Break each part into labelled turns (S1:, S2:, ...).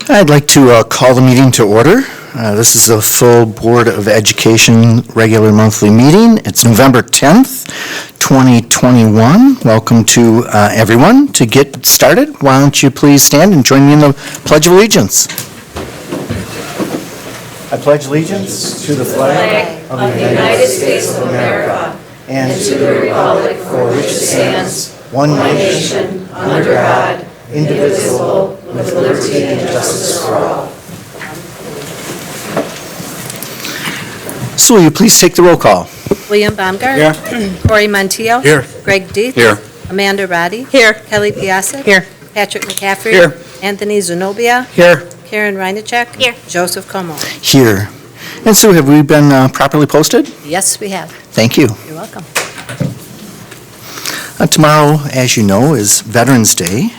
S1: I'd like to call the meeting to order. This is a full Board of Education regular monthly meeting. It's November 10th, 2021. Welcome to everyone. To get started, why don't you please stand and join me in the Pledge of Allegiance. I pledge allegiance to the flag of the United States of America and to the republic for which it stands, one nation, under God, indivisible, with liberty and justice for all. So will you please take the roll call?
S2: William Baumgart.
S3: Here.
S2: Corey Montiel.
S3: Here.
S2: Greg Dietz.
S3: Here.
S2: Amanda Roddy.
S4: Here.
S2: Kelly Piasek.
S4: Here.
S2: Patrick McCaffrey.
S3: Here.
S2: Anthony Zenobia.
S3: Here.
S2: Karen Reinacek.
S4: Here.
S2: Joseph Como.
S1: Here. And Sue, have we been properly posted?
S2: Yes, we have.
S1: Thank you.
S2: You're welcome.
S1: Tomorrow, as you know, is Veterans Day,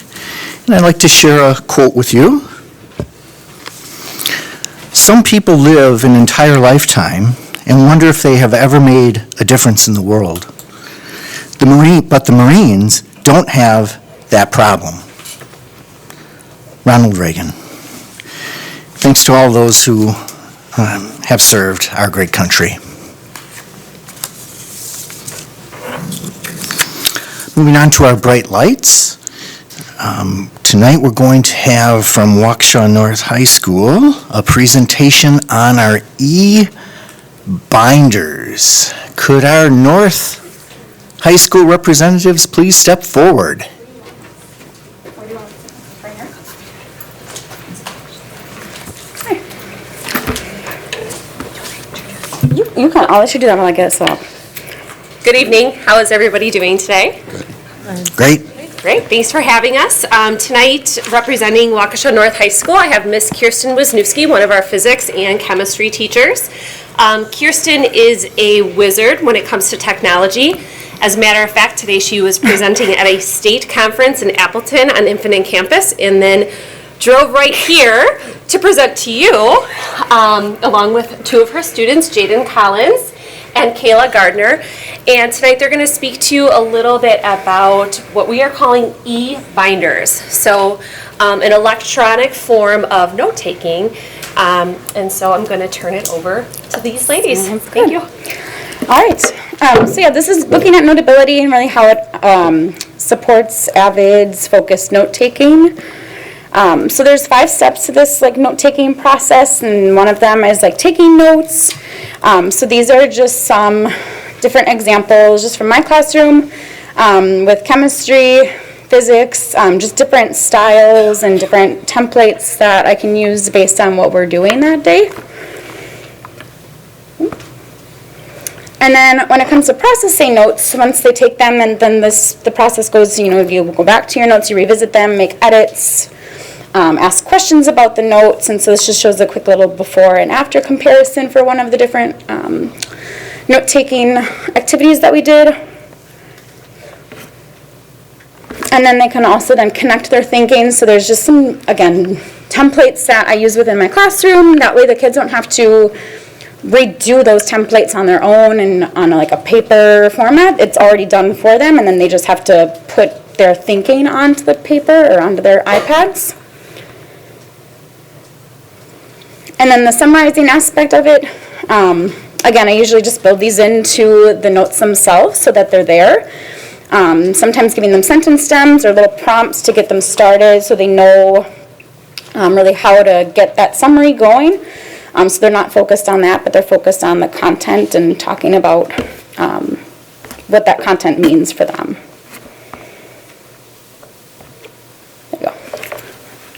S1: and I'd like to share a quote with you. Some people live an entire lifetime and wonder if they have ever made a difference in the world. But the Marines don't have that problem. Ronald Reagan. Thanks to all those who have served our great country. Moving on to our bright lights. Tonight we're going to have from Waukesha North High School a presentation on our e-binders. Could our North High School representatives please step forward?
S4: I'll let you do that when I get set up.
S5: Good evening. How is everybody doing today?
S1: Great.
S5: Great. Thanks for having us. Tonight, representing Waukesha North High School, I have Miss Kirsten Wisniewski, one of our physics and chemistry teachers. Kirsten is a wizard when it comes to technology. As a matter of fact, today she was presenting at a state conference in Appleton on Infinite Campus, and then drove right here to present to you, along with two of her students, Jaden Collins and Kayla Gardner. And tonight they're going to speak to you a little bit about what we are calling e-binders. So an electronic form of note-taking. And so I'm going to turn it over to these ladies. Thank you.
S4: All right. So yeah, this is looking at notability and really how it supports AVID's focused note-taking. So there's 5 steps to this note-taking process, and one of them is taking notes. So these are just some different examples just from my classroom with chemistry, physics, just different styles and different templates that I can use based on what we're doing that day. And then when it comes to processing notes, once they take them, and then the process goes, you go back to your notes, you revisit them, make edits, ask questions about the notes, and so this just shows a quick little before and after comparison for one of the different note-taking activities that we did. And then they can also then connect their thinking, so there's just some, again, templates that I use within my classroom. That way the kids don't have to redo those templates on their own and on a paper format. It's already done for them, and then they just have to put their thinking onto the paper or onto their iPads. And then the summarizing aspect of it, again, I usually just build these into the notes themselves so that they're there. Sometimes giving them sentence stems or little prompts to get them started so they know really how to get that summary going. So they're not focused on that, but they're focused on the content and talking about what that content means for them. There you go.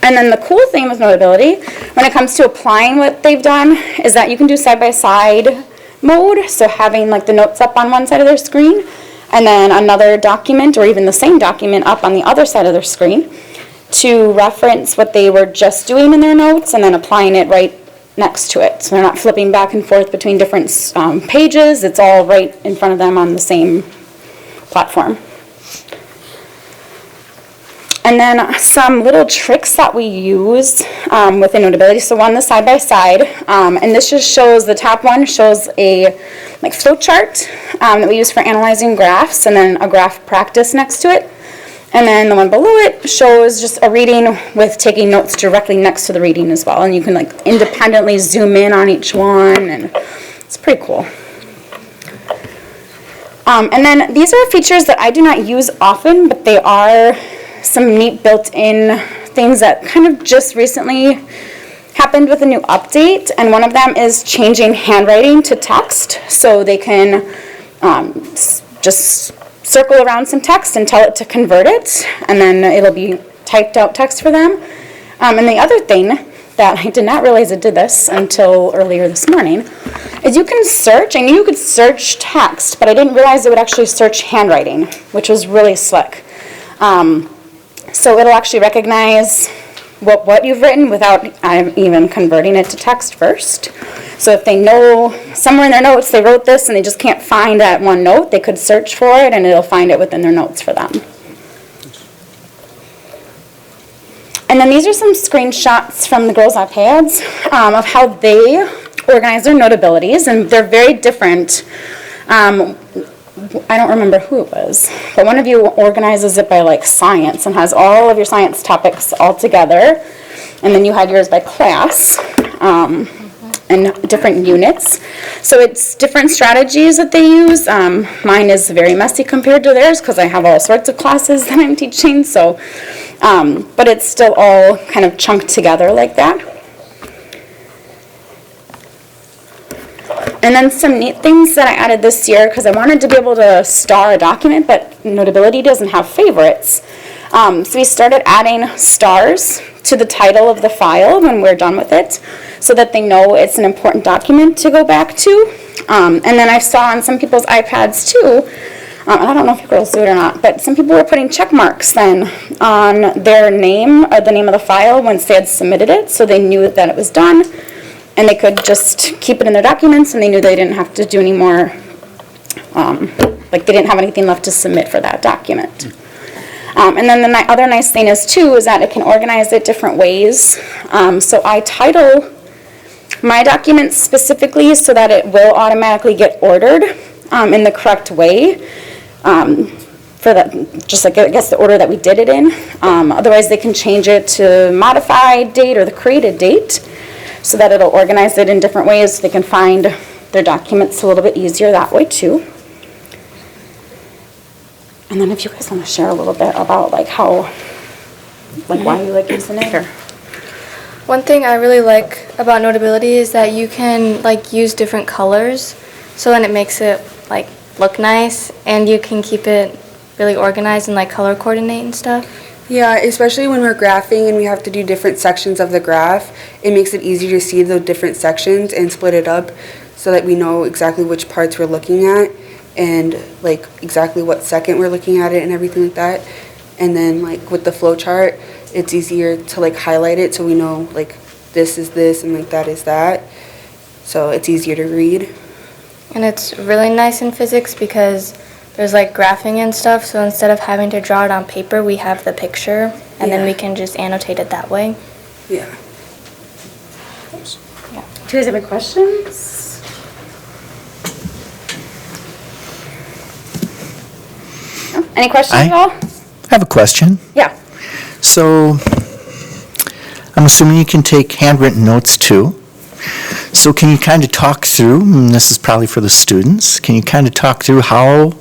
S4: And then the cool thing with Notability, when it comes to applying what they've done, is that you can do side-by-side mode, so having the notes up on one side of their screen, and then another document, or even the same document up on the other side of their screen, to reference what they were just doing in their notes, and then applying it right next to it. So they're not flipping back and forth between different pages, it's all right in front of them on the same platform. And then some little tricks that we use within Notability. So one, the side-by-side, and this just shows, the top one shows a flow chart that we use for analyzing graphs, and then a graph practice next to it. And then the one below it shows just a reading with taking notes directly next to the reading as well. And you can like independently zoom in on each one, and it's pretty cool. And then these are features that I do not use often, but they are some neat built-in things that kind of just recently happened with a new update. And one of them is changing handwriting to text, so they can just circle around some text and tell it to convert it, and then it'll be typed out text for them. And the other thing that I did not realize it did this until earlier this morning is you can search. I knew you could search text, but I didn't realize it would actually search handwriting, which was really slick. So it'll actually recognize what you've written without even converting it to text first. So if they know somewhere in their notes they wrote this and they just can't find that one note, they could search for it and it'll find it within their notes for them. And then these are some screenshots from the girls' iPads of how they organize their notabilities, and they're very different. I don't remember who it was, but one of you organizes it by like science and has all of your science topics all together, and then you had yours by class and different units. So it's different strategies that they use. Mine is very messy compared to theirs because I have all sorts of classes that I'm teaching. So, but it's still all kind of chunked together like that. And then some neat things that I added this year, because I wanted to be able to star a document, but Notability doesn't have favorites. So we started adding stars to the title of the file when we're done with it, so that they know it's an important document to go back to. And then I saw on some people's iPads too, I don't know if you girls do it or not, but some people were putting check marks then on their name or the name of the file once they had submitted it, so they knew that it was done. And they could just keep it in their documents, and they knew they didn't have to do any more, like they didn't have anything left to submit for that document. And then the other nice thing is too, is that it can organize it different ways. So I title my documents specifically so that it will automatically get ordered in the correct way. For that, just like I guess the order that we did it in. Otherwise they can change it to modified date or the created date, so that it'll organize it in different ways so they can find their documents a little bit easier that way too. And then if you guys want to share a little bit about like how, like why you like using it, or.
S3: One thing I really like about Notability is that you can like use different colors, so then it makes it like look nice, and you can keep it really organized and like color coordinate and stuff.
S6: Yeah, especially when we're graphing and we have to do different sections of the graph, it makes it easier to see the different sections and split it up so that we know exactly which parts we're looking at and like exactly what second we're looking at it and everything like that. And then like with the flow chart, it's easier to like highlight it so we know like this is this and like that is that. So it's easier to read.
S3: And it's really nice in physics because there's like graphing and stuff, so instead of having to draw it on paper, we have the picture, and then we can just annotate it that way.
S6: Yeah.
S4: Do you guys have any questions? No? Any questions at all?
S1: I have a question.
S4: Yeah.
S1: So, I'm assuming you can take handwritten notes too. So can you kind of talk through, and this is probably for the students, can you kind of talk through how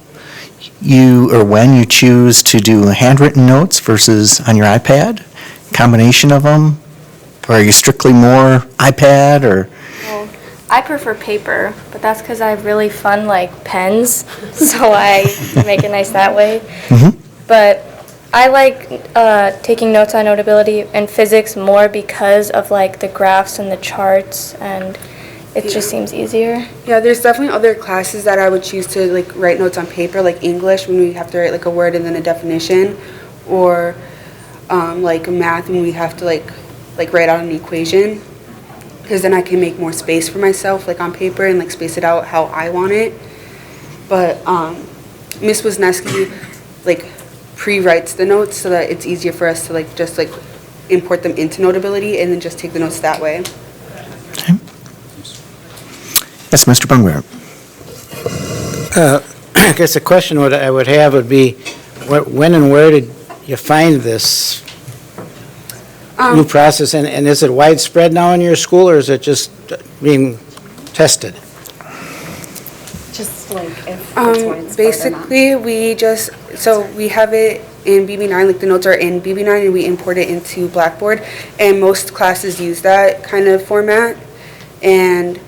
S1: you, or when you choose to do handwritten notes versus on your iPad? Combination of them? Or are you strictly more iPad, or?
S3: Well, I prefer paper, but that's because I have really fun like pens, so I make it nice that way.
S1: Mm-hmm.
S3: But I like taking notes on Notability and physics more because of like the graphs and the charts, and it just seems easier.
S6: Yeah, there's definitely other classes that I would choose to like write notes on paper, like English when we have to write like a word and then a definition, or like math when we have to like write out an equation, because then I can make more space for myself like on paper and like space it out how I want it. But Miss Wisniewski like pre-writes the notes so that it's easier for us to like just like import them into Notability and then just take the notes that way.
S1: Okay. Yes, Mr. Bungware.
S7: I guess the question I would have would be, when and where did you find this new process, and is it widespread now in your school, or is it just being tested?
S5: Just like if it's widespread or not.
S6: Basically, we have it in BB9, like the notes are in BB9 and we import it into Blackboard, and most classes use that kind of format. And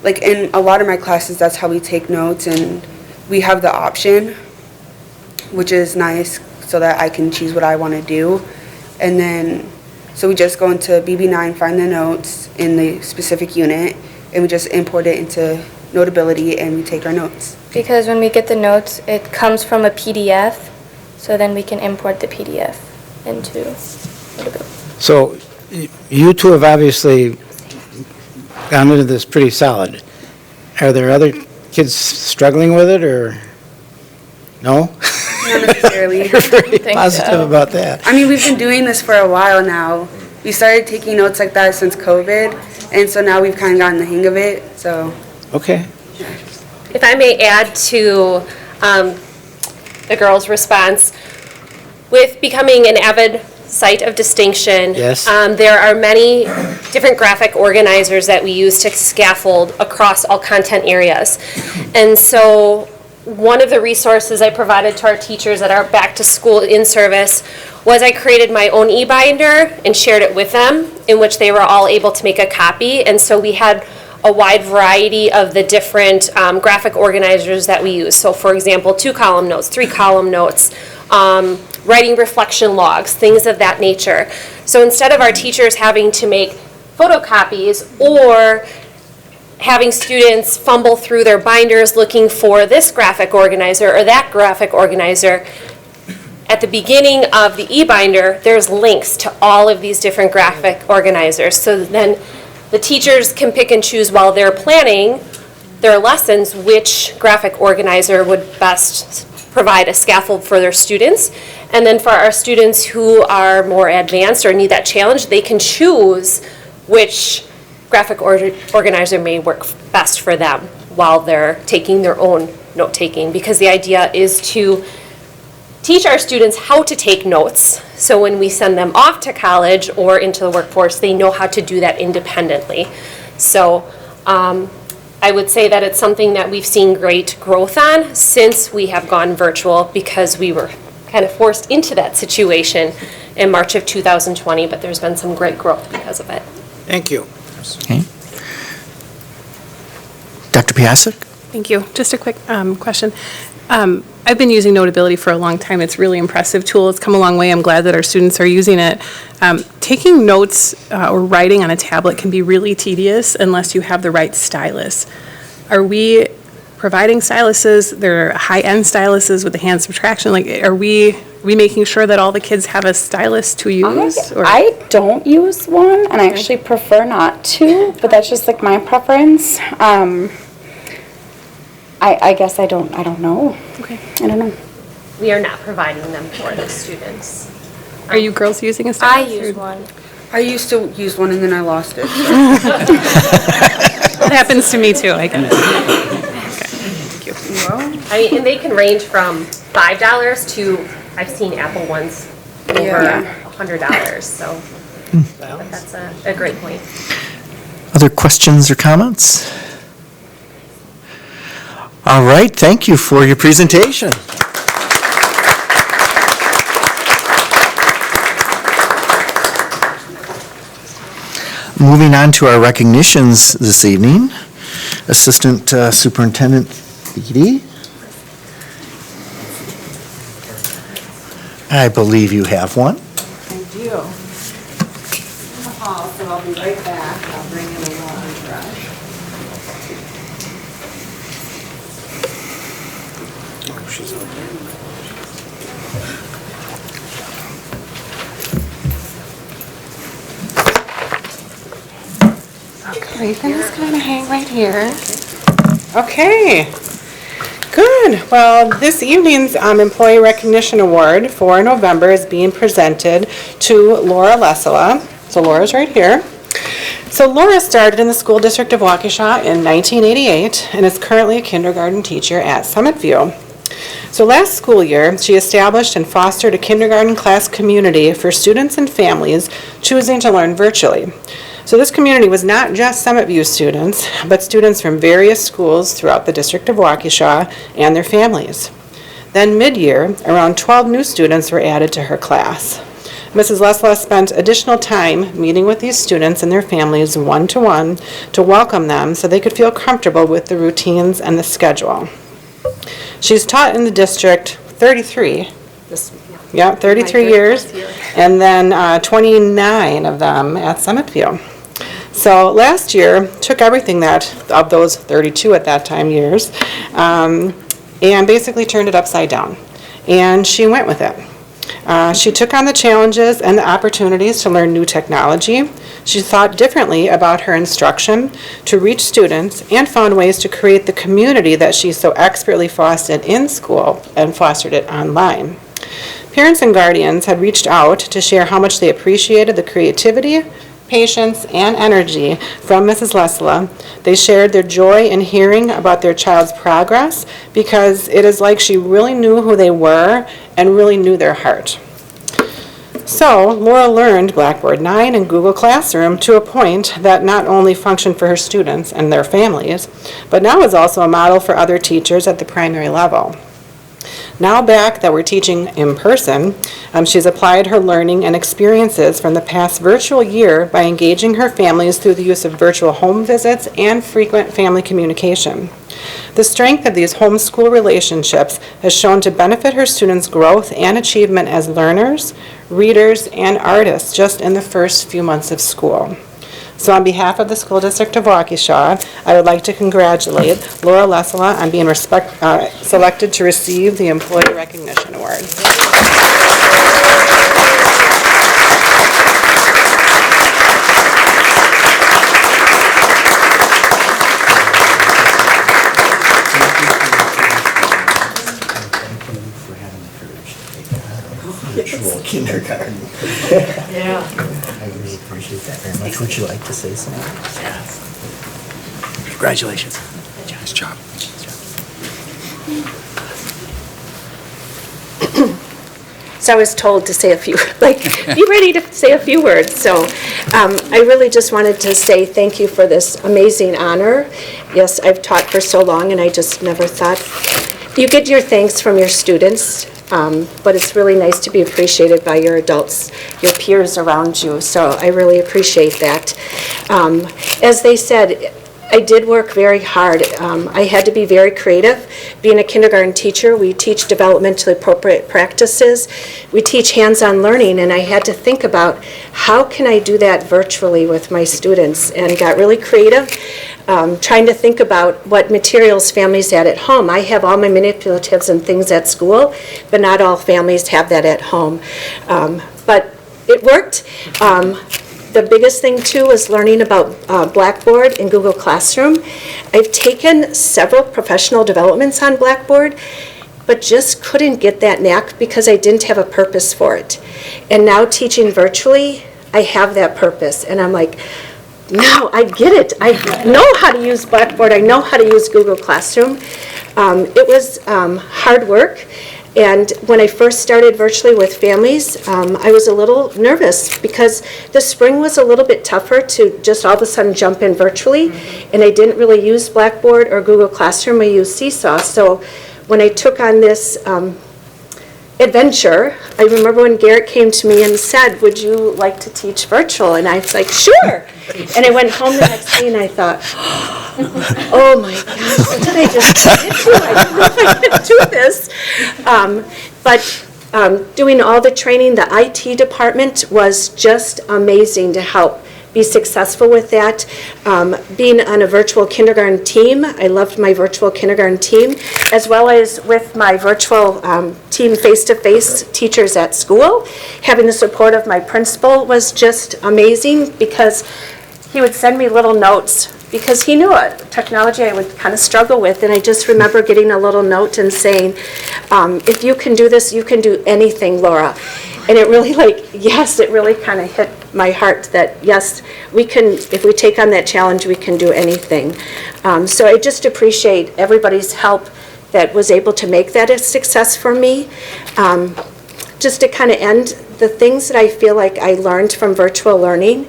S6: like in a lot of my classes, that's how we take notes, and we have the option, which is nice, so that I can choose what I want to do. And then, so we just go into BB9, find the notes in the specific unit, and we just import it into Notability, and we take our notes.
S3: Because when we get the notes, it comes from a PDF, so then we can import the PDF into Notability.
S7: So you two have obviously gone into this pretty solid. Are there other kids struggling with it, or no?
S6: Not necessarily.
S7: You're very
S3: think
S7: positive
S3: so.
S7: about that.
S6: I mean, we've been doing this for a while now. We started taking notes like that since COVID, and so now we've kind of gotten the hang of it, so.
S7: Okay.
S5: If I may add to the girls' response, with becoming an avid site of distinction,
S7: Yes.
S5: There are many different graphic organizers that we use to scaffold across all content areas. And so one of the resources I provided to our teachers at our back to school in service was I created my own e-binder and shared it with them, in which they were all able to make a copy. And so we had a wide variety of the different graphic organizers that we use. So for example, 2-column notes, 3-column notes, writing reflection logs, things of that nature. So instead of our teachers having to make photocopies or having students fumble through their binders looking for this graphic organizer or that graphic organizer, at the beginning of the e-binder, there's links to all of these different graphic organizers. So then the teachers can pick and choose while they're planning their lessons which graphic organizer would best provide a scaffold for their students. And then for our students who are more advanced or need that challenge, they can choose which graphic organizer may work best for them while they're taking their own note-taking. Because the idea is to teach our students how to take notes, so when we send them off to college or into the workforce, they know how to do that independently. So I would say that it's something that we've seen great growth on since we have gone virtual, because we were kind of forced into that situation in March of 2020, but there's been some great growth because of it.
S7: Thank you.
S1: Okay. Dr. Piasek?
S8: Thank you. Just a quick question. I've been using Notability for a long time. It's a really impressive tool. It's come a long way. I'm glad that our students are using it. Taking notes or writing on a tablet can be really tedious unless you have the right stylus. Are we providing styluses? They're high-end styluses with the hand subtraction. Like, are we making sure that all the kids have a stylus to use? or-
S4: I don't use one, and I actually prefer not to, but that's just like my preference. I guess I don't know.
S8: Okay.
S4: I don't know.
S5: We are not providing them for the students.
S8: Are you girls using a
S3: I
S8: stylus?
S3: use
S8: or-
S3: one.
S6: I used to use one and then I lost it.
S8: That happens to me too, I guess. Okay, thank you.
S5: I mean, and they can range from $5 to, I've seen Apple ones over $100, so but that's a great point.
S1: Other questions or comments? All right, thank you for your presentation. Moving on to our recognitions this evening. Assistant Superintendent Edie. I believe you have one.
S9: I do. In the hall, so I'll be right back. I'll bring in a laundry brush. Okay, then it's gonna hang right here. Okay. Good. Well, this evening's Employee Recognition Award for November is being presented to Laura Lesala. So Laura's right here. So Laura started in the School District of Waukesha in 1988 and is currently a kindergarten teacher at Summit View. So last school year, she established and fostered a kindergarten class community for students and families choosing to learn virtually. So this community was not just Summit View students, but students from various schools throughout the District of Waukesha and their families. Then mid-year, around 12 new students were added to her class. Mrs. Lesla spent additional time meeting with these students and their families one-to-one to welcome them so they could feel comfortable with the routines and the schedule. She's taught in the district 33 years, and then 29 of them at Summit View. So last year, took everything of those 32 at that time years, and basically turned it upside down. And she went with it. She took on the challenges and the opportunities to learn new technology. She thought differently about her instruction to reach students and found ways to create the community that she so expertly fostered in school and fostered it online. Parents and guardians had reached out to share how much they appreciated the creativity, patience, and energy from Mrs. Lesla. They shared their joy in hearing about their child's progress because it is like she really knew who they were and really knew their heart. So Laura learned Blackboard 9 and Google Classroom to a point that not only functioned for her students and their families, but now is also a model for other teachers at the primary level. Now back that we're teaching in person, she's applied her learning and experiences from the past virtual year by engaging her families through the use of virtual home visits and frequent family communication. The strength of these homeschool relationships has shown to benefit her students' growth and achievement as learners, readers, and artists just in the first few months of school. So on behalf of the School District of Waukesha, I would like to congratulate Laura Lesla on being selected to receive the Employee Recognition Award.
S1: Virtual kindergarten. Yeah. I really appreciate that very much. Would you like to say something?
S10: Yes. Congratulations. Nice job.
S11: So I was told to say a few, be ready to say a few words. So I really just wanted to say thank you for this amazing honor. Yes, I've taught for so long and I just never thought. You get your thanks from your students, but it's really nice to be appreciated by your adults, your peers around you. So I really appreciate that. As they said, I did work very hard. I had to be very creative. Being a kindergarten teacher, we teach developmentally appropriate practices. We teach hands-on learning, and I had to think about how can I do that virtually with my students, and got really creative, trying to think about what materials families had at home. I have all my manipulatives and things at school, but not all families have that at home. But it worked. The biggest thing, too, is learning about Blackboard and Google Classroom. I've taken several professional developments on Blackboard, but just couldn't get that knack because I didn't have a purpose for it. And now teaching virtually, I have that purpose. And I'm like, no, I get it. I know how to use Blackboard. I know how to use Google Classroom. It was hard work. And when I first started virtually with families, I was a little nervous because the spring was a little bit tougher to just all of a sudden jump in virtually. And I didn't really use Blackboard or Google Classroom. I used Seesaw. So when I took on this adventure, I remember when Garrett came to me and said, would you like to teach virtual? And I was like, sure. And I went home the next day and I thought, oh my gosh, what did I just get into? I don't know if I could do this. But doing all the training, the IT department was just amazing to help be successful with that. Being on a virtual kindergarten team, I loved my virtual kindergarten team, as well as with my virtual team face-to-face teachers at school. Having the support of my principal was just amazing because he would send me little notes because he knew it. Technology I would kind of struggle with, and I just remember getting a little note and saying, if you can do this, you can do anything, Laura. And it really yes, it really kind of hit my heart that yes, we can, if we take on that challenge, we can do anything. So I just appreciate everybody's help that was able to make that a success for me. Just to kind of end, the things that I feel like I learned from virtual learning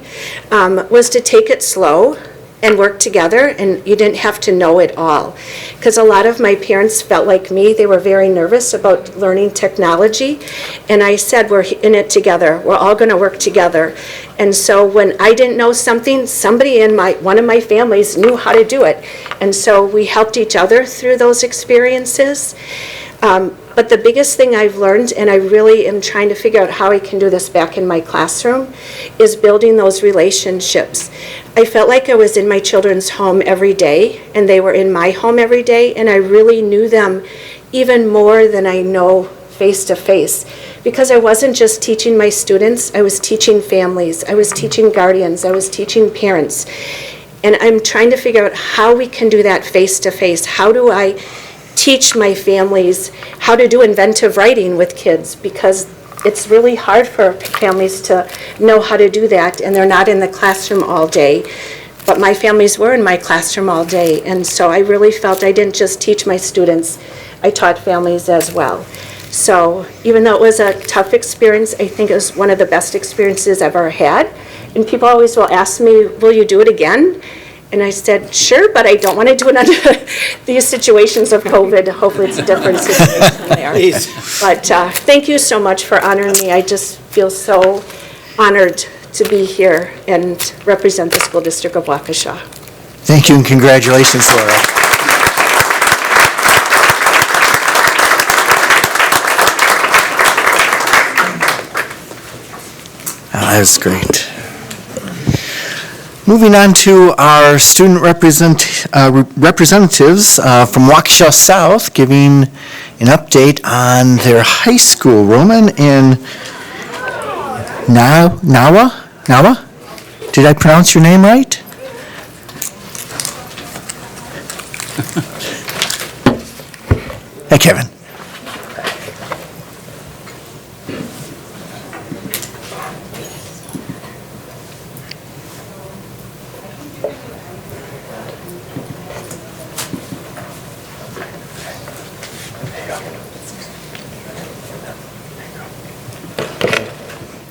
S11: was to take it slow and work together, and you didn't have to know it all. Because a lot of my parents felt like me, they were very nervous about learning technology, and I said, we're in it together, we're all gonna work together. And so when I didn't know something, somebody in one of my families knew how to do it. And so we helped each other through those experiences. But the biggest thing I've learned, and I really am trying to figure out how I can do this back in my classroom, is building those relationships. I felt like I was in my children's home every day, and they were in my home every day, and I really knew them even more than I know face to face. Because I wasn't just teaching my students, I was teaching families, I was teaching guardians, I was teaching parents. And I'm trying to figure out how we can do that face to face. How do I teach my families how to do inventive writing with kids, because it's really hard for families to know how to do that, and they're not in the classroom all day. But my families were in my classroom all day, and so I really felt I didn't just teach my students, I taught families as well. So even though it was a tough experience, I think it was one of the best experiences I've ever had. And people always will ask me, will you do it again? And I said, sure, but I don't want to do it under these situations of COVID. Hopefully it's a different situation there. But thank you so much for honoring me. I just feel so honored to be here and represent the School District of Waukesha.
S1: Thank you and congratulations, Laura. That was great. Moving on to our student representatives from Waukesha South, giving an update on their high school. Roman in Nawa? Did I pronounce your name right? Hey, Kevin.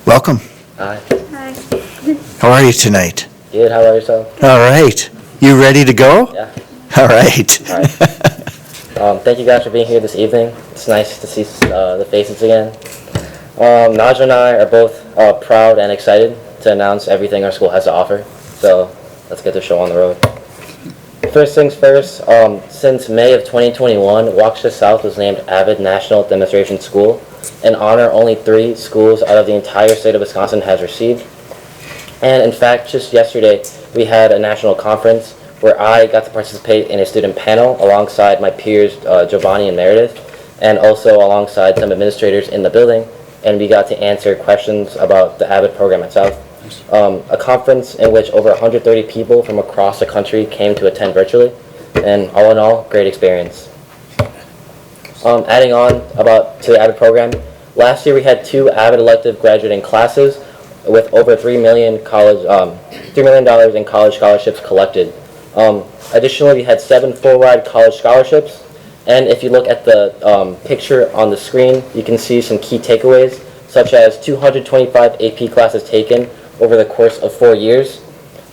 S1: Welcome.
S12: Hi.
S3: Hi.
S1: How are you tonight?
S12: Good. How about yourself?
S1: All right. You ready to go?
S12: Yeah.
S1: All right.
S12: All right. Thank you guys for being here this evening. It's nice to see the faces again. Naja and I are both proud and excited to announce everything our school has to offer. So let's get the show on the road. First things first, since May of 2021, Waukesha South was named Avid National Demonstration School, an honor only 3 schools out of the entire state of Wisconsin has received. And in fact, just yesterday, we had a national conference where I got to participate in a student panel alongside my peers, Giovanni and Meredith, and also alongside some administrators in the building, and we got to answer questions about the Avid program itself. A conference in which over 130 people from across the country came to attend virtually, and all in all, great experience. Adding on to the Avid program, last year we had 2 Avid elective graduating classes with over $3 million in college scholarships collected. Additionally, we had 7 full-ride college scholarships, and if you look at the picture on the screen, you can see some key takeaways, such as 225 AP classes taken over the course of 4 years,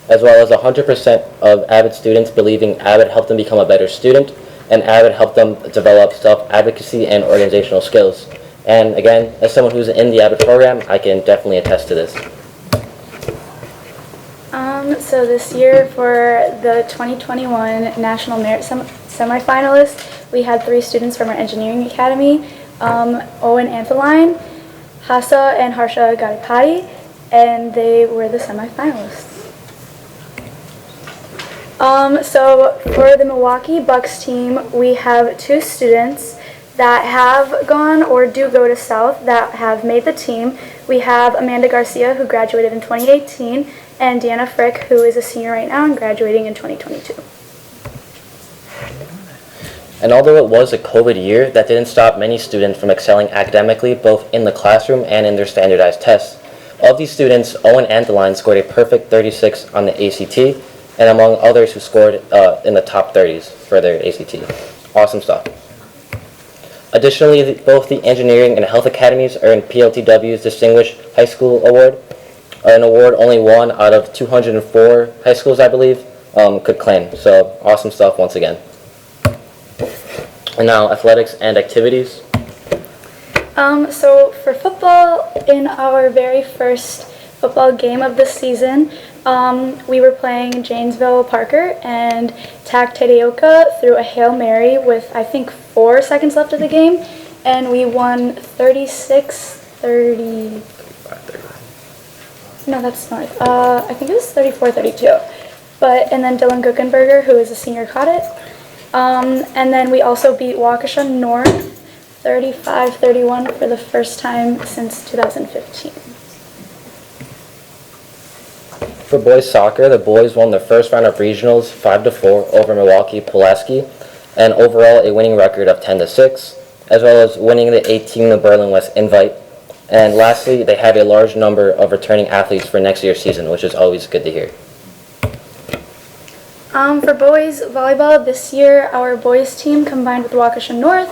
S12: as well as 100% of Avid students believing Avid helped them become a better student, and Avid helped them develop self-advocacy and organizational skills. And again, as someone who's in the Avid program, I can definitely attest to this.
S3: So this year for the 2021 National Merit semifinalists, we had 3 students from our engineering academy, Owen Antheline, Hassa and Harsha Gadipati, and they were the semifinalists. So for the Milwaukee Bucks team, we have 2 students that have gone or do go to South that have made the team. We have Amanda Garcia, who graduated in 2018, and Deanna Frick, who is a senior right now and graduating in 2022.
S12: And although it was a COVID year, that didn't stop many students from excelling academically, both in the classroom and in their standardized tests. Of these students, Owen Antheline scored a perfect 36 on the ACT, and among others who scored in the top 30s for their ACT. Awesome stuff. Additionally, both the engineering and health academies earned PLTW's Distinguished High School Award, an award only one out of 204 high schools, I believe, could claim. So awesome stuff once again. And now athletics and activities.
S3: So for football, in our very first football game of the season, we were playing Janesville Parker and tagged Tedeoka through a Hail Mary with, I think, 4 seconds left of the game, and we won 36-30. No, that's North. I think it was 34-32. And then Dylan Guckenberger, who is a senior, caught it. And then we also beat Waukesha North 35-31 for the first time since 2015.
S12: For boys soccer, the boys won their first round of regionals 5-4 over Milwaukee Pulaski, and overall a winning record of 10-6, as well as winning the 18 Berlin West Invite. And lastly, they have a large number of returning athletes for next year's season, which is always good to hear.
S3: For boys volleyball, this year our boys team combined with Waukesha North,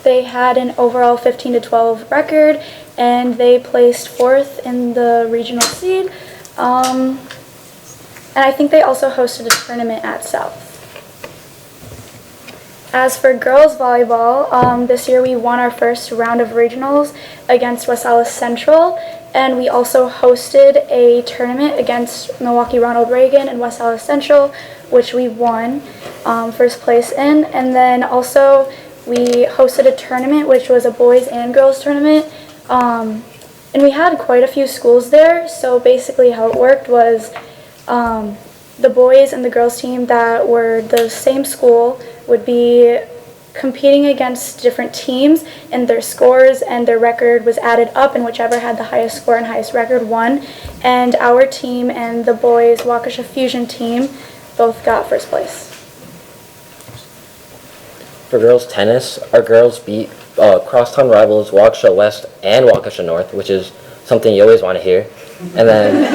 S3: they had an overall 15-12 record, and they placed 4th in the regional seed. And I think they also hosted a tournament at South. As for girls volleyball, this year we won our first round of regionals against West Allis Central, and we also hosted a tournament against Milwaukee Ronald Reagan and West Allis Central, which we won first place in. And then also we hosted a tournament which was a boys and girls tournament. And we had quite a few schools there, so basically how it worked was the boys and the girls team that were the same school would be competing against different teams, and their scores and their record was added up, and whichever had the highest score and highest record won. And our team and the boys' Waukesha Fusion team both got first place.
S12: For girls tennis, our girls beat crosstown rivals Waukesha West and Waukesha North, which is something you always want to hear. And then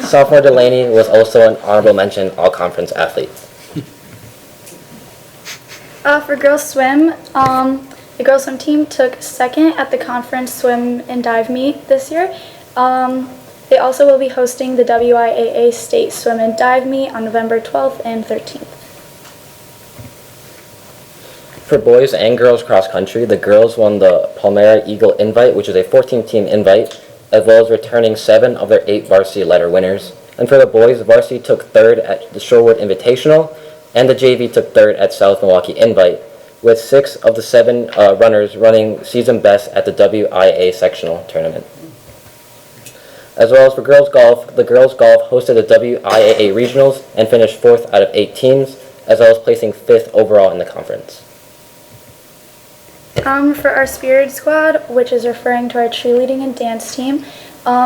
S12: sophomore Delaney was also an honorable mention all-conference athlete.
S3: For girls swim, the girls swim team took 2nd at the conference swim and dive meet this year. They also will be hosting the WIAA State Swim and Dive Meet on November 12th and 13th.
S12: For boys and girls cross country, the girls won the Palmyra Eagle Invite, which is a 14-team invite, as well as returning 7 of their 8 varsity letter winners. And for the boys, varsity took 3rd at the Shorewood Invitational, and the JV took 3rd at South Milwaukee Invite, with 6 of the 7 runners running season best at the WIA sectional tournament. As well as for girls golf, the girls golf hosted the WIAA regionals and finished 4th out of 8 teams, as well as placing 5th overall in the conference.
S3: For our Spirit Squad, which is referring to our cheerleading and dance team,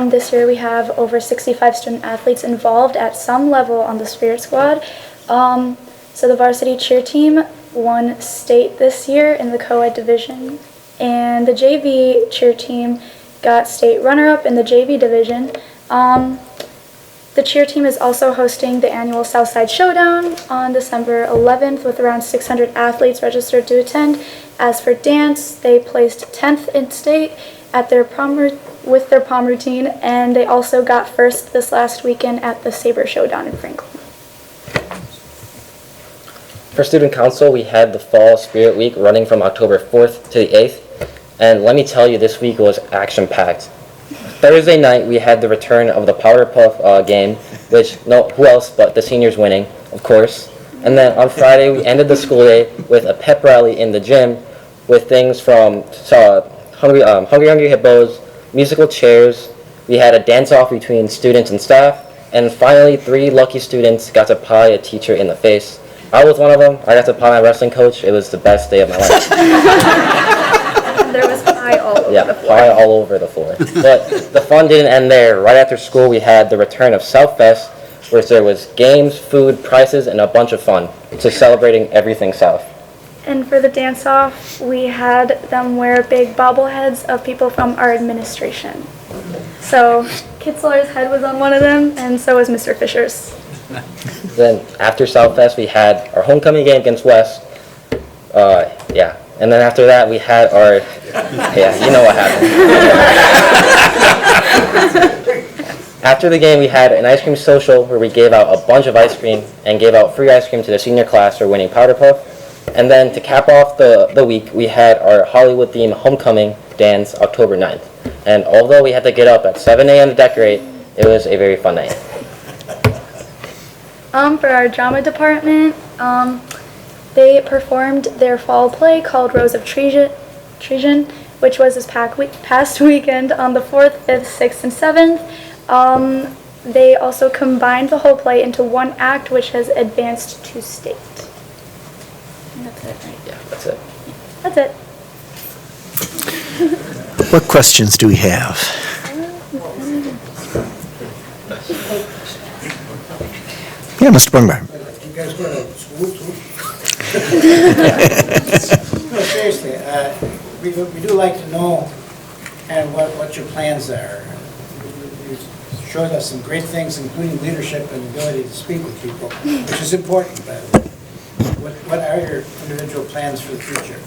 S3: this year we have over 65 student athletes involved at some level on the Spirit Squad. So the varsity cheer team won state this year in the co-ed division, and the JV cheer team got state runner-up in the JV division. The cheer team is also hosting the annual Southside Showdown on December 11th with around 600 athletes registered to attend. As for dance, they placed 10th in state at their with their prom routine, and they also got 1st this last weekend at the Sabre Showdown in Franklin.
S12: For Student Council, we had the Fall Spirit Week running from October 4th to the 8th, and let me tell you, this week was action-packed. Thursday night, we had the return of the Powerpuff game, which, who else but the seniors winning, of course. And then on Friday, we ended the school day with a pep rally in the gym with things from Hungry Hippos, musical chairs, we had a dance-off between students and staff, and finally 3 lucky students got to pie a teacher in the face. I was one of them. I got to pie my wrestling coach. It was the best day of my life.
S3: There was pie all over the floor.
S12: Pie all over the floor. But the fun didn't end there. Right after school, we had the return of Southfest, where there was games, food, prizes, and a bunch of fun. So celebrating everything South.
S3: And for the dance-off, we had them wear big bobbleheads of people from our administration. So Kitzler's head was on one of them, and so was Mr. Fisher's.
S12: Then after Southfest, we had our homecoming game against West. It Yeah, and then after that, we had our, yeah, you know what happened. After the game, we had an ice cream social where we gave out a bunch of ice cream and gave out free ice cream to the senior class for winning Powder Puff. And then to cap off the week, we had our Hollywood-themed homecoming dance October 9th. And although we had to get up at 7 a.m. to decorate, it was a very fun night.
S3: For our drama department, they performed their fall play called Rose of Treason, which was this past weekend on the 4th, 5th, 6th, and 7th. They also combined the whole play into one act, which has advanced to state. And that's it, right?
S12: Yeah, that's it.
S3: That's it.
S1: What questions do we have? Yeah, Mr. Bungbar.
S7: You guys go to school too? No, seriously, we do like to know kind of what your plans are. You showed us some great things, including leadership and ability to speak with people, which is important, by the way. What are your individual plans for the future?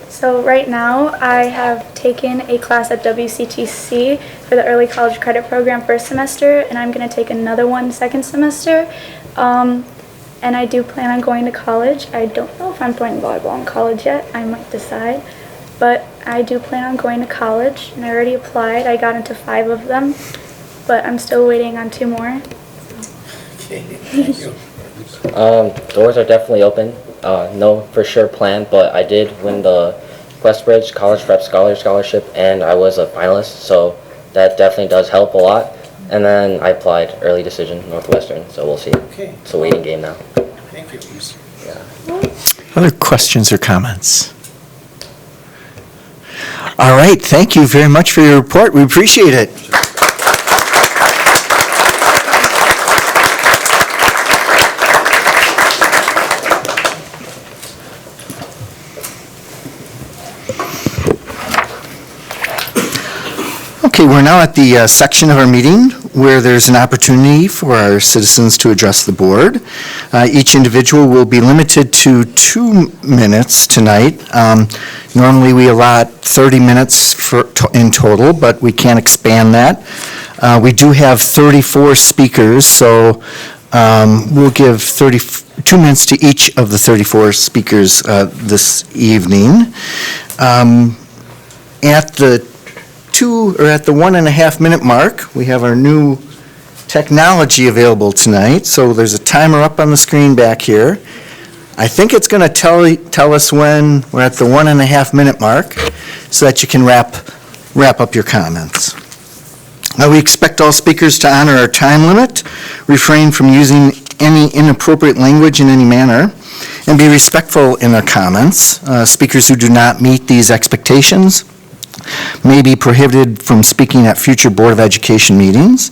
S3: So right now I have taken a class at WCTC for the early college credit program first semester, and I'm going to take another one second semester. And I do plan on going to college. I don't know if I'm playing volleyball in college yet. I might decide. But I do plan on going to college, and I already applied. I got into 5 of them, but I'm still waiting on 2 more.
S7: Okay, thank you.
S12: Doors are definitely open. No for sure plan, but I did win the Westbridge College Prep Scholarship, and I was a finalist, so that definitely does help a lot. And then I applied early decision Northwestern, so we'll see.
S7: Okay.
S12: It's a waiting game now.
S7: Thank you.
S12: Yeah.
S1: Other questions or comments? All right, thank you very much for your report. We appreciate it. Okay, we're now at the section of our meeting where there's an opportunity for our citizens to address the board. Each individual will be limited to 2 minutes tonight. Normally, we allot 30 minutes in total, but we can expand that. We do have 34 speakers, so we'll give 2 minutes to each of the 34 speakers this evening. At the 1.5 minute mark, we have our new technology available tonight. So there's a timer up on the screen back here. I think it's going to tell us when we're at the 1.5 minute mark so that you can wrap up your comments. We expect all speakers to honor our time limit, refrain from using any inappropriate language in any manner, and be respectful in their comments. Speakers who do not meet these expectations may be prohibited from speaking at future Board of Education meetings.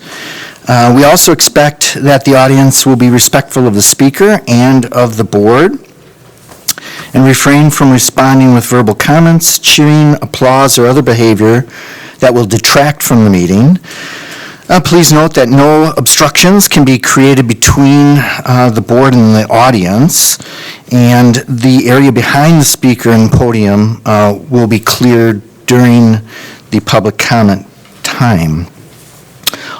S1: We also expect that the audience will be respectful of the speaker and of the board, and refrain from responding with verbal comments, cheering, applause, or other behavior that will detract from the meeting. Please note that no obstructions can be created between the board and the audience, and the area behind the speaker and podium will be cleared during the public comment time.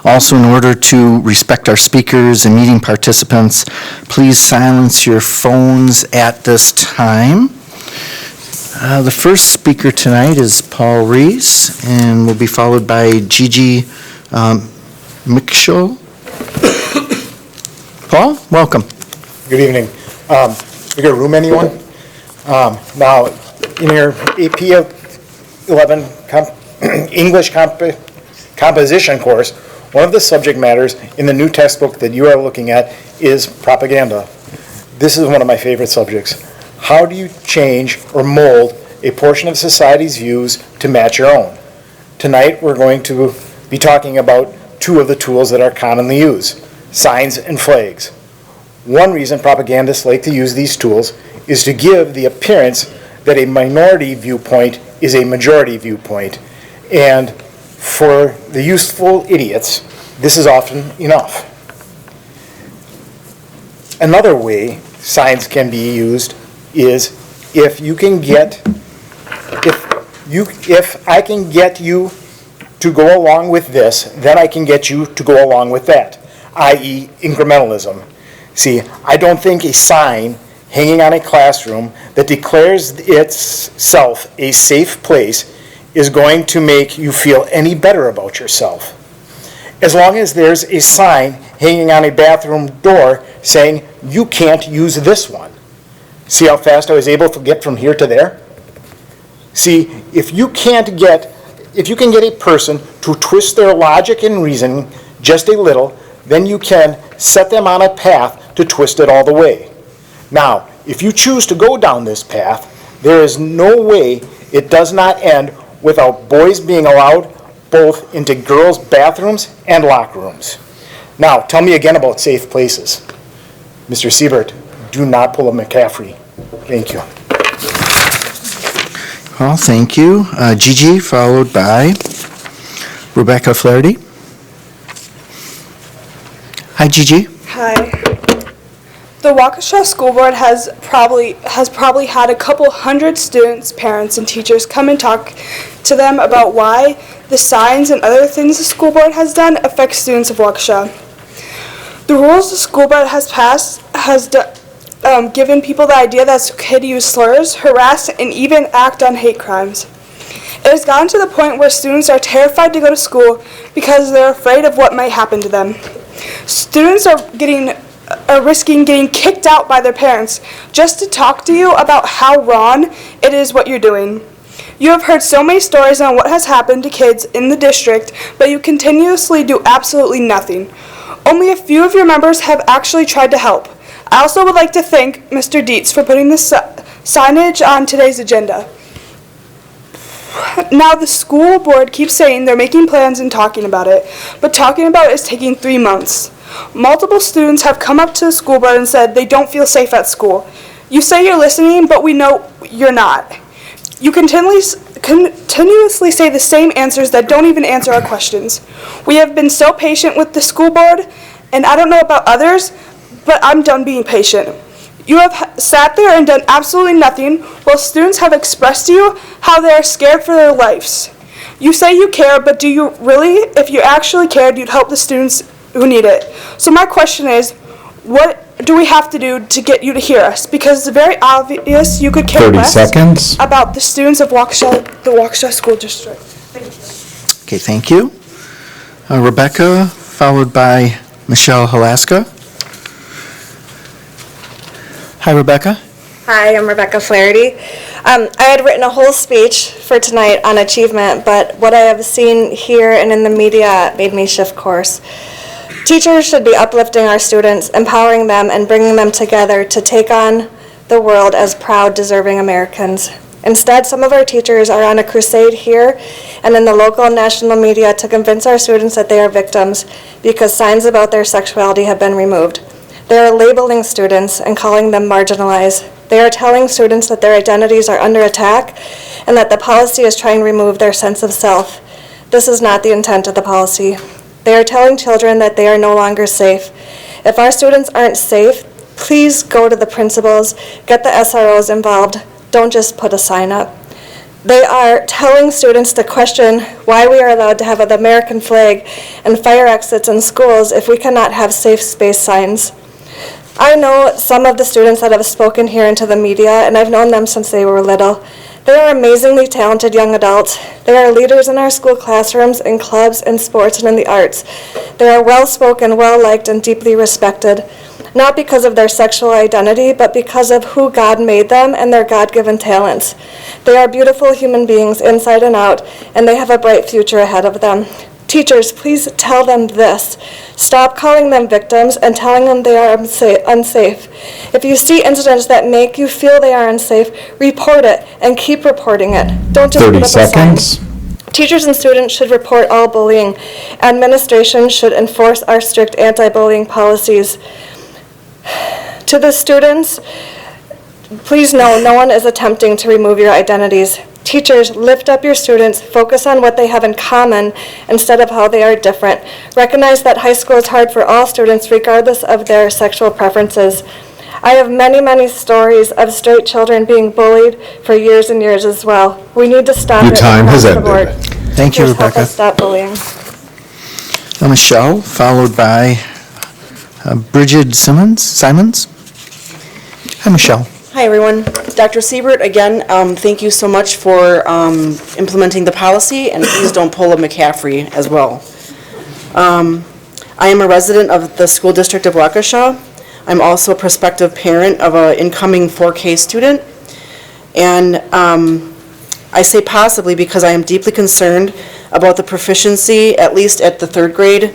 S1: Also, in order to respect our speakers and meeting participants, please silence your phones at this time. The first speaker tonight is Paul Rees, and will be followed by Gigi Mikshul. Paul, welcome.
S13: Good evening. We got a room, anyone? Now, in your AP 11 English composition course, one of the subject matters in the new textbook that you are looking at is propaganda. This is one of my favorite subjects. How do you change or mold a portion of society's views to match your own? Tonight, we're going to be talking about 2 of the tools that are commonly used, signs and flags. One reason propagandists like to use these tools is to give the appearance that a minority viewpoint is a majority viewpoint. And for the useful idiots, this is often enough. Another way signs can be used is if you can get, if I can get you to go along with this, then I can get you to go along with that, i.e. incrementalism. See, I don't think a sign hanging on a classroom that declares itself a safe place is going to make you feel any better about yourself. As long as there's a sign hanging on a bathroom door saying, you can't use this one. See how fast I was able to get from here to there? See, if you can get a person to twist their logic and reasoning just a little, then you can set them on a path to twist it all the way. Now, if you choose to go down this path, there is no way it does not end without boys being allowed both into girls' bathrooms and locker rooms. Now, tell me again about safe places. Mr. Siebert, do not pull a McCaffrey. Thank you.
S1: Well, thank you. Gigi, followed by Rebecca Flaherty. Hi, Gigi.
S14: Hi. The Waukesha School Board has probably had a couple hundred students, parents, and teachers come and talk to them about why the signs and other things the school board has done affect students of Waukesha. The rules the school board has passed has given people the idea that it's okay to use slurs, harass, and even act on hate crimes. It has gotten to the point where students are terrified to go to school because they're afraid of what might happen to them. Students are risking getting kicked out by their parents just to talk to you about how wrong it is what you're doing. You have heard so many stories on what has happened to kids in the district, but you continuously do absolutely nothing. Only a few of your members have actually tried to help. I also would like to thank Mr. Dietz for putting this signage on today's agenda. Now the school board keeps saying they're making plans and talking about it, but talking about it is taking 3 months. Multiple students have come up to the school board and said they don't feel safe at school. You say you're listening, but we know you're not. You continuously say the same answers that don't even answer our questions. We have been so patient with the school board, and I don't know about others, but I'm done being patient. You have sat there and done absolutely nothing while students have expressed to you how they are scared for their lives. You say you care, but do you really? If you actually cared, you'd help the students who need it. So my question is, what do we have to do to get you to hear us? Because it's very obvious you could care
S15: 30
S14: less
S15: seconds.
S14: about the students of Waukesha, the Waukesha School District. Thank you.
S1: Okay, thank you. Rebecca, followed by Michelle Halaska. Hi, Rebecca.
S16: Hi, I'm Rebecca Flaherty. I had written a whole speech for tonight on achievement, but what I have seen here and in the media made me shift course. Teachers should be uplifting our students, empowering them, and bringing them together to take on the world as proud, deserving Americans. Instead, some of our teachers are on a crusade here and in the local and national media to convince our students that they are victims because signs about their sexuality have been removed. They are labeling students and calling them marginalized. They are telling students that their identities are under attack and that the policy is trying to remove their sense of self. This is not the intent of the policy. They are telling children that they are no longer safe. If our students aren't safe, please go to the principals, get the SROs involved. Don't just put a sign up. They are telling students to question why we are allowed to have an American flag and fire exits in schools if we cannot have safe space signs. I know some of the students that have spoken here into the media, and I've known them since they were little. They are amazingly talented young adults. They are leaders in our school classrooms, in clubs, in sports, and in the arts. They are well-spoken, well-liked, and deeply respected, not because of their sexual identity, but because of who God made them and their God-given talents. They are beautiful human beings inside and out, and they have a bright future ahead of them. Teachers, please tell them this. Stop calling them victims and telling them they are unsafe. If you see incidents that make you feel they are unsafe, report it and keep reporting it. Don't just
S15: 30
S16: put up a sign.
S15: seconds.
S16: Teachers and students should report all bullying. Administration should enforce our strict anti-bullying policies. To the students, please know no one is attempting to remove your identities. Teachers, lift up your students, focus on what they have in common instead of how they are different. Recognize that high school is hard for all students regardless of their sexual preferences. I have many, many stories of straight children being bullied for years and years as well. We need to stop it.
S15: Your time has
S16: across the board.
S15: ended.
S1: Thank you,
S16: Please help
S1: Rebecca.
S16: us stop bullying.
S1: Michelle, followed by Bridget Simons. Hi, Michelle.
S17: Hi, everyone. Dr. Siebert, again, thank you so much for implementing the policy, and please don't pull a McCaffrey as well. I am a resident of the school district of Waukesha. I'm also a prospective parent of an incoming 4K student. And I say possibly because I am deeply concerned about the proficiency, at least at the third grade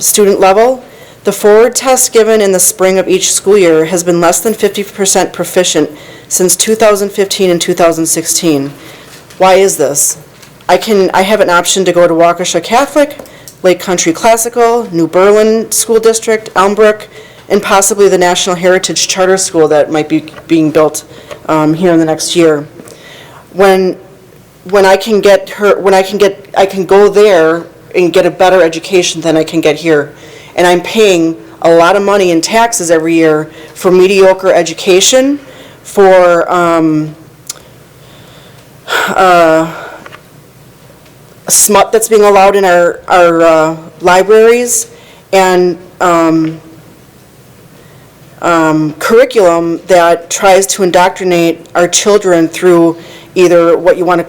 S17: student level. The forward test given in the spring of each school year has been less than 50% proficient since 2015 and 2016. Why is this? I have an option to go to Waukesha Catholic, Lake Country Classical, New Berlin School District, Elmbrook, and possibly the National Heritage Charter School that might be being built here in the next year. When I can go there and get a better education than I can get here. And I'm paying a lot of money in taxes every year for mediocre education, for smut that's being allowed in our libraries, and curriculum that tries to indoctrinate our children through either whether you want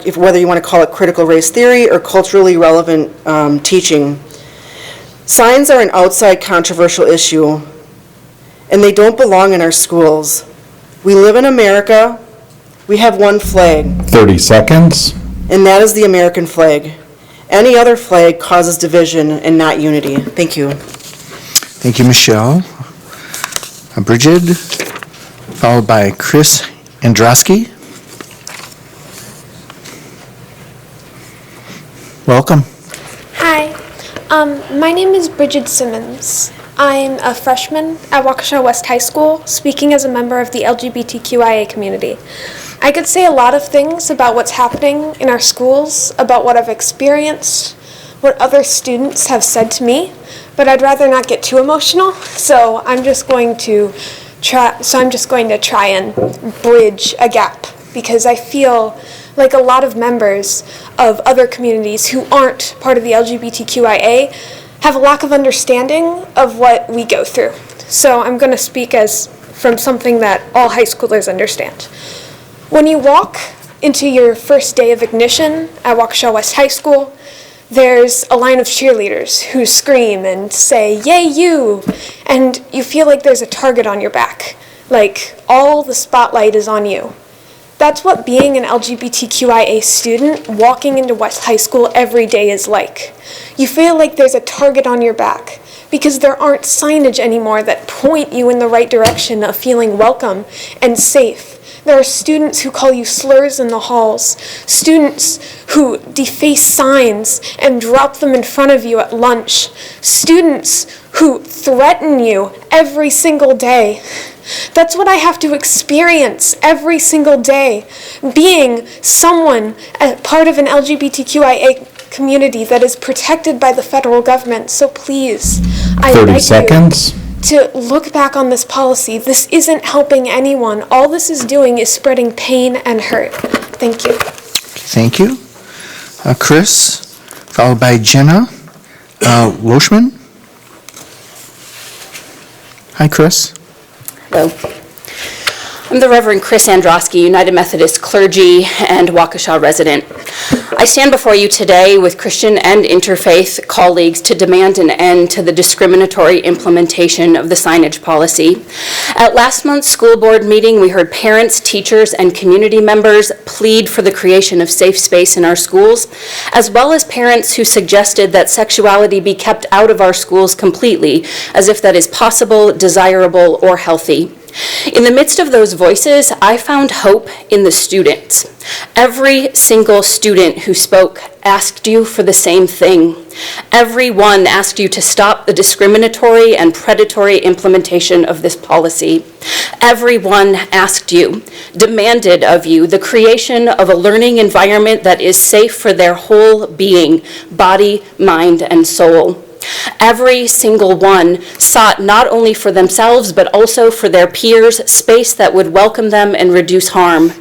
S17: to call it critical race theory or culturally relevant teaching. Signs are an outside controversial issue, and they don't belong in our schools. We live in America. We have one flag.
S15: 30 seconds.
S17: And that is the American flag. Any other flag causes division and not unity. Thank you.
S1: Thank you, Michelle. Bridget, followed by Chris Androsky. Welcome.
S18: Hi, my name is Bridget Simmons. I'm a freshman at Waukesha West High School, speaking as a member of the LGBTQIA community. I could say a lot of things about what's happening in our schools, about what I've experienced, what other students have said to me, but I'd rather not get too emotional, so I'm just going to try and bridge a gap, because I feel like a lot of members of other communities who aren't part of the LGBTQIA have a lack of understanding of what we go through. So I'm going to speak from something that all high schoolers understand. When you walk into your first day of ignition at Waukesha West High School, there's a line of cheerleaders who scream and say, "Yay, you!" And you feel like there's a target on your back, like all the spotlight is on you. That's what being an LGBTQIA student walking into West High School every day is like. You feel like there's a target on your back because there aren't signage anymore that point you in the right direction of feeling welcome and safe. There are students who call you slurs in the halls, students who deface signs and drop them in front of you at lunch, students who threaten you every single day. That's what I have to experience every single day, being someone, part of an LGBTQIA community that is protected by the federal government. So please, I
S15: 30
S18: beg
S15: seconds.
S18: you to look back on this policy. This isn't helping anyone. All this is doing is spreading pain and hurt. Thank you.
S1: Thank you. Chris, followed by Jenna Loshman. Hi, Chris.
S4: Hello. I'm the Reverend Chris Androsky, United Methodist clergy and Waukesha resident. I stand before you today with Christian and interfaith colleagues to demand an end to the discriminatory implementation of the signage policy. At last month's school board meeting, we heard parents, teachers, and community members plead for the creation of safe space in our schools, as well as parents who suggested that sexuality be kept out of our schools completely, as if that is possible, desirable, or healthy. In the midst of those voices, I found hope in the students. Every single student who spoke asked you for the same thing. Everyone asked you to stop the discriminatory and predatory implementation of this policy. Everyone asked you, demanded of you, the creation of a learning environment that is safe for their whole being, body, mind, and soul.
S15: Every single one sought not only for themselves, but also for their peers, space that would welcome them and reduce harm.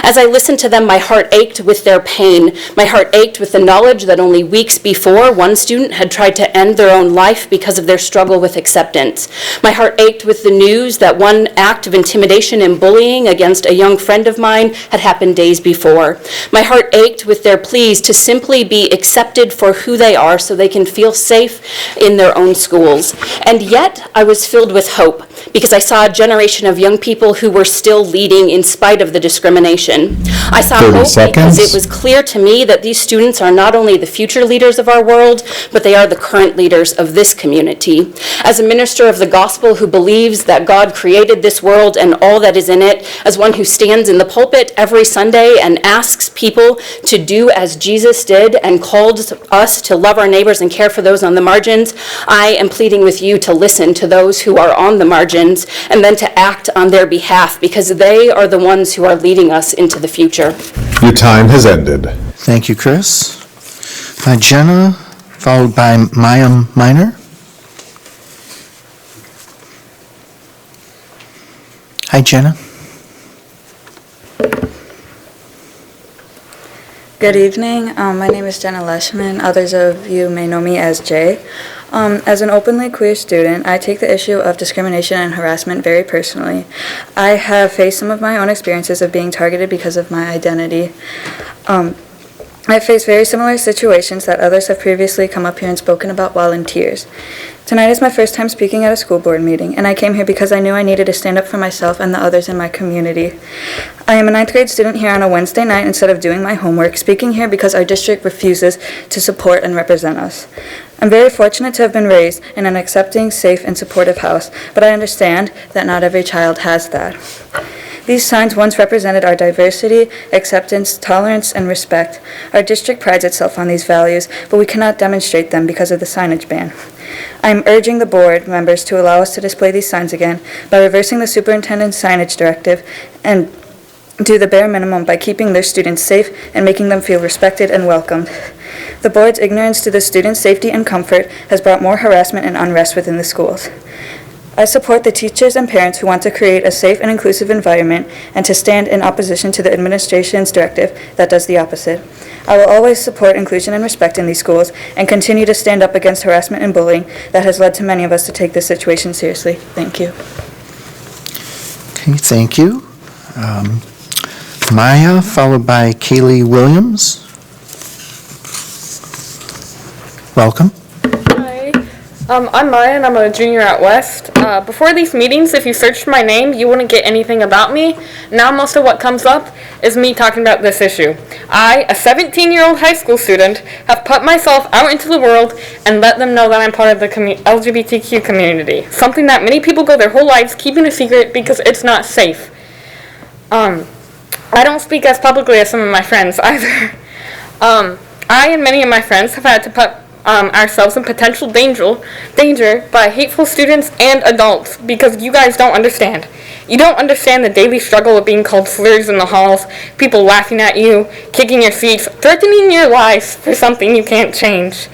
S15: As I listened to them, my heart ached with their pain. My heart ached with the knowledge that only weeks before, one student had tried to end their own life because of their struggle with acceptance. My heart ached with the news that one act of intimidation and bullying against a young friend of mine had happened days before. My heart ached with their pleas to simply be accepted for who they are so they can feel safe in their own schools. And yet, I was filled with hope because I saw a generation of young people who were still leading in spite of the discrimination. I saw
S1: 30
S15: hope
S1: seconds.
S15: because it was clear to me that these students are not only the future leaders of our world, but they are the current leaders of this community. As a minister of the gospel who believes that God created this world and all that is in it, as one who stands in the pulpit every Sunday and asks people to do as Jesus did and called us to love our neighbors and care for those on the margins, I am pleading with you to listen to those who are on the margins and then to act on their behalf because they are the ones who are leading us into the future.
S19: Your time has ended.
S1: Thank you, Chris. Jenna, followed by Maya Minor. Hi, Jenna.
S20: Good evening. My name is Jenna Leschman. Others of you may know me as Jay. As an openly queer student, I take the issue of discrimination and harassment very personally. I have faced some of my own experiences of being targeted because of my identity. I've faced very similar situations that others have previously come up here and spoken about while in tears. Tonight is my first time speaking at a school board meeting, and I came here because I knew I needed to stand up for myself and the others in my community. I am a 9th grade student here on a Wednesday night instead of doing my homework, speaking here because our district refuses to support and represent us. I'm very fortunate to have been raised in an accepting, safe, and supportive house, but I understand that not every child has that. These signs once represented our diversity, acceptance, tolerance, and respect. Our district prides itself on these values, but we cannot demonstrate them because of the signage ban. I am urging the board members to allow us to display these signs again by reversing the superintendent's signage directive and do the bare minimum by keeping their students safe and making them feel respected and welcomed. The board's ignorance to the students' safety and comfort has brought more harassment and unrest within the schools. I support the teachers and parents who want to create a safe and inclusive environment and to stand in opposition to the administration's directive that does the opposite. I will always support inclusion and respect in these schools and continue to stand up against harassment and bullying that has led to many of us to take this situation seriously. Thank you.
S1: Okay, thank you. Maya, followed by Kaylee Williams. Welcome.
S21: Hi, I'm Maya and I'm a junior at West. Before these meetings, if you searched my name, you wouldn't get anything about me. Now most of what comes up is me talking about this issue. I, a 17-year-old high school student, have put myself out into the world and let them know that I'm part of the LGBTQ community, something that many people go their whole lives keeping a secret because it's not safe. I don't speak as publicly as some of my friends either. I and many of my friends have had to put ourselves in potential danger by hateful students and adults because you guys don't understand. You don't understand the daily struggle of being called slurs in the halls, people laughing at you, kicking your seats, threatening your life for something you can't change.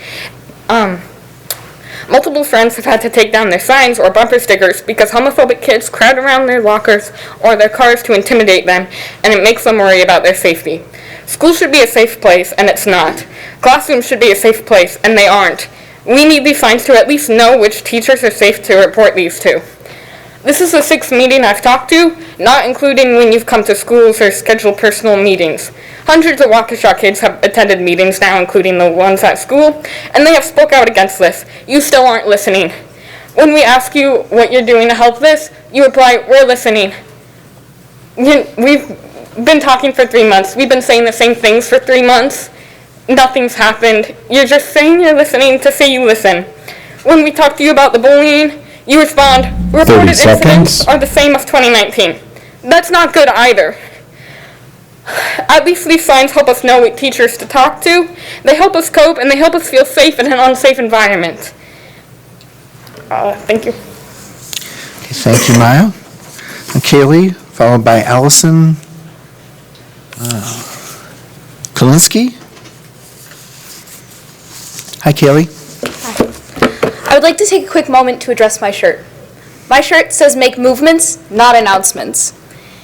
S21: Multiple friends have had to take down their signs or bumper stickers because homophobic kids crowd around their lockers or their cars to intimidate them, and it makes them worry about their safety. School should be a safe place, and it's not. Classrooms should be a safe place, and they aren't. We need these signs to at least know which teachers are safe to report these to. This is the 6th meeting I've talked to, not including when you've come to schools or scheduled personal meetings. Hundreds of Waukesha kids have attended meetings now, including the ones at school, and they have spoke out against this. You still aren't listening. When we ask you what you're doing to help this, you reply, "We're listening." We've been talking for 3 months. We've been saying the same things for 3 months. Nothing's happened. You're just saying you're listening to say you listen. When we talk to you about the bullying, you respond, "Reported incidents are the same as 2019. That's not good either. At least these signs help us know what teachers to talk to. They help us cope, and they help us feel safe in an unsafe environment. Thank you.
S1: Okay, thank you, Maya. And Kaylee, followed by Allison Kalinsky. Hi, Kaylee.
S2: would like to take a quick moment to address my shirt. My shirt says make movements, not announcements.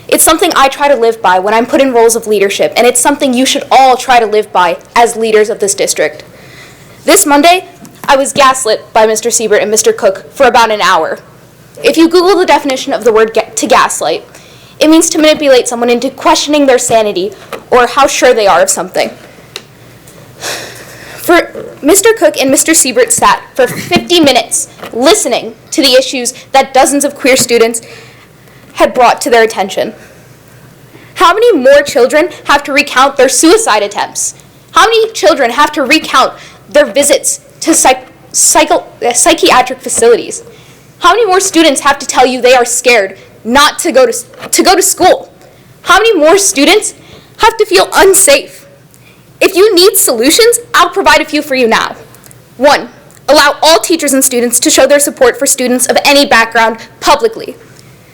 S2: It's something I try to live by when I'm put in roles of leadership, and it's something you should all try to live by as leaders of this district. This Monday, I was gaslit by Mr. Siebert and Mr. Cook for about an hour. If you Google the definition of the word to gaslight, it means to manipulate someone into questioning their sanity or how sure they are of something. For Mr. Cook and Mr. Siebert sat for 50 minutes listening to the issues that dozens of queer students had brought to their attention. How many more children have to recount their suicide attempts? How many children have to recount their visits to psychiatric facilities? How many more students have to tell you they are scared not to go to school? How many more students have to feel unsafe? If you need solutions, I'll provide a few for you now. 1, allow all teachers and students to show their support for students of any background publicly.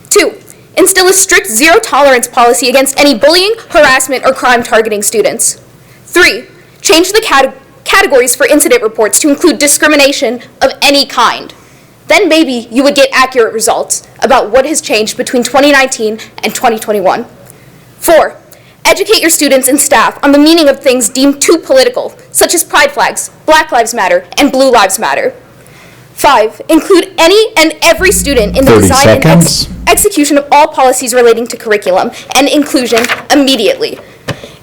S2: 2, instill a strict zero-tolerance policy against any bullying, harassment, or crime targeting students. 3, change the categories for incident reports to include discrimination of any kind. Then maybe you would get accurate results about what has changed between 2019 and 2021. 4, educate your students and staff on the meaning of things deemed too political, such as pride flags, Black Lives Matter, and Blue Lives Matter. 5, include any and every student in the design and execution of all policies relating to curriculum and inclusion immediately.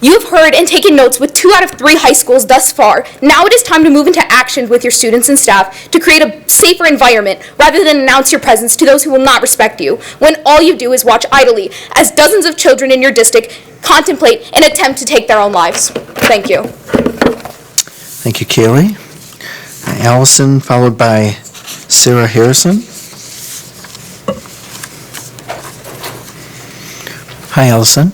S2: You have heard and taken notes with 2 out of 3 high schools thus far. Now it is time to move into action with your students and staff to create a safer environment rather than announce your presence to those who will not respect you, when all you do is watch idly as dozens of children in your district contemplate and attempt to take their own lives. Thank you.
S1: Thank you, Kaylee. Allison, followed by Sarah Harrison. Hi, Allison.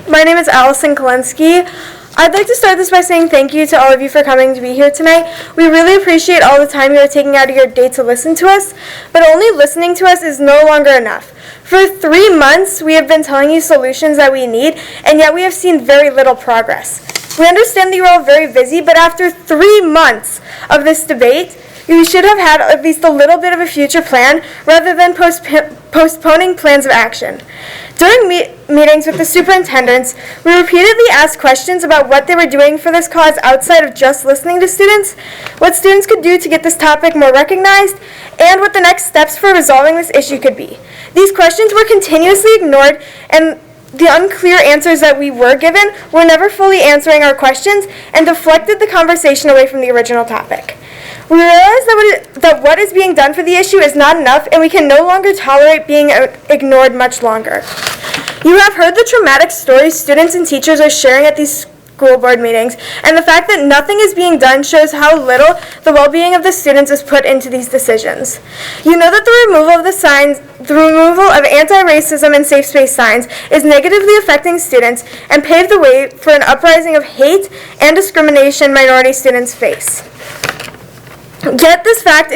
S22: My name is Allison Kolensky. I'd like to start this by saying thank you to all of you for coming to be here tonight. We really appreciate all the time you are taking out of your day to listen to us, but only listening to us is no longer enough. For 3 months, we have been telling you solutions that we need, and yet we have seen very little progress. We understand that you're all very busy, but after 3 months of this debate, you should have had at least a little bit of a future plan rather than postponing plans of action. During meetings with the superintendents, we repeatedly asked questions about what they were doing for this cause outside of just listening to students, what students could do to get this topic more recognized, and what the next steps for resolving this issue could be. These questions were continuously ignored, and the unclear answers that we were given were never fully answering our questions and deflected the conversation away from the original topic. We realize that what is being done for the issue is not enough, and we can no longer tolerate being ignored much longer. You have heard the traumatic stories students and teachers are sharing at these school board meetings, and the fact that nothing is being done shows how little the well-being of the students is put into these decisions. You know that the removal of anti-racism and safe space signs is negatively affecting students and paved the way for an uprising of hate and discrimination minority students face. Yet this fact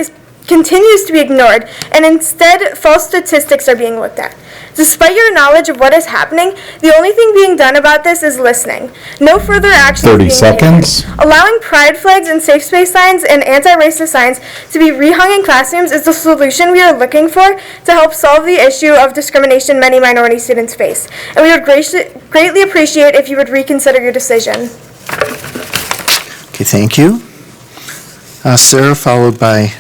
S22: continues to be ignored, and instead false statistics are being looked at. Despite your knowledge of what is happening, the only thing being done about this is listening. No further action is being
S19: 30 seconds.
S22: taken. Allowing pride flags and safe space signs and anti-racist signs to be rehung in classrooms is the solution we are looking for to help solve the issue of discrimination many minority students face. And we would greatly appreciate if you would reconsider your decision.
S1: Okay, thank you. Sarah, followed by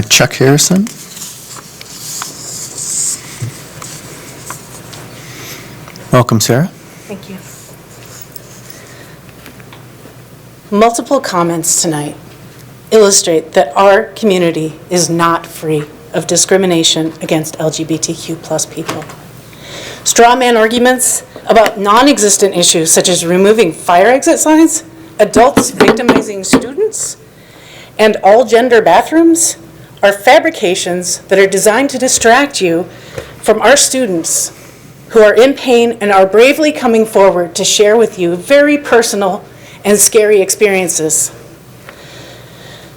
S1: Chuck Harrison. Welcome, Sarah.
S9: Thank you. Multiple comments tonight illustrate that our community is not free of discrimination against LGBTQ+ people. Straw man arguments about non-existent issues such as removing fire exit signs, adults victimizing students, and all-gender bathrooms are fabrications that are designed to distract you from our students who are in pain and are bravely coming forward to share with you very personal and scary experiences.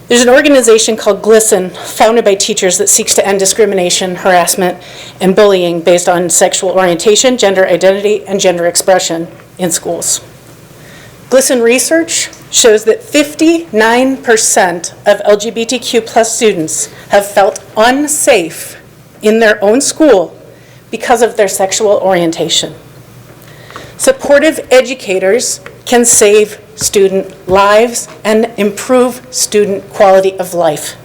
S9: There's an organization called GLISTEN, founded by teachers, that seeks to end discrimination, harassment, and bullying based on sexual orientation, gender identity, and gender expression in schools. GLISTEN research shows that 59% of LGBTQ+ students have felt unsafe in their own school because of their sexual orientation. Supportive educators can save student lives and improve student quality of life.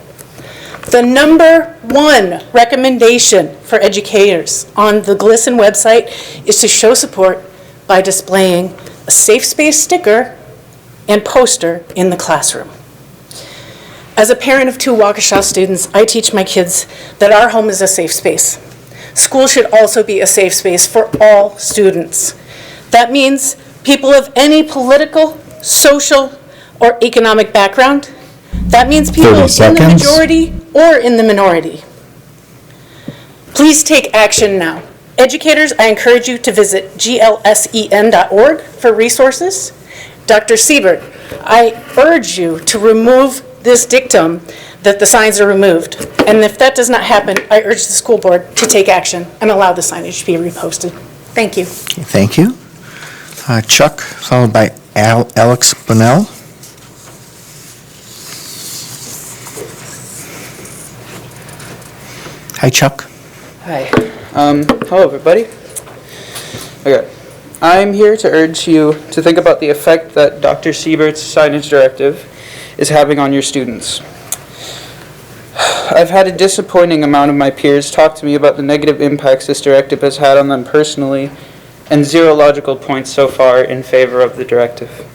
S9: The number one recommendation for educators on the GLSEN website is to show support by displaying a safe space sticker and poster in the classroom. As a parent of 2 Waukesha students, I teach my kids that our home is a safe space. School should also be a safe space for all students. That means people of any political, social, or economic background. That means people in the majority or in the minority. Please take action now. Educators, I encourage you to visit glsen.org for resources. Dr. Siebert, I urge you to remove this dictum that the signs are removed. And if that does not happen, I urge the school board to take action and allow the signage to be reposted. Thank you.
S1: Okay, thank you. Chuck, followed by Alex Bonnell. Hi, Chuck.
S6: Hi. Hello, everybody. Okay. I'm here to urge you to think about the effect that Dr. Siebert's signage directive is having on your students. I've had a disappointing amount of my peers talk to me about the negative impacts this directive has had on them personally, and 0 logical points so far in favor of the directive.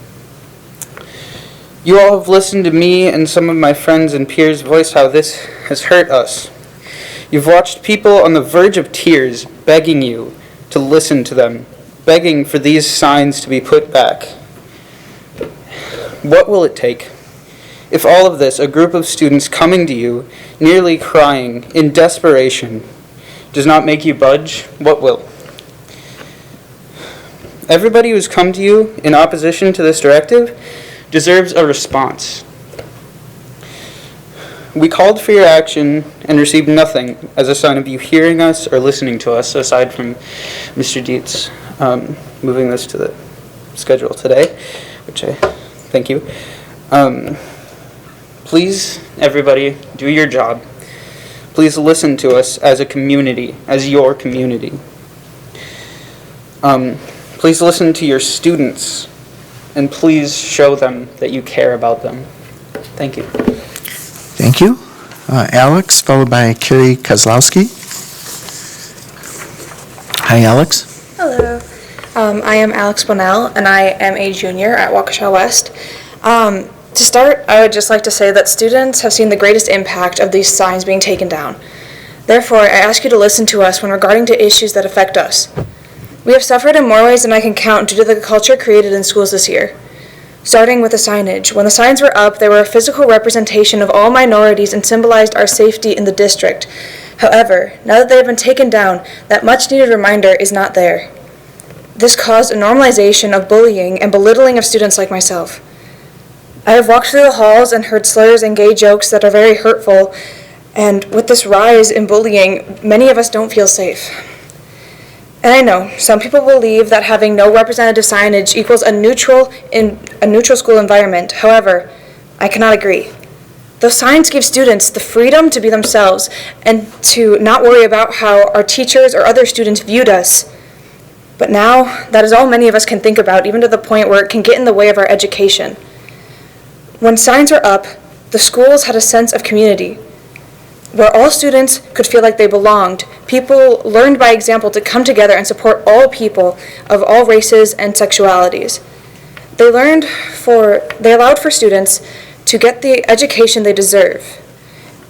S6: You all have listened to me and some of my friends and peers voice how this has hurt us. You've watched people on the verge of tears begging you to listen to them, begging for these signs to be put back. What will it take? If all of this, a group of students coming to you, nearly crying, in desperation, does not make you budge, what will? Everybody who's come to you in opposition to this directive deserves a response. We called for your action and received nothing as a sign of you hearing us or listening to us, aside from Mr. Dietz moving this to the schedule today, which I thank you. Please, everybody, do your job. Please listen to us as a community, as your community. Please listen to your students, and please show them that you care about them. Thank you.
S1: Thank you. Alex, followed by Carrie Kozlowski. Hi, Alex.
S8: Hello. I am Alex Bonnell, and I am a junior at Waukesha West. To start, I would just like to say that students have seen the greatest impact of these signs being taken down. Therefore, I ask you to listen to us when regarding to issues that affect us. We have suffered in more ways than I can count due to the culture created in schools this year. Starting with the signage. When the signs were up, they were a physical representation of all minorities and symbolized our safety in the district. However, now that they have been taken down, that much-needed reminder is not there. This caused a normalization of bullying and belittling of students like myself. I have walked through the halls and heard slurs and gay jokes that are very hurtful, and with this rise in bullying, many of us don't feel safe. And I know, some people believe that having no representative signage equals a neutral school environment. However, I cannot agree. Those signs give students the freedom to be themselves and to not worry about how our teachers or other students viewed us. But now, that is all many of us can think about, even to the point where it can get in the way of our education. When signs were up, the schools had a sense of community, where all students could feel like they belonged. People learned by example to come together and support all people of all races and sexualities. They allowed for students to get the education they deserve.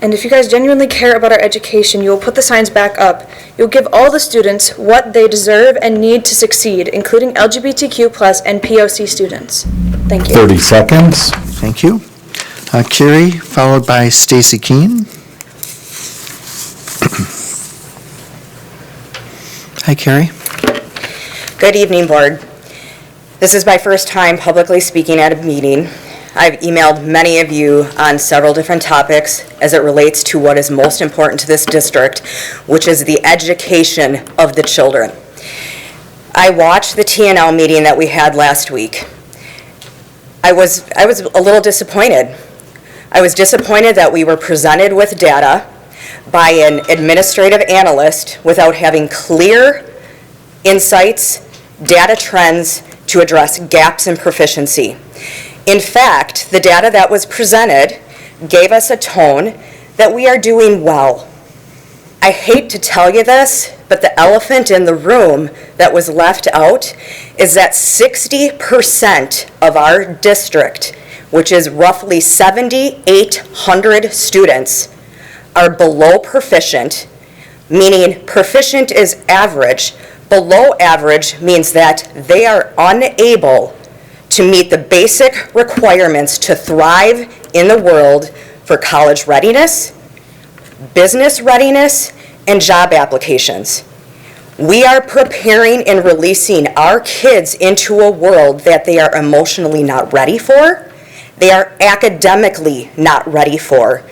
S8: And if you guys genuinely care about our education, you'll put the signs back up. You'll give all the students what they deserve and need to succeed, including LGBTQ+ and POC students. Thank you.
S19: 30 seconds.
S1: Thank you. Carrie, followed by Stacy Keene. Hi, Carrie.
S23: Good evening, Board. This is my first time publicly speaking at a meeting. I've emailed many of you on several different topics as it relates to what is most important to this district, which is the education of the children. I watched the TNL meeting that we had last week. I was a little disappointed. I was disappointed that we were presented with data by an administrative analyst without having clear insights, data trends to address gaps in proficiency. In fact, the data that was presented gave us a tone that we are doing well. I hate to tell you this, but the elephant in the room that was left out is that 60% of our district, which is roughly 7,800 students, are below proficient, meaning proficient is average. Below average means that they are unable to meet the basic requirements to thrive in the world for college readiness, business readiness, and job applications. We are preparing and releasing our kids into a world that they are emotionally not ready for, they are academically not ready for.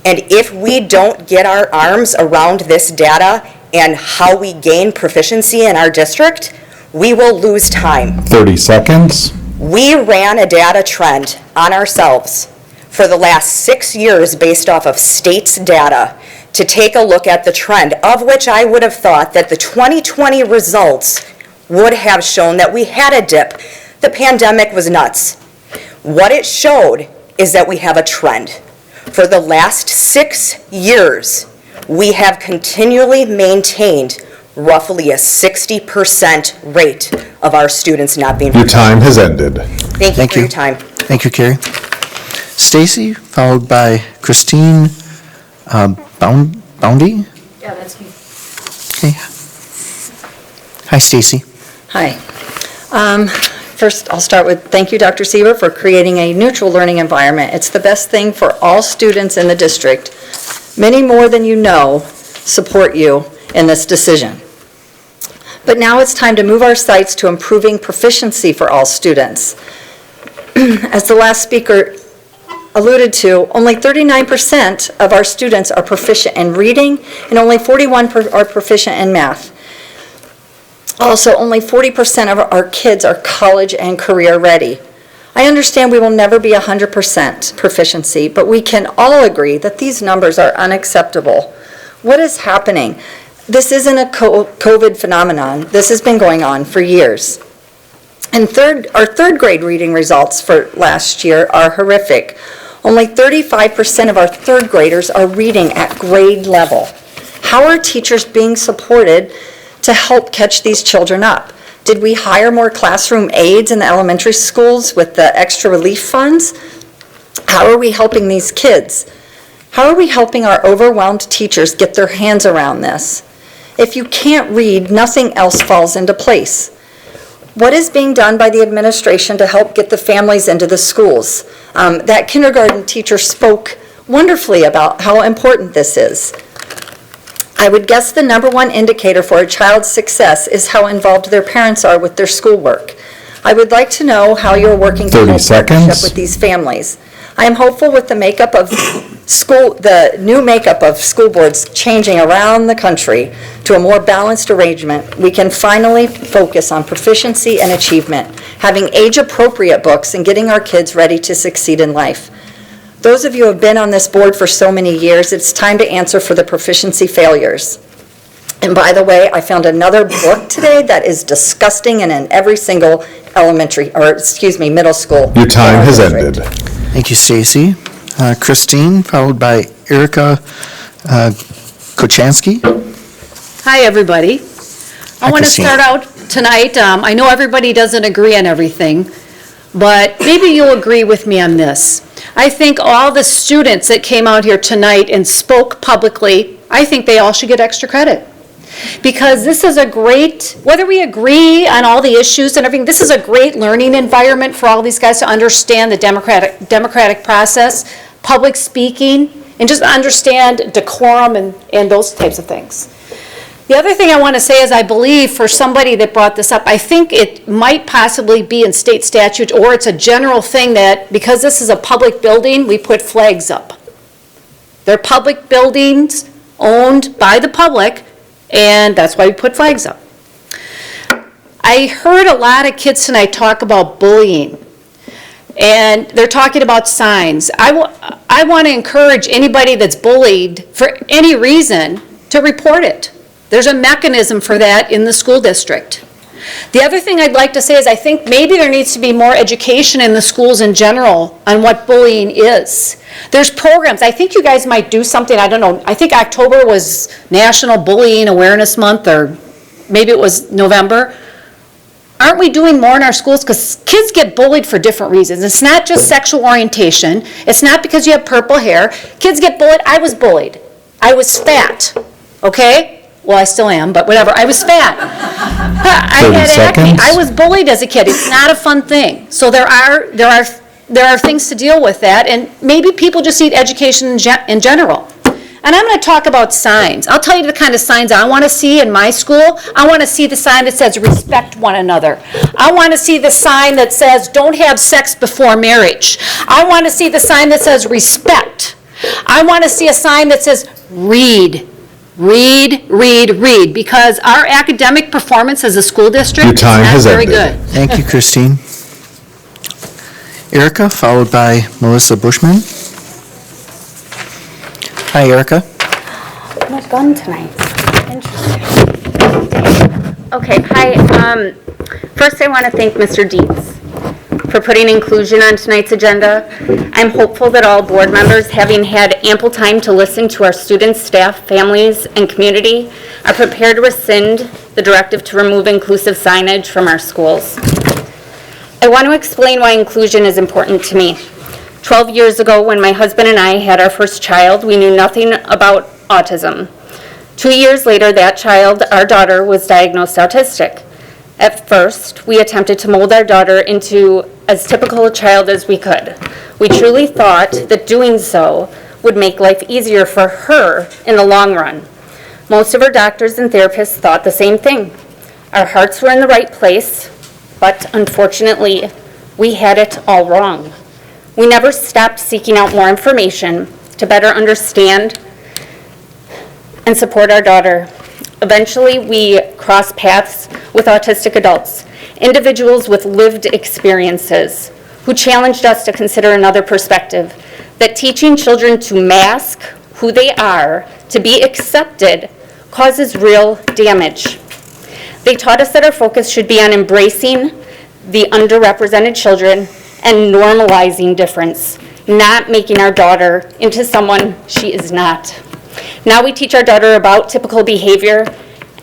S23: And if we don't get our arms around this data and how we gain proficiency in our district, we will lose time.
S19: 30 seconds.
S23: We ran a data trend on ourselves for the last 6 years based off of state's data to take a look at the trend, of which I would have thought that the 2020 results would have shown that we had a dip. The pandemic was nuts. What it showed is that we have a trend. For the last 6 years, we have continually maintained roughly a 60% rate of our students not being.
S19: Your time has ended.
S23: Thank you for your time.
S1: Thank you, Carrie. Stacy, followed by Christine Boundy.
S5: Yeah, that's me.
S1: Okay. Hi, Stacy.
S5: Hi. First, I'll start with thank you, Dr. Siebert, for creating a neutral learning environment. It's the best thing for all students in the district. Many more than you know support you in this decision. But now it's time to move our sights to improving proficiency for all students. As the last speaker alluded to, only 39% of our students are proficient in reading and only 41% are proficient in math. Also, only 40% of our kids are college and career ready. I understand we will never be 100% proficiency, but we can all agree that these numbers are unacceptable. What is happening? This isn't a COVID phenomenon. This has been going on for years. And our third grade reading results for last year are horrific. Only 35% of our third graders are reading at grade level. How are teachers being supported to help catch these children up? Did we hire more classroom aides in the elementary schools with the extra relief funds? How are we helping these kids? How are we helping our overwhelmed teachers get their hands around this? If you can't read, nothing else falls into place. What is being done by the administration to help get the families into the schools? That kindergarten teacher spoke wonderfully about how important this is. I would guess the number one indicator for a child's success is how involved their parents are with their schoolwork. I would like to know how you're working to help partnership with these families. I am hopeful with the new makeup of school boards changing around the country to a more balanced arrangement, we can finally focus on proficiency and achievement, having age-appropriate books and getting our kids ready to succeed in life. Those of you who have been on this board for so many years, it's time to answer for the proficiency failures. And by the way, I found another book today that is disgusting and in every single middle school.
S19: Your time has ended.
S1: Thank you, Stacy. Christine, followed by Erica Kochansky.
S10: Hi, everybody. I want to start out tonight. I know everybody doesn't agree on everything, but maybe you'll agree with me on this. I think all the students that came out here tonight and spoke publicly, I think they all should get extra credit. Because this is a great, whether we agree on all the issues and everything, this is a great learning environment for all these guys to understand the democratic process, public speaking, and just understand decorum and those types of things. The other thing I want to say is I believe for somebody that brought this up, I think it might possibly be in state statute or it's a general thing that because this is a public building, we put flags up. They're public buildings owned by the public, and that's why we put flags up. I heard a lot of kids tonight talk about bullying. and they're talking about signs. I want to encourage anybody that's bullied for any reason to report it. There's a mechanism for that in the school district. The other thing I'd like to say is I think maybe there needs to be more education in the schools in general on what bullying is. There's programs. I think you guys might do something, I don't know, I think October was National Bullying Awareness Month, or maybe it was November. Aren't we doing more in our schools? Because kids get bullied for different reasons. It's not just sexual orientation. It's not because you have purple hair. Kids get bullied. I was bullied. I was fat, okay? Well, I still am, but whatever. I was fat. I had acne. I was bullied as a kid. It's not a fun thing. So there are things to deal with that, and maybe people just need education in general. And I'm going to talk about signs. I'll tell you the kind of signs I want to see in my school. I want to see the sign that says respect one another. I want to see the sign that says don't have sex before marriage. I want to see the sign that says respect. I want to see a sign that says read. Read, read, read, because our academic performance as a school district is not very good.
S1: Thank you, Christine. Erica, followed by Melissa Bushman. Hi, Erica.
S4: No gun tonight. Interesting. Okay, hi. First I want to thank Mr. Dietz for putting inclusion on tonight's agenda. I'm hopeful that all board members, having had ample time to listen to our students, staff, families, and community, are prepared to rescind the directive to remove inclusive signage from our schools. I want to explain why inclusion is important to me. 12 years ago, when my husband and I had our first child, we knew nothing about autism. 2 years later, that child, our daughter, was diagnosed autistic. At first, we attempted to mold our daughter into as typical a child as we could. We truly thought that doing so would make life easier for her in the long run. Most of our doctors and therapists thought the same thing. Our hearts were in the right place, but unfortunately, we had it all wrong. We never stopped seeking out more information to better understand and support our daughter. Eventually, we crossed paths with autistic adults, individuals with lived experiences, who challenged us to consider another perspective, that teaching children to mask who they are, to be accepted, causes real damage. They taught us that our focus should be on embracing the underrepresented children and normalizing difference, not making our daughter into someone she is not. Now we teach our daughter about typical behavior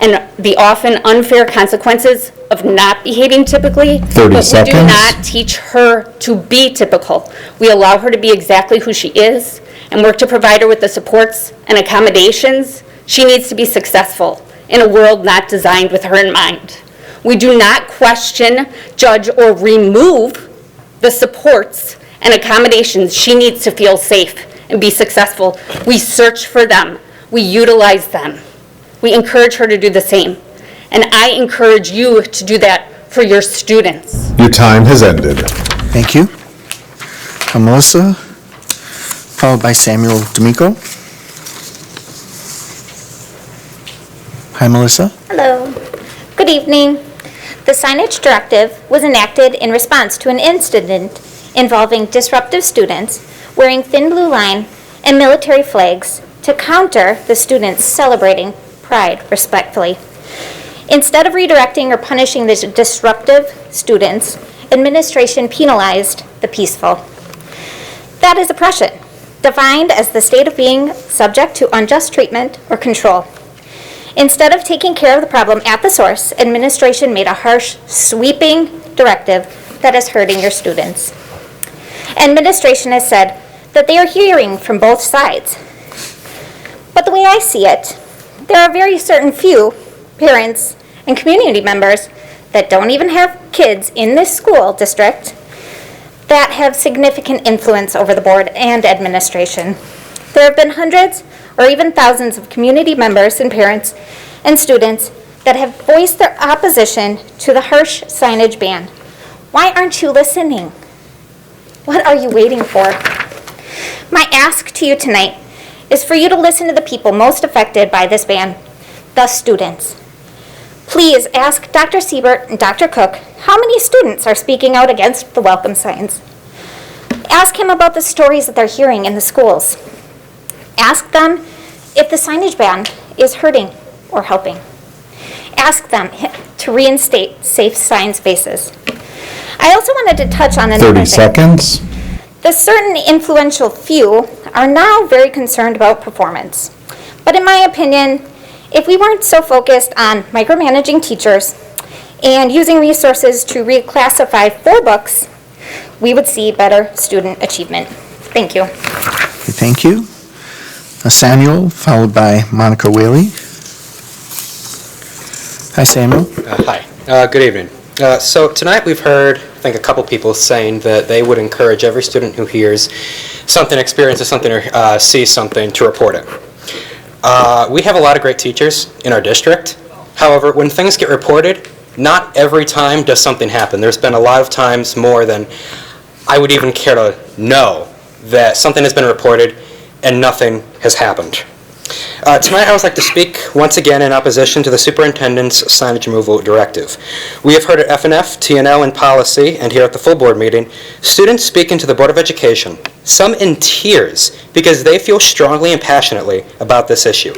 S4: and the often unfair consequences of not behaving typically,
S19: 30
S4: but
S19: seconds.
S4: we do not teach her to be typical. We allow her to be exactly who she is and work to provide her with the supports and accommodations she needs to be successful in a world not designed with her in mind. We do not question, judge, or remove the supports and accommodations she needs to feel safe and be successful. We search for them. We utilize them. We encourage her to do the same. And I encourage you to do that for your students.
S19: Your time has ended.
S1: Thank you. Melissa, followed by Samuel D'Amico. Hi, Melissa.
S3: Hello. Good evening. The signage directive was enacted in response to an incident involving disruptive students wearing thin blue line and military flags to counter the students celebrating Pride respectfully. Instead of redirecting or punishing the disruptive students, administration penalized the peaceful. That is oppression, defined as the state of being subject to unjust treatment or control. Instead of taking care of the problem at the source, administration made a harsh, sweeping directive that is hurting your students. Administration has said that they are hearing from both sides. But the way I see it, there are very certain few parents and community members that don't even have kids in this school district that have significant influence over the board and administration. There have been hundreds or even thousands of community members and parents and students that have voiced their opposition to the harsh signage ban. Why aren't you listening? What are you waiting for? My ask to you tonight is for you to listen to the people most affected by this ban, the students. Please ask Dr. Siebert and Dr. Cook how many students are speaking out against the welcome signs. Ask him about the stories that they're hearing in the schools. Ask them if the signage ban is hurting or helping. Ask them to reinstate safe sign spaces. I also wanted to touch on another
S19: 30
S3: thing.
S19: seconds.
S3: The certain influential few are now very concerned about performance. But in my opinion, if we weren't so focused on micromanaging teachers and using resources to reclassify 4 books, we would see better student achievement. Thank you.
S1: Thank you. Samuel, followed by Monica Whaley. Hi, Samuel.
S7: Hi. Good evening. So tonight we've heard, I think, a couple people saying that they would encourage every student who hears something, experiences something, or sees something to report it. We have a lot of great teachers in our district. However, when things get reported, not every time does something happen. There's been a lot of times, more than I would even care to know, that something has been reported and nothing has happened. Tonight I would like to speak once again in opposition to the superintendent's signage removal directive. We have heard at FNF, TNL, and policy, and here at the full board meeting, students speaking to the Board of Education, some in tears because they feel strongly and passionately about this issue.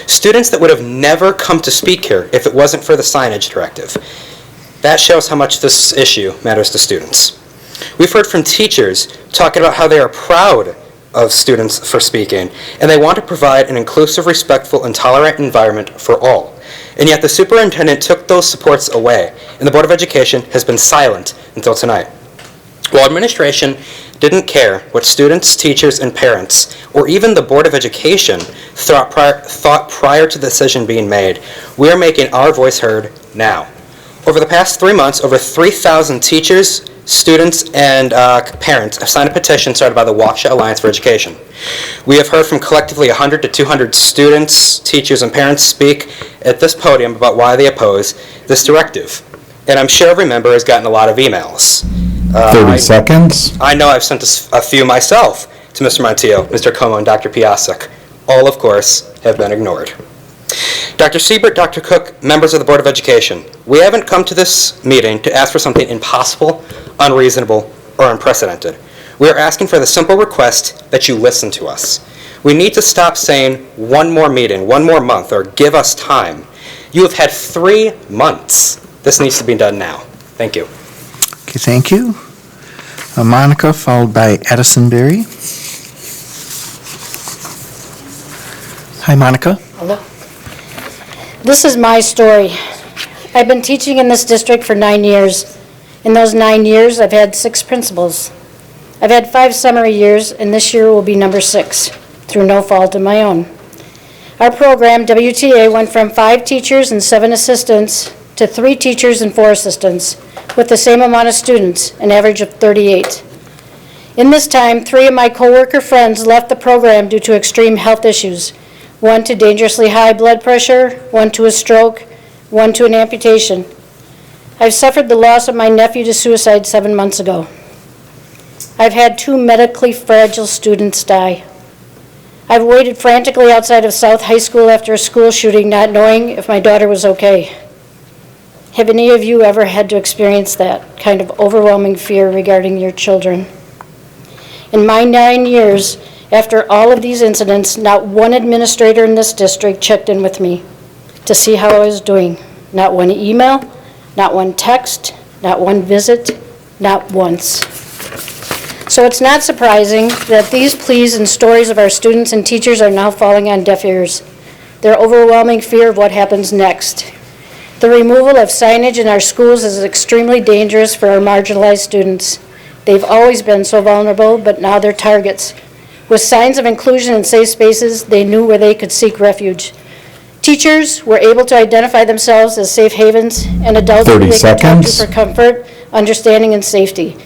S7: Students that would have never come to speak here if it wasn't for the signage directive. That shows how much this issue matters to students. We've heard from teachers talking about how they are proud of students for speaking, and they want to provide an inclusive, respectful, and tolerant environment for all. And yet the superintendent took those supports away, and the Board of Education has been silent until tonight. While administration didn't care what students, teachers, and parents, or even the Board of Education thought prior to the decision being made, we are making our voice heard now. Over the past 3 months, over 3,000 teachers, students, and parents have signed a petition started by the Waukesha Alliance for Education. We have heard from collectively 100 to 200 students, teachers, and parents speak at this podium about why they oppose this directive. And I'm sure every member has gotten a lot of emails.
S19: 30 seconds.
S7: I know I've sent a few myself to Mr. Montiel, Mr. Como, and Dr. Piasek. All, of course, have been ignored. Dr. Siebert, Dr. Cook, members of the Board of Education, we haven't come to this meeting to ask for something impossible, unreasonable, or unprecedented. We are asking for the simple request that you listen to us. We need to stop saying one more meeting, one more month, or give us time. You have had 3 months. This needs to be done now. Thank you.
S1: Okay, thank you. Monica, followed by Edison Berry. Hi, Monica.
S11: Hello. This is my story. I've been teaching in this district for 9 years. In those 9 years, I've had 6 principals. I've had 5 summary years, and this year will be number 6, through no fault of my own. Our program, WTA, went from 5 teachers and 7 assistants to 3 teachers and 4 assistants, with the same amount of students, an average of 38. In this time, 3 of my coworker friends left the program due to extreme health issues, 1 to dangerously high blood pressure, 1 to a stroke, 1 to an amputation. I've suffered the loss of my nephew to suicide 7 months ago. I've had 2 medically fragile students die. I've waited frantically outside of South High School after a school shooting, not knowing if my daughter was okay. Have any of you ever had to experience that kind of overwhelming fear regarding your children? In my 9 years, after all of these incidents, not one administrator in this district checked in with me to see how I was doing. Not one email, not one text, not one visit, not once. So it's not surprising that these pleas and stories of our students and teachers are now falling on deaf ears. Their overwhelming fear of what happens next. The removal of signage in our schools is extremely dangerous for our marginalized students. They've always been so vulnerable, but now they're targets. With signs of inclusion and safe spaces, they knew where they could seek refuge. Teachers were able to identify themselves as safe havens, and adults who they could talk to for comfort, understanding, and safety.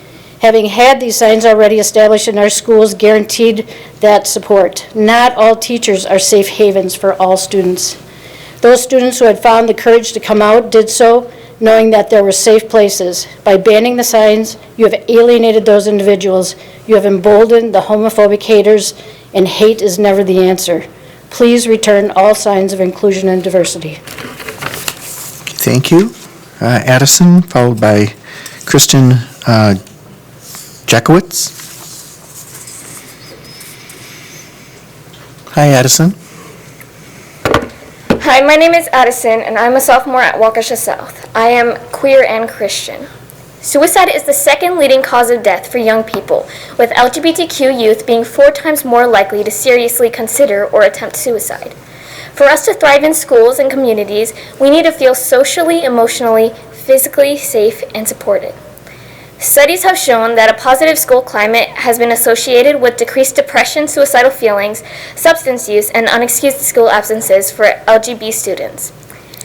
S11: Having had these signs already established in our schools guaranteed that support. Not all teachers are safe havens for all students. Those students who had found the courage to come out did so knowing that there were safe places. By banning the signs, you have alienated those individuals. You have emboldened the homophobic haters, and hate is never the answer. Please return all signs of inclusion and diversity.
S1: Thank you. Addison, followed by Kristen Jakowitz. Hi, Addison.
S12: Hi, my name is Addison, and I'm a sophomore at Waukesha South. I am queer and Christian. Suicide is the second leading cause of death for young people, with LGBTQ youth being 4 times more likely to seriously consider or attempt suicide. For us to thrive in schools and communities, we need to feel socially, emotionally, physically safe and supported. Studies have shown that a positive school climate has been associated with decreased depression, suicidal feelings, substance use, and unexcused school absences for LGBT students.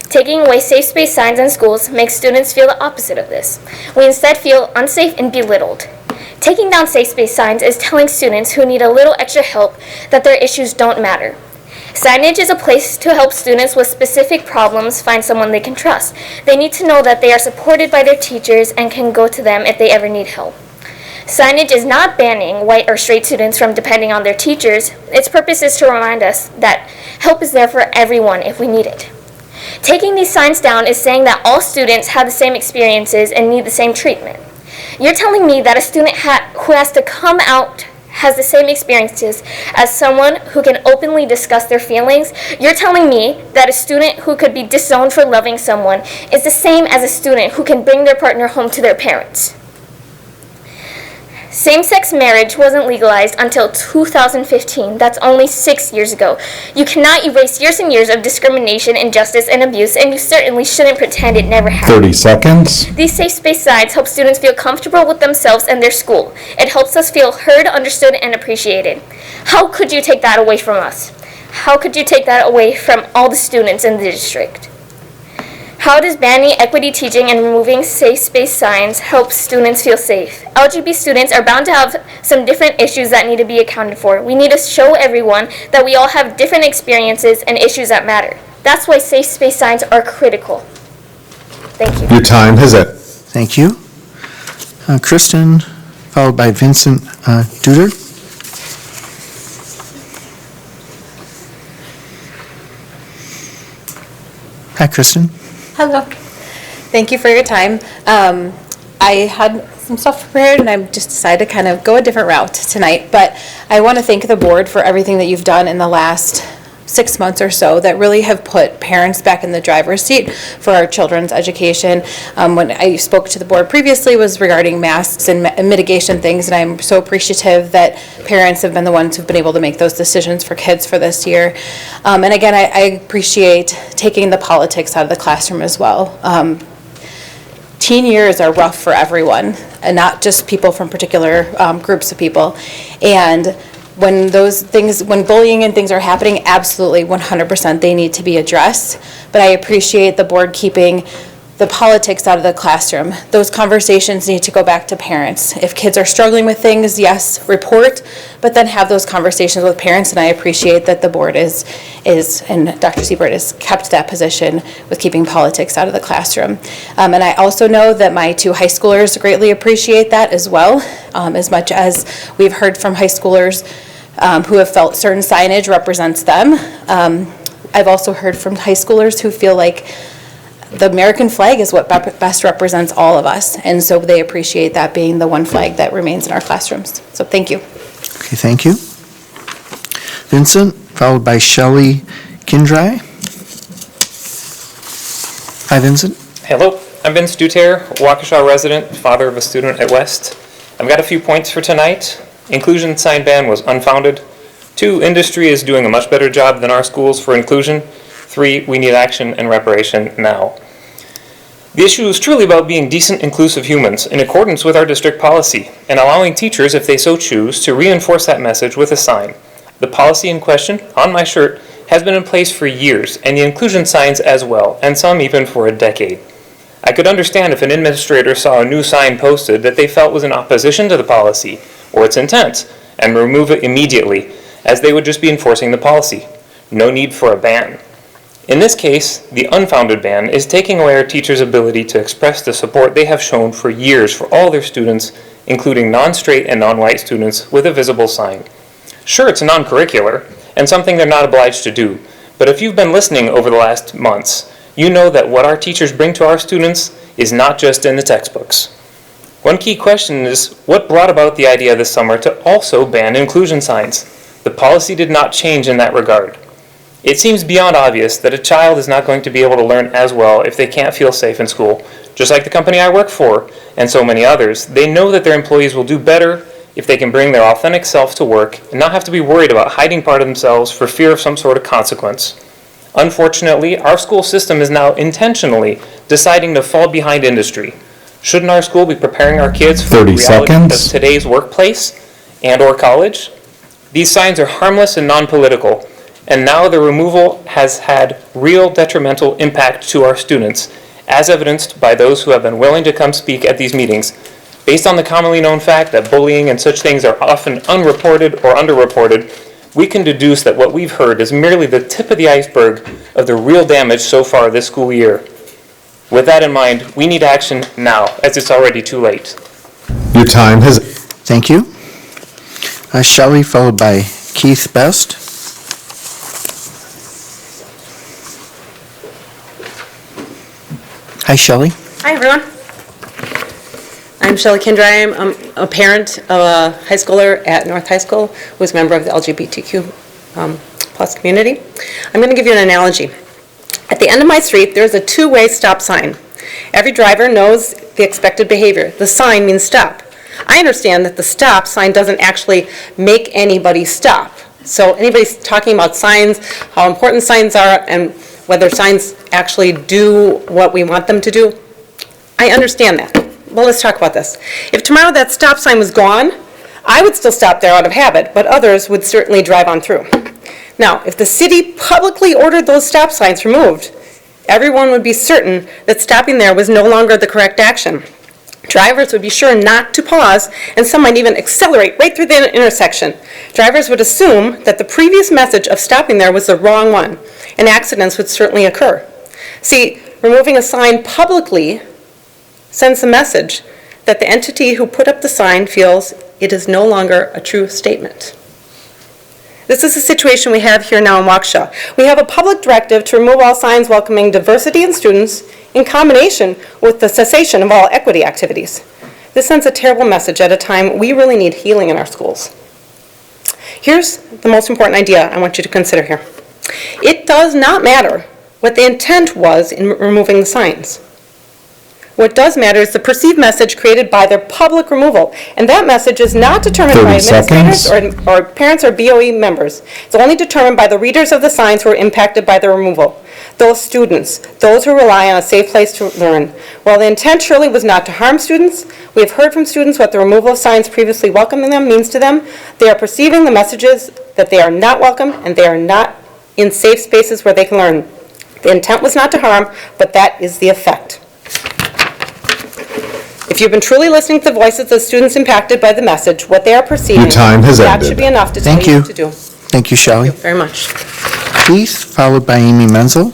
S12: Taking away safe space signs in schools makes students feel the opposite of this. We instead feel unsafe and belittled. Taking down safe space signs is telling students who need a little extra help that their issues don't matter. Signage is a place to help students with specific problems find someone they can trust. They need to know that they are supported by their teachers and can go to them if they ever need help. Signage is not banning white or straight students from depending on their teachers. Its purpose is to remind us that help is there for everyone if we need it. Taking these signs down is saying that all students have the same experiences and need the same treatment. You're telling me that a student who has to come out has the same experiences as someone who can openly discuss their feelings. You're telling me that a student who could be disowned for loving someone is the same as a student who can bring their partner home to their parents. Same-sex marriage wasn't legalized until 2015. That's only 6 years ago. You cannot erase years and years of discrimination, injustice, and abuse, and you certainly shouldn't pretend it never happened.
S19: 30 seconds.
S12: These safe space signs help students feel comfortable with themselves and their school. It helps us feel heard, understood, and appreciated. How could you take that away from us? How could you take that away from all the students in the district? How does banning equity teaching and removing safe space signs help students feel safe? LGBT students are bound to have some different issues that need to be accounted for. We need to show everyone that we all have different experiences and issues that matter. That's why safe space signs are critical. Thank you.
S19: Your time has it.
S1: Thank you. Kristen, followed by Vincent Duder. Hi, Kristen.
S13: Hello. Thank you for your time. I had some stuff prepared and I just decided to kind of go a different route tonight, but I want to thank the board for everything that you've done in the last 6 months or so that really have put parents back in the driver's seat for our children's education. When I spoke to the board previously was regarding masks and mitigation things, and I'm so appreciative that parents have been the ones who've been able to make those decisions for kids for this year. And again, I appreciate taking the politics out of the classroom as well. Teen years are rough for everyone, and not just people from particular groups of people. And when bullying and things are happening, absolutely 100% they need to be addressed. But I appreciate the board keeping the politics out of the classroom. Those conversations need to go back to parents. If kids are struggling with things, yes, report, but then have those conversations with parents, and I appreciate that the board is and Dr. Siebert has kept that position with keeping politics out of the classroom. And I also know that my 2 high schoolers greatly appreciate that as well, as much as we've heard from high schoolers who have felt certain signage represents them. I've also heard from high schoolers who feel like the American flag is what best represents all of us, and so they appreciate that being the one flag that remains in our classrooms. So thank you.
S1: Okay, thank you. Vincent, followed by Shelley Kindry. Hi, Vincent.
S14: Hello, I'm Vince Duterre, Waukesha resident, father of a student at West. I've got a few points for tonight. Inclusion sign ban was unfounded. 2, industry is doing a much better job than our schools for inclusion. 3, we need action and reparation now. The issue is truly about being decent, inclusive humans in accordance with our district policy and allowing teachers, if they so choose, to reinforce that message with a sign. The policy in question, on my shirt, has been in place for years, and the inclusion signs as well, and some even for a decade. I could understand if an administrator saw a new sign posted that they felt was in opposition to the policy or its intent, and remove it immediately, as they would just be enforcing the policy. No need for a ban. In this case, the unfounded ban is taking away our teachers' ability to express the support they have shown for years for all their students, including non-straight and non-white students, with a visible sign. Sure, it's non-curricular, and something they're not obliged to do, but if you've been listening over the last months, you know that what our teachers bring to our students is not just in the textbooks. One key question is, what brought about the idea this summer to also ban inclusion signs? The policy did not change in that regard. It seems beyond obvious that a child is not going to be able to learn as well if they can't feel safe in school. Just like the company I work for, and so many others, they know that their employees will do better if they can bring their authentic self to work and not have to be worried about hiding part of themselves for fear of some sort of consequence. Unfortunately, our school system is now intentionally deciding to fall behind industry. Shouldn't our school be preparing our kids for the
S19: 30
S14: reality
S19: seconds.
S14: of today's workplace and/or college? These signs are harmless and non-political, and now the removal has had real detrimental impact to our students, as evidenced by those who have been willing to come speak at these meetings. Based on the commonly known fact that bullying and such things are often unreported or underreported, we can deduce that what we've heard is merely the tip of the iceberg of the real damage so far this school year. With that in mind, we need action now, as it's already too late.
S19: Your time has...
S1: Thank you. Shelley, followed by Keith Best. Hi, Shelley.
S16: Hi, everyone. I'm Shelley Kindra. I'm a parent of a high schooler at North High School who is a member of the LGBTQ plus community. I'm going to give you an analogy. At the end of my street, there's a two-way stop sign. Every driver knows the expected behavior. The sign means stop. I understand that the stop sign doesn't actually make anybody stop. So anybody's talking about signs, how important signs are, and whether signs actually do what we want them to do, I understand that. Well, let's talk about this. If tomorrow that stop sign was gone, I would still stop there out of habit, but others would certainly drive on through. Now, if the city publicly ordered those stop signs removed, everyone would be certain that stopping there was no longer the correct action. Drivers would be sure not to pause, and some might even accelerate right through the intersection. Drivers would assume that the previous message of stopping there was the wrong one, and accidents would certainly occur. See, removing a sign publicly sends a message that the entity who put up the sign feels it is no longer a true statement. This is the situation we have here now in Waukesha. We have a public directive to remove all signs welcoming diversity in students in combination with the cessation of all equity activities. This sends a terrible message at a time we really need healing in our schools. Here's the most important idea I want you to consider here. It does not matter what the intent was in removing the signs. What does matter is the perceived message created by their public removal. And that message is not determined by administrators or parents or BOE members. It's only determined by the readers of the signs who are impacted by the removal. Those students, those who rely on a safe place to learn. While the intent surely was not to harm students, we have heard from students what the removal of signs previously welcoming them means to them. They are perceiving the messages that they are not welcome and they are not in safe spaces where they can learn. The intent was not to harm, but that is the effect. If you've been truly listening to the voices of students impacted by the message, what they are perceiving,
S19: Your time has
S16: that
S19: ended.
S16: should be enough to tell you what to do.
S1: Thank you, Shelley.
S16: Thank you very much.
S1: Keith, followed by Amy Menzel.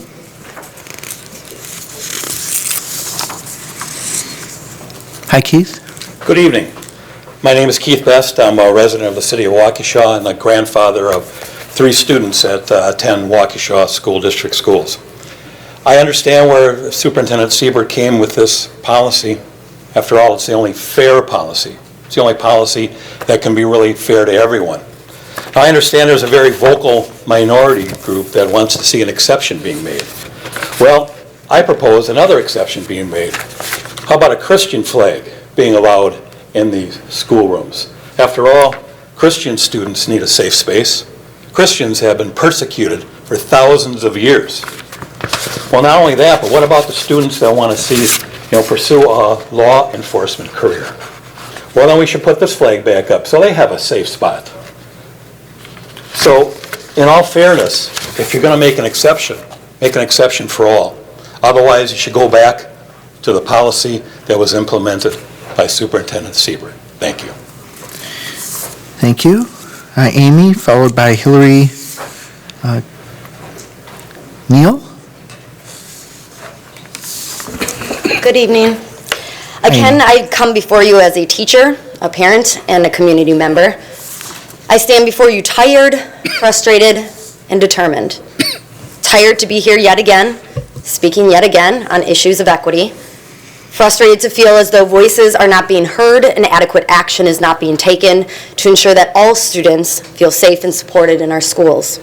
S1: Hi, Keith.
S17: Good evening. My name is Keith Best. I'm a resident of the city of Waukesha and the grandfather of 3 students that attend Waukesha School District schools. I understand where Superintendent Siebert came with this policy. After all, it's the only fair policy. It's the only policy that can be really fair to everyone. Now, I understand there's a very vocal minority group that wants to see an exception being made. Well, I propose another exception being made. How about a Christian flag being allowed in the schoolrooms? After all, Christian students need a safe space. Christians have been persecuted for thousands of years. Well, not only that, but what about the students that want to see, pursue a law enforcement career? Well, then we should put this flag back up so they have a safe spot. So, in all fairness, if you're going to make an exception for all. Otherwise, you should go back to the policy that was implemented by Superintendent Siebert. Thank you.
S1: Thank you. Amy, followed by Hillary Neal.
S18: Good evening. Again, I come before you as a teacher, a parent, and a community member. I stand before you tired, frustrated, and determined. Tired to be here yet again, speaking yet again on issues of equity. Frustrated to feel as though voices are not being heard and adequate action is not being taken to ensure that all students feel safe and supported in our schools.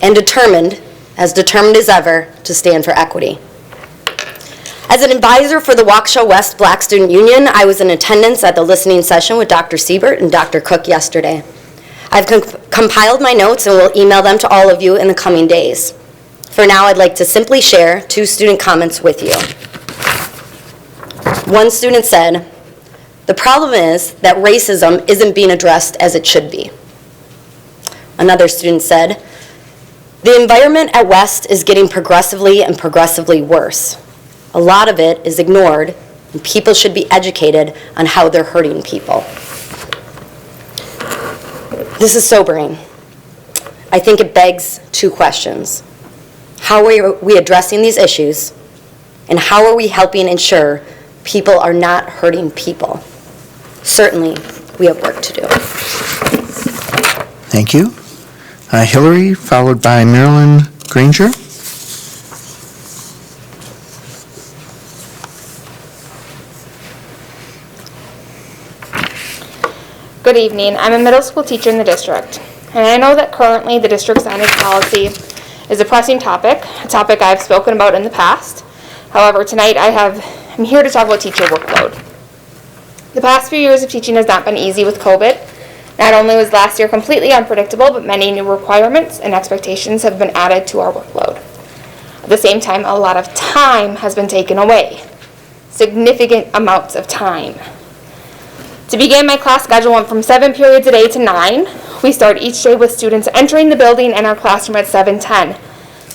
S18: And determined as ever, to stand for equity. As an advisor for the Waukesha West Black Student Union, I was in attendance at the listening session with Dr. Siebert and Dr. Cook yesterday. I've compiled my notes and will email them to all of you in the coming days. For now, I'd like to simply share 2 student comments with you. One student said, "The problem is that racism isn't being addressed as it should be." Another student said, "The environment at West is getting progressively worse. A lot of it is ignored, and people should be educated on how they're hurting people." This is sobering. I think it begs 2 questions. How are we addressing these issues, and how are we helping ensure people are not hurting people? Certainly, we have work to do.
S1: Thank you. Hillary, followed by Marilyn Granger.
S2: Good evening. I'm a middle school teacher in the district, and I know that currently the district signage policy is a pressing topic, a topic I've spoken about in the past. However, tonight I'm here to talk about teacher workload. The past few years of teaching has not been easy with COVID. Not only was last year completely unpredictable, but many new requirements and expectations have been added to our workload. At the same time, a lot of time has been taken away. Significant amounts of time. To begin, my class schedule went from 7 periods a day to 9. We start each day with students entering the building and our classroom at 7:10.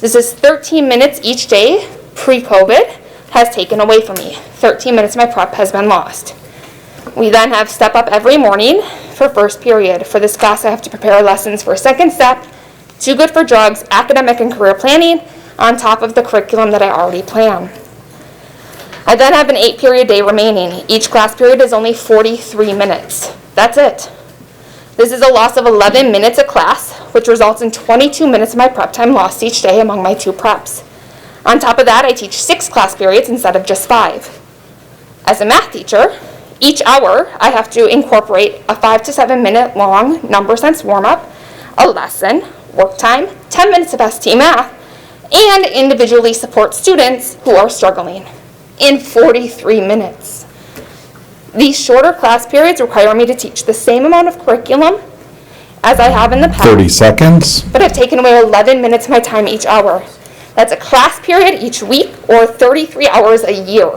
S2: This is 13 minutes each day, pre-COVID, has taken away from me. 13 minutes of my prep has been lost. We then have step up every morning for first period. For this class, I have to prepare lessons for second step, Too Good for Drugs, academic and career planning, on top of the curriculum that I already plan. I then have an 8-period day remaining. Each class period is only 43 minutes. That's it. This is a loss of 11 minutes a class, which results in 22 minutes of my prep time lost each day among my 2 preps. On top of that, I teach 6 class periods instead of just 5. As a math teacher, each hour I have to incorporate a 5 to 7 minute long number sense warm-up, a lesson, work time, 10 minutes of ST math, and individually support students who are struggling in 43 minutes. These shorter class periods require me to teach the same amount of curriculum as I have in the past.
S19: 30 seconds.
S2: But I've taken away 11 minutes of my time each hour. That's a class period each week, or 33 hours a year.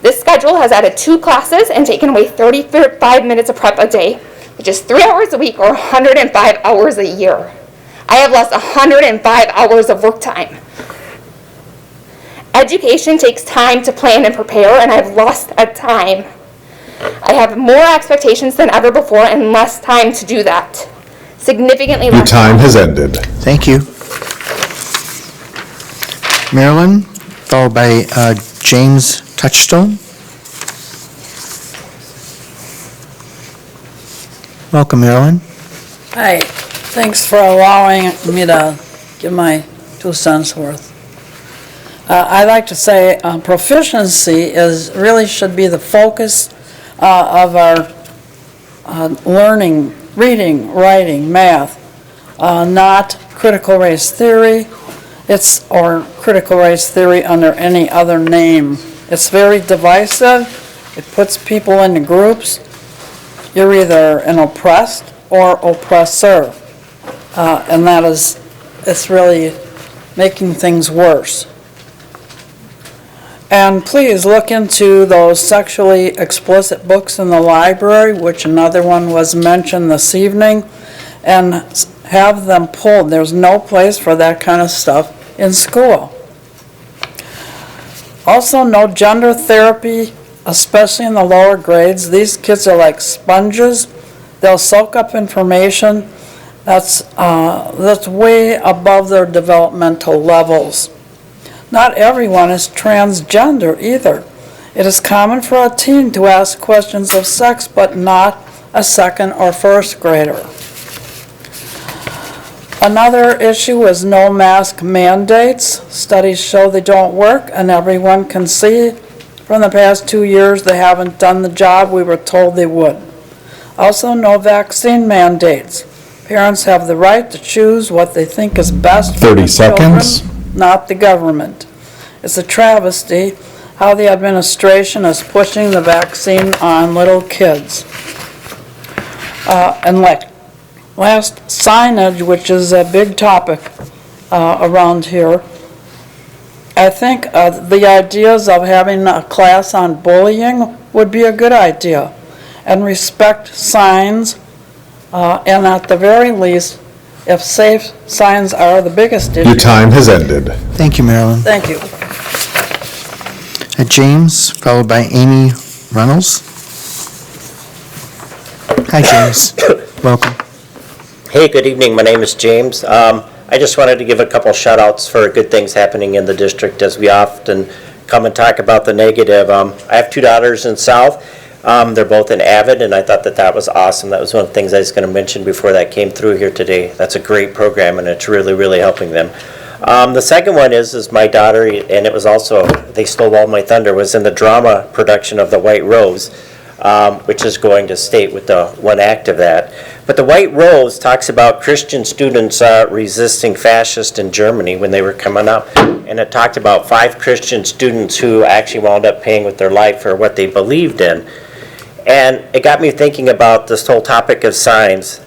S2: This schedule has added 2 classes and taken away 35 minutes of prep a day, which is 3 hours a week or 105 hours a year. I have lost 105 hours of work time. Education takes time to plan and prepare, and I've lost that time. I have more expectations than ever before and less time to do that. Significantly
S19: Your
S2: less
S19: time has ended.
S1: Thank you. Marilyn, followed by James Touchstone. Welcome, Marilyn.
S15: Hi, thanks for allowing me to give my 2 cents worth. I'd like to say proficiency really should be the focus of our learning, reading, writing, math, not critical race theory. Or critical race theory under any other name. It's very divisive. It puts people into groups. You're either an oppressed or oppressor. And it's really making things worse. And please look into those sexually explicit books in the library, which another one was mentioned this evening, and have them pulled. There's no place for that kind of stuff in school. Also, no gender therapy, especially in the lower grades. These kids are like sponges. They'll soak up information that's way above their developmental levels. Not everyone is transgender either. It is common for a teen to ask questions of sex, but not a 2nd or 1st grader. Another issue is no mask mandates. Studies show they don't work, and everyone can see From the past 2 years, they haven't done the job we were told they would. Also, no vaccine mandates. Parents have the right to choose what they think is best for
S19: 30
S15: their children,
S19: seconds.
S15: not the government. It's a travesty how the administration is pushing the vaccine on little kids. And last, signage, which is a big topic around here. I think the ideas of having a class on bullying would be a good idea, and respect signs, and at the very least, if safe signs are the biggest issue.
S19: Your time has ended.
S1: Thank you, Marilyn.
S15: Thank you.
S1: James, followed by Amy Reynolds. Hi, James. Welcome.
S20: Hey, good evening. My name is James. I just wanted to give a couple shout outs for good things happening in the district, as we often come and talk about the negative. I have 2 daughters in South. They're both in Avid, and I thought that was awesome. That was one of the things I was going to mention before that came through here today. That's a great program, and it's really, really helping them. The second one is my daughter, and it was also, they stole all my thunder, was in the drama production of The White Rose, which is going to state with the one act of that. But The White Rose talks about Christian students resisting fascists in Germany when they were coming up. And it talked about 5 Christian students who actually wound up paying with their life for what they believed in. And it got me thinking about this whole topic of signs.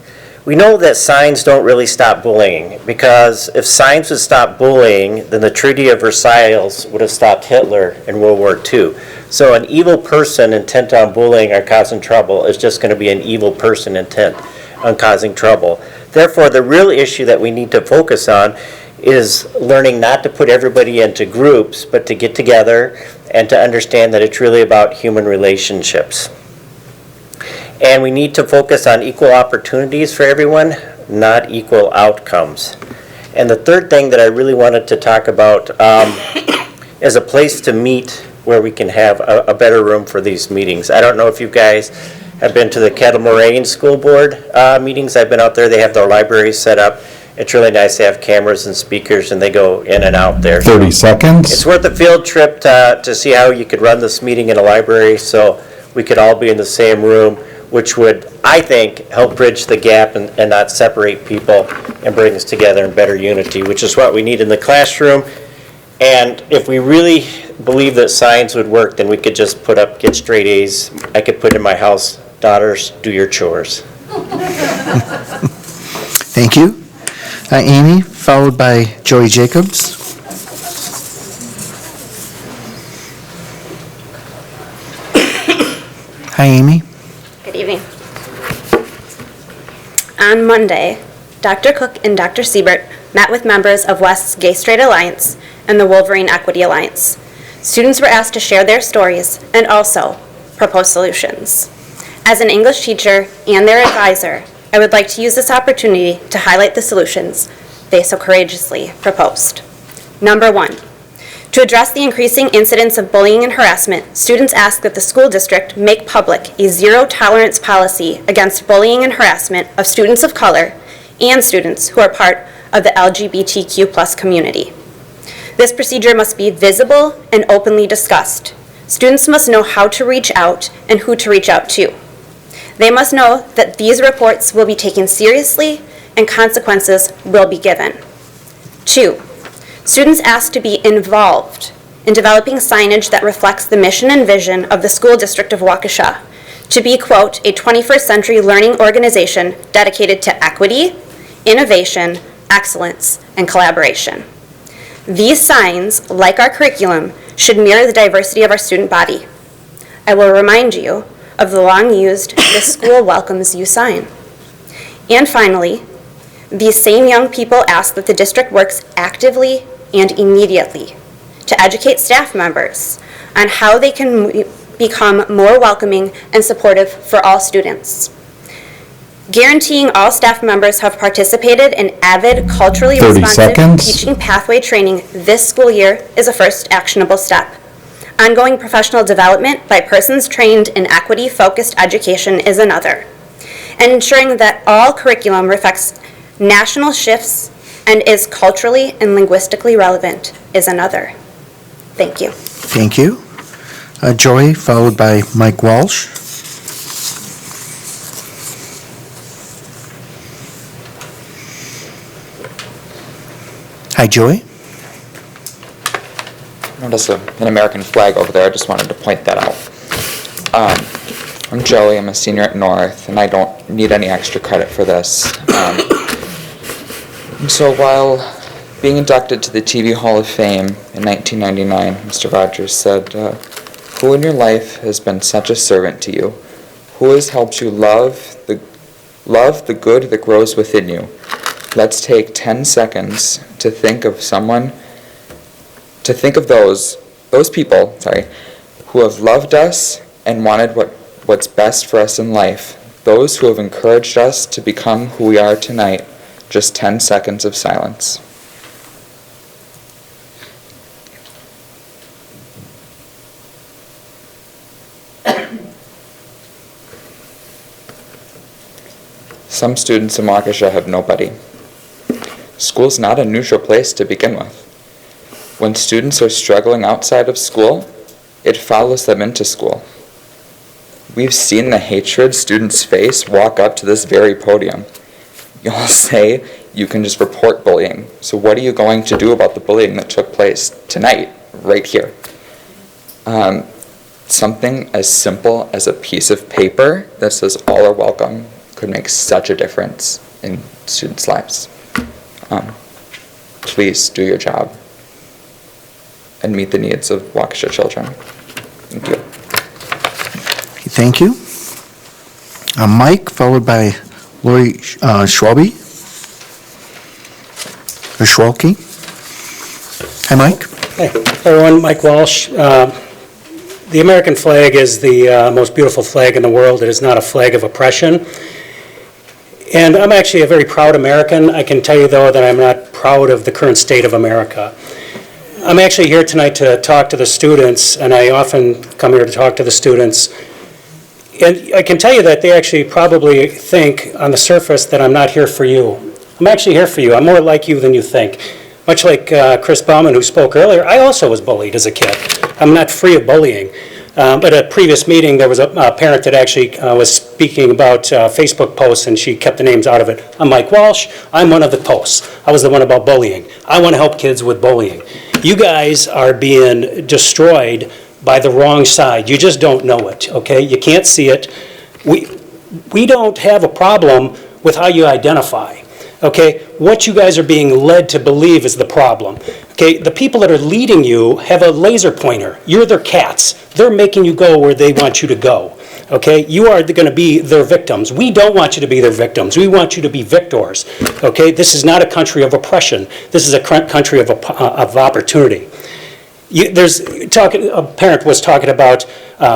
S20: We know that signs don't really stop bullying, because if signs would stop bullying, then the Treaty of Versailles would have stopped Hitler in World War II. So an evil person intent on bullying or causing trouble is just going to be an evil person intent on causing trouble. Therefore, the real issue that we need to focus on is learning not to put everybody into groups, but to get together and to understand that it's really about human relationships. And we need to focus on equal opportunities for everyone, not equal outcomes. And the third thing that I really wanted to talk about is a place to meet where we can have a better room for these meetings. I don't know if you guys have been to the Kettle Moraine School Board meetings. I've been out there. They have their libraries set up. It's really nice to have cameras and speakers, and they go in and out there.
S19: 30 seconds.
S20: It's worth a field trip to see how you could run this meeting in a library so we could all be in the same room, which would, I think, help bridge the gap and not separate people and bring us together in better unity, which is what we need in the classroom. And if we really believe that science would work, then we could just get straight A's. I could put in my house, daughters, do your chores.
S1: Thank you. Amy, followed by Joey Jacobs. Hi, Amy.
S21: Good evening. On Monday, Dr. Cook and Dr. Siebert met with members of West's Gay Straight Alliance and the Wolverine Equity Alliance. Students were asked to share their stories and also propose solutions. As an English teacher and their advisor, I would like to use this opportunity to highlight the solutions they so courageously proposed. Number 1, to address the increasing incidence of bullying and harassment, students ask that the school district make public a zero-tolerance policy against bullying and harassment of students of color and students who are part of the LGBTQ+ community. This procedure must be visible and openly discussed. Students must know how to reach out and who to reach out to. They must know that these reports will be taken seriously and consequences will be given. 2, students ask to be involved in developing signage that reflects the mission and vision of the school district of Waukesha to be, quote, a 21st century learning organization dedicated to equity, innovation, excellence, and collaboration. These signs, like our curriculum, should mirror the diversity of our student body. I will remind you of the long-used "This School Welcomes You" sign. And finally, these same young people ask that the district works actively and immediately to educate staff members on how they can become more welcoming and supportive for all students. Guaranteeing all staff members have participated in AVID culturally
S19: 30
S21: responsive
S19: seconds.
S21: teaching pathway training this school year is a first actionable step. Ongoing professional development by persons trained in equity-focused education is another. And ensuring that all curriculum reflects national shifts and is culturally and linguistically relevant is another. Thank you.
S1: Thank you. Joy, followed by Mike Walsh. Hi, Joy.
S6: Notice an American flag over there. I just wanted to point that out. I'm Joey. I'm a senior at North, and I don't need any extra credit for this. So while being inducted to the TV Hall of Fame in 1999, Mr. Rogers said, "Who in your life has been such a servant to you? Who has helped you love the good that grows within you? Let's take 10 seconds to think of those people, who have loved us and wanted what's best for us in life, those who have encouraged us to become who we are tonight." Just 10 seconds of silence. Some students in Waukesha have nobody. School's not a neutral place to begin with. When students are struggling outside of school, it follows them into school. We've seen the hatred students face walk up to this very podium. You'll say you can just report bullying. So what are you going to do about the bullying that took place tonight, right here? Something as simple as a piece of paper that says all are welcome could make such a difference in students' lives. Please do your job and meet the needs of Waukesha children. Thank you.
S1: Thank you. Mike, followed by Lori Schwalbe. Or Schwalke. Hi, Mike.
S9: Hey, everyone. Mike Walsh. The American flag is the most beautiful flag in the world. It is not a flag of oppression. And I'm actually a very proud American. I can tell you, though, that I'm not proud of the current state of America. I'm actually here tonight to talk to the students, and I often come here to talk to the students. And I can tell you that they actually probably think on the surface that I'm not here for you. I'm actually here for you. I'm more like you than you think. Much like Chris Bauman, who spoke earlier, I also was bullied as a kid. I'm not free of bullying. But at a previous meeting, there was a parent that actually was speaking about Facebook posts, and she kept the names out of it. I'm Mike Walsh. I'm one of the posts. I was the one about bullying. I want to help kids with bullying. You guys are being destroyed by the wrong side. You just don't know it, okay? You can't see it. We don't have a problem with how you identify. Okay, what you guys are being led to believe is the problem. Okay, the people that are leading you have a laser pointer. You're their cats. They're making you go where they want you to go. Okay, you are going to be their victims. We don't want you to be their victims. We want you to be victors. Okay, this is not a country of oppression. This is a country of opportunity. A parent was talking about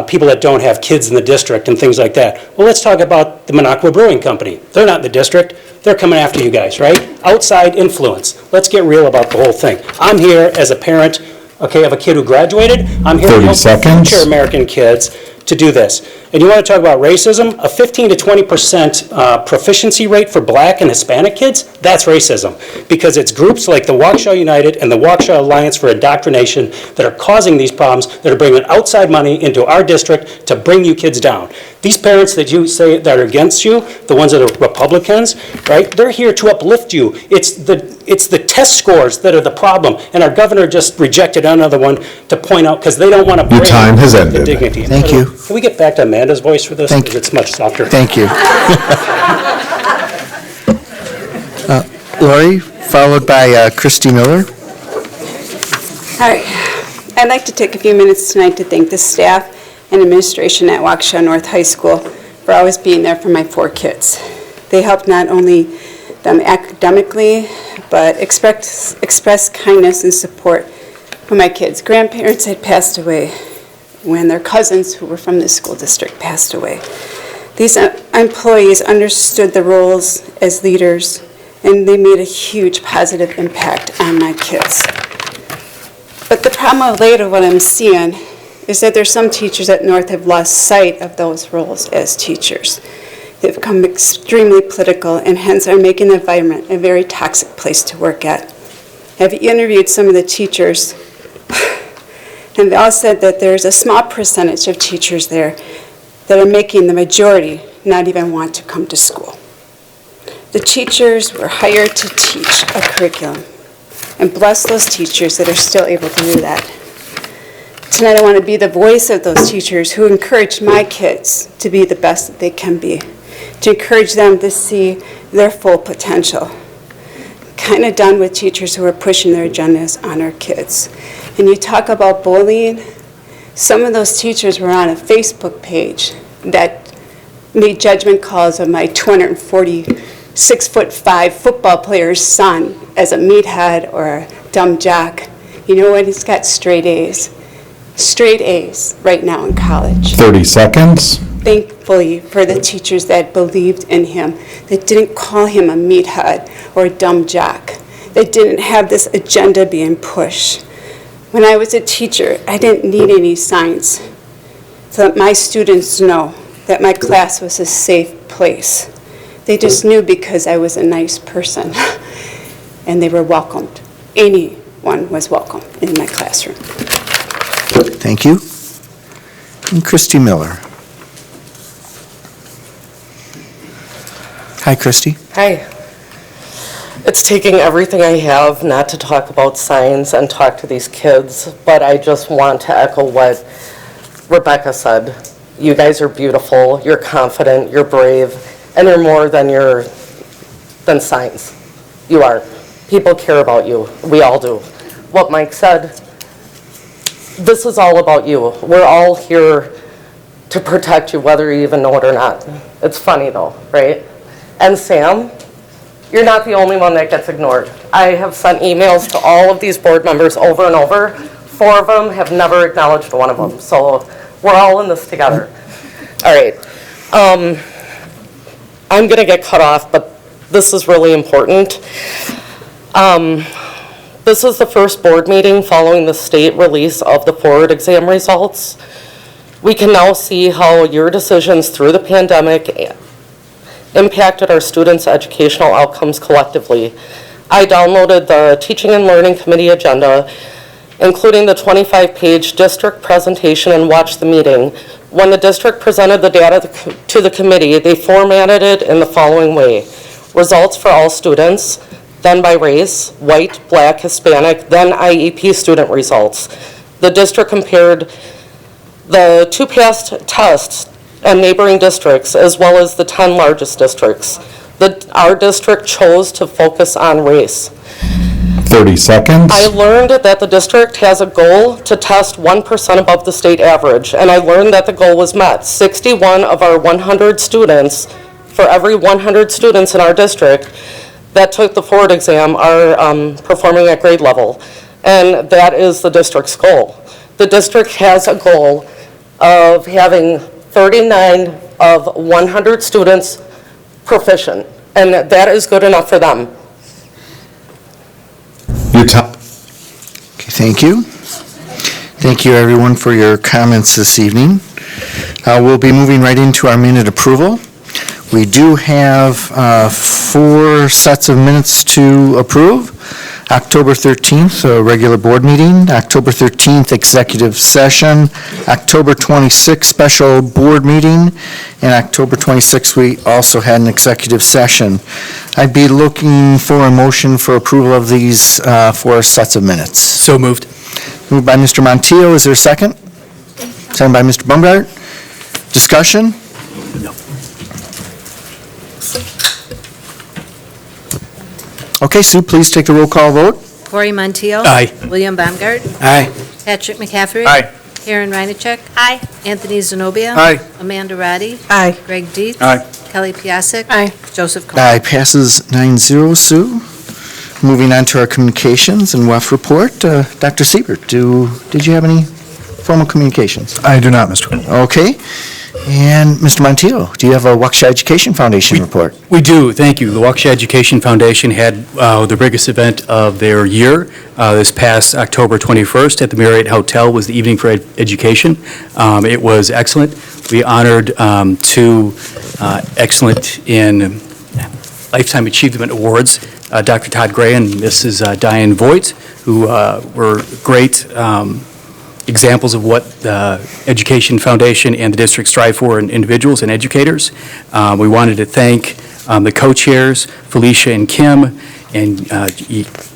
S9: people that don't have kids in the district and things like that. Well, let's talk about the Minocqua Brewing Company. They're not in the district. They're coming after you guys, right? Outside influence. Let's get real about the whole thing. I'm here as a parent, okay, of a kid who graduated. I'm here to help future American kids to do this. And you want to talk about racism? A 15 to 20% proficiency rate for Black and Hispanic kids? That's racism. Because it's groups like the Waukesha United and the Waukesha Alliance for Indoctrination that are causing these problems, that are bringing outside money into our district to bring you kids down. These parents that you say that are against you, the ones that are Republicans, right? They're here to uplift you. It's the test scores that are the problem. And our governor just rejected another one to point out, because they don't want to bring
S19: Your time has ended.
S9: the dignity.
S1: Thank you.
S9: Can we get back to Amanda's voice for this? Because it's much softer.
S1: Thank you. Lori, followed by Christy Miller.
S22: Hi. I'd like to take a few minutes tonight to thank the staff and administration at Waukesha North High School for always being there for my 4 kids. They helped not only them academically, but express kindness and support for my kids. Grandparents had passed away when their cousins who were from this school district passed away. These employees understood the roles as leaders, and they made a huge positive impact on my kids. But the problem of later, what I'm seeing, is that there's some teachers at North have lost sight of those roles as teachers. They've become extremely political and hence are making the environment a very toxic place to work at. I've interviewed some of the teachers. And they all said that there's a small percentage of teachers there that are making the majority not even want to come to school. The teachers were hired to teach a curriculum, and bless those teachers that are still able to do that. Tonight I want to be the voice of those teachers who encourage my kids to be the best that they can be, to encourage them to see their full potential. Kind of done with teachers who are pushing their agendas on our kids. And you talk about bullying, some of those teachers were on a Facebook page that made judgment calls of my 246'5" football player's son as a meathead or a dumb jock. You know what? He's got straight A's. Straight A's right now in college.
S19: 30 seconds.
S22: Thankfully for the teachers that believed in him, that didn't call him a meathead or a dumb jock, that didn't have this agenda being pushed. When I was a teacher, I didn't need any signs so that my students know that my class was a safe place. They just knew because I was a nice person and they were welcomed. Anyone was welcome in my classroom.
S1: Thank you. And Christy Miller. Hi, Christy.
S5: Hi. It's taking everything I have not to talk about science and talk to these kids, but I just want to echo what Rebecca said. You guys are beautiful, you're confident, you're brave, and you're more than science. You are. People care about you. We all do. What Mike said, this is all about you. We're all here to protect you, whether you even know it or not. It's funny though, right? And Sam, you're not the only one that gets ignored. I have sent emails to all of these board members over and over. 4 of them have never acknowledged one of them. So we're all in this together. All right. I'm going to get cut off, but this is really important. This is the first board meeting following the state release of the board exam results. We can now see how your decisions through the pandemic impacted our students' educational outcomes collectively. I downloaded the Teaching and Learning Committee agenda, including the 25-page district presentation, and watched the meeting. When the district presented the data to the committee, they formatted it in the following way: results for all students, then by race, white, black, Hispanic, then IEP student results. The district compared the 2 past tests and neighboring districts, as well as the 10 largest districts. Our district chose to focus on race.
S19: 30 seconds.
S5: I learned that the district has a goal to test 1% above the state average, and I learned that the goal was met. 61 of our 100 students, for every 100 students in our district that took the Ford exam, are performing at grade level, and that is the district's goal. The district has a goal of having 39 of 100 students proficient, and that is good enough for them.
S19: Your time.
S1: Okay, thank you. Thank you, everyone, for your comments this evening. We'll be moving right into our minute approval. We do have 4 sets of minutes to approve. October 13th, a regular board meeting. October 13th, executive session. October 26th, special board meeting. And October 26th, we also had an executive session. I'd be looking for a motion for approval of these 4 sets of minutes.
S8: So moved.
S1: Moved by Mr. Montiel. Is there a second? Second by Mr. Bumgart. Discussion?
S8: No.
S1: Okay, Sue, please take the roll call vote.
S23: Corey Montiel.
S8: Aye.
S23: William Baumgart.
S8: Aye.
S23: Patrick McCaffrey.
S8: Aye.
S23: Karen Reinacek.
S3: Aye.
S23: Anthony Zenobia.
S8: Aye.
S23: Amanda Roddy.
S8: Aye.
S23: Greg Dietz.
S8: Aye.
S23: Kelly Piasek.
S3: Aye.
S23: Joseph Cohen.
S1: Aye, passes 9-0, Sue. Moving on to our communications and WEF report. Dr. Siebert, did you have any formal communications?
S8: I do not, Mr. President.
S1: Okay. And Mr. Montiel, do you have a Waukesha Education Foundation report?
S8: We do, thank you. The Waukesha Education Foundation had the biggest event of their year this past October 21st at the Marriott Hotel. Was the Evening for Education. It was excellent. We honored 2 excellent in Lifetime Achievement Awards, Dr. Todd Gray and Mrs. Diane Voigt, who were great examples of what the Education Foundation and the district strive for in individuals and educators. We wanted to thank the co-chairs, Felicia and Kim, and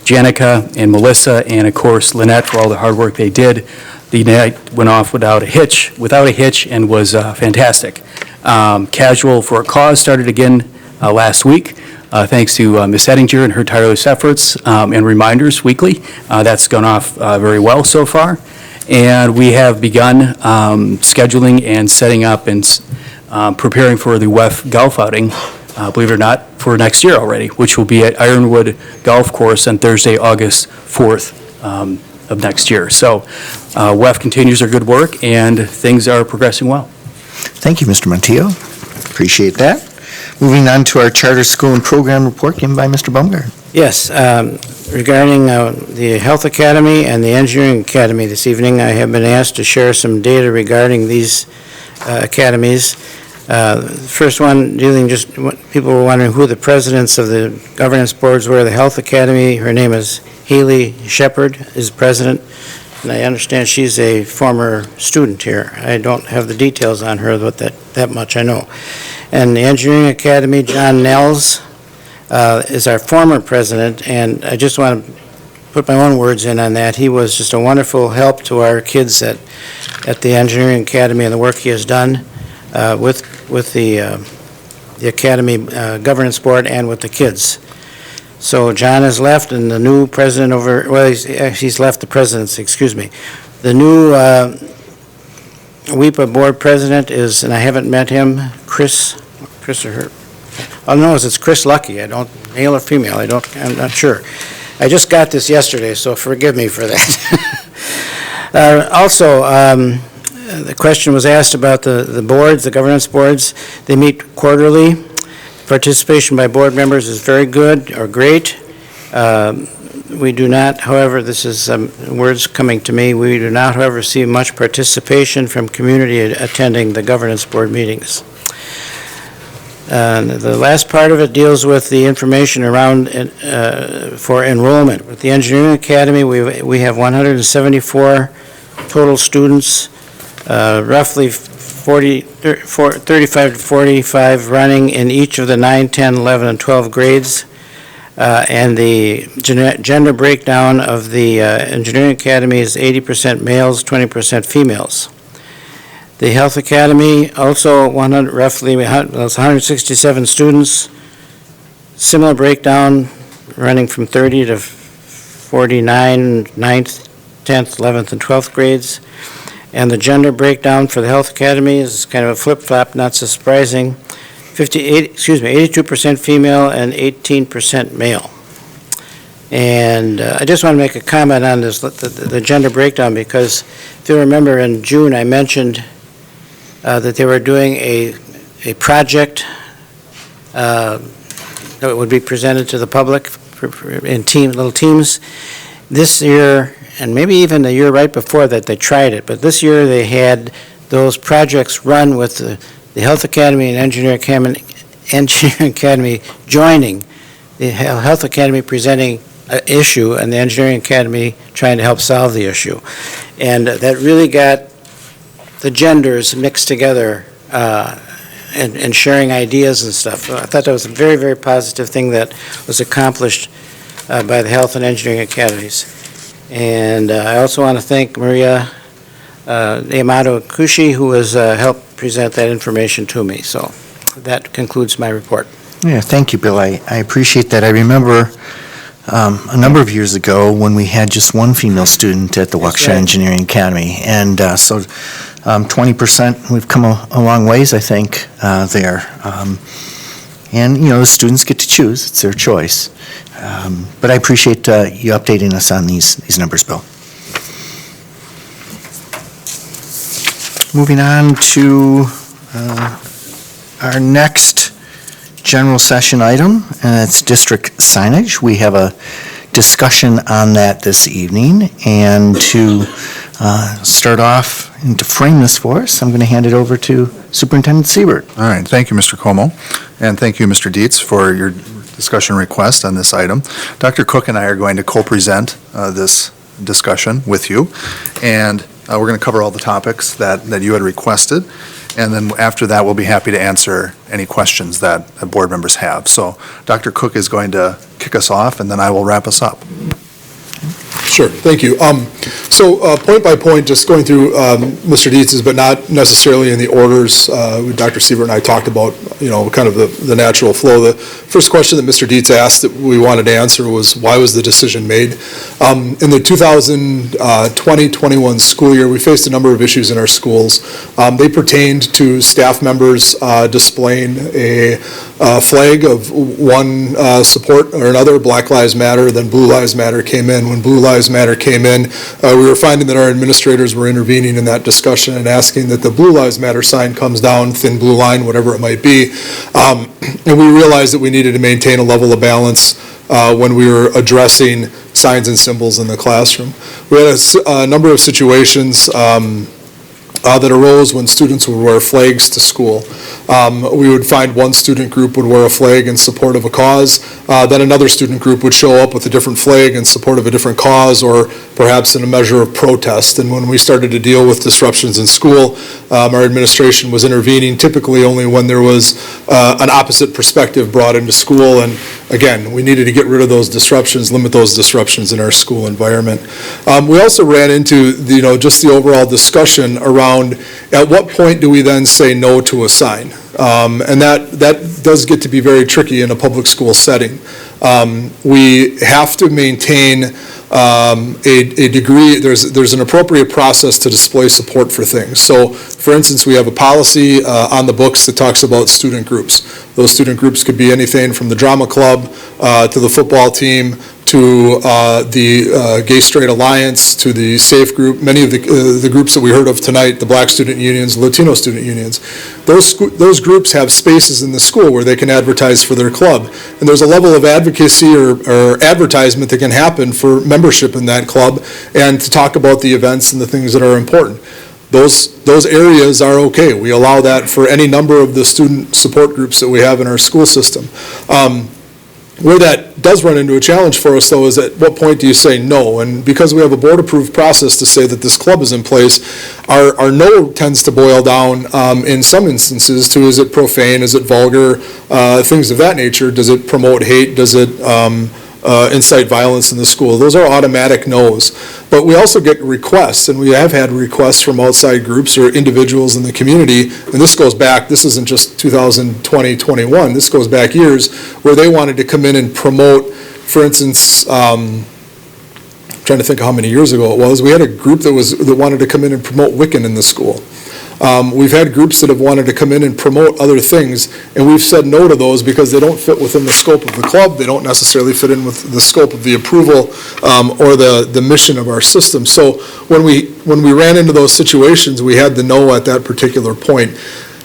S8: Janica and Melissa, and of course Lynette for all the hard work they did. The night went off without a hitch, and was fantastic. Casual for a Cause started again last week, thanks to Ms. Ettinger and her tireless efforts and reminders weekly. That's gone off very well so far. And we have begun scheduling and setting up and preparing for the WEF golf outing, believe it or not, for next year already, which will be at Ironwood Golf Course on Thursday, August 4th of next year. So WEF continues their good work, and things are progressing well.
S1: Thank you, Mr. Montiel. Appreciate that. Moving on to our charter school and program report given by Mr. Baumgart.
S4: Yes, regarding the Health Academy and the Engineering Academy this evening, I have been asked to share some data regarding these academies. First one dealing just, people were wondering who the presidents of the governance boards were. The Health Academy, her name is Haley Shepard, is president, and I understand she's a former student here. I don't have the details on her, but that much I know. And the Engineering Academy, John Nels, is our former president, and I just want to put my own words in on that. He was just a wonderful help to our kids at the Engineering Academy and the work he has done with the Academy Governance Board and with the kids. So John has left, and the new president he's left the presidency, excuse me. The new WEPA board president is, and I haven't met him, Chris or her. Oh, no, it's Chris Lucky. Male or female, I'm not sure. I just got this yesterday, so forgive me for that. Also, the question was asked about the boards, the governance boards. They meet quarterly. Participation by board members is very good or great. We do not, however, this is words coming to me, we do not, however, see much participation from community attending the governance board meetings. The last part of it deals with the information around for enrollment. With the Engineering Academy, we have 174 total students, roughly 35 to 45 running in each of the 9, 10, 11, and 12 grades. And the gender breakdown of the Engineering Academy is 80% males, 20% females. The Health Academy, also roughly 167 students, similar breakdown, running from 30 to 49, 9th, 10th, 11th, and 12th grades. And the gender breakdown for the Health Academy is kind of a flip-flop, not so surprising. 82% female and 18% male. And I just want to make a comment on this, the gender breakdown, because if you remember in June I mentioned that they were doing a project that would be presented to the public in little teams. This year, and maybe even the year right before that, they tried it, but this year they had those projects run with the Health Academy and Engineering Academy joining, the Health Academy presenting an issue and the Engineering Academy trying to help solve the issue. And that really got the genders mixed together and sharing ideas and stuff. So I thought that was a very, very positive thing that was accomplished by the Health and Engineering Academies. And I also want to thank Maria Yamato Kushi, who has helped present that information to me. So that concludes my report.
S1: Yeah, thank you, Bill. I appreciate that. I remember a number of years ago when we had just one female student at the Waukesha Engineering Academy. And so 20%, we've come a long ways, I think, there. And, the students get to choose. It's their choice. But I appreciate you updating us on these numbers, Bill. Moving on to our next general session item, and it's district signage. We have a discussion on that this evening, and to start off and to frame this for us, I'm going to hand it over to Superintendent Siebert.
S7: All right, thank you, Mr. Como, and thank you, Mr. Dietz, for your discussion request on this item. Dr. Cook and I are going to co-present this discussion with you, and We're going to cover all the topics that you had requested, and then after that, we'll be happy to answer any questions that board members have. So Dr. Cook is going to kick us off, and then I will wrap us up.
S10: Sure, thank you. So point by point, just going through Mr. Dietz's, but not necessarily in the orders. Dr. Siebert and I talked about, kind of the natural flow. The first question that Mr. Dietz asked that we wanted to answer was, why was the decision made? In the 2020-21 school year, we faced a number of issues in our schools. They pertained to staff members displaying a flag of one support or another, Black Lives Matter, then Blue Lives Matter came in. When Blue Lives Matter came in, we were finding that our administrators were intervening in that discussion and asking that the Blue Lives Matter sign comes down, thin blue line, whatever it might be. And we realized that we needed to maintain a level of balance when we were addressing signs and symbols in the classroom. We had a number of situations that arose when students would wear flags to school. We would find one student group would wear a flag in support of a cause, then another student group would show up with a different flag in support of a different cause, or perhaps in a measure of protest. And when we started to deal with disruptions in school, our administration was intervening typically only when there was an opposite perspective brought into school. And again, we needed to get rid of those disruptions, limit those disruptions in our school environment. We also ran into just the overall discussion around at what point do we then say no to a sign? And that does get to be very tricky in a public school setting. We have to maintain a degree, there's an appropriate process to display support for things. So, for instance, we have a policy on the books that talks about student groups. Those student groups could be anything from the drama club to the football team to the Gay Straight Alliance, to the SAFE group, many of the groups that we heard of tonight, the Black student unions, Latino student unions. Those groups have spaces in the school where they can advertise for their club. And there's a level of advocacy or advertisement that can happen for membership in that club and to talk about the events and the things that are important. Those areas are okay. We allow that for any number of the student support groups that we have in our school system. Where that does run into a challenge for us, though, is at what point do you say no? And because we have a board-approved process to say that this club is in place, our no tends to boil down in some instances to, is it profane, is it vulgar, things of that nature. Does it promote hate? Does it incite violence in the school? Those are automatic no's. But we also get requests, and we have had requests from outside groups or individuals in the community, and this goes back, this isn't just 2020-21, this goes back years, where they wanted to come in and promote, for instance, I'm trying to think of how many years ago it was, we had a group that wanted to come in and promote Wiccan in the school. We've had groups that have wanted to come in and promote other things, and we've said no to those because they don't fit within the scope of the club. They don't necessarily fit in with the scope of the approval or the mission of our system. So when we ran into those situations, we had the no at that particular point.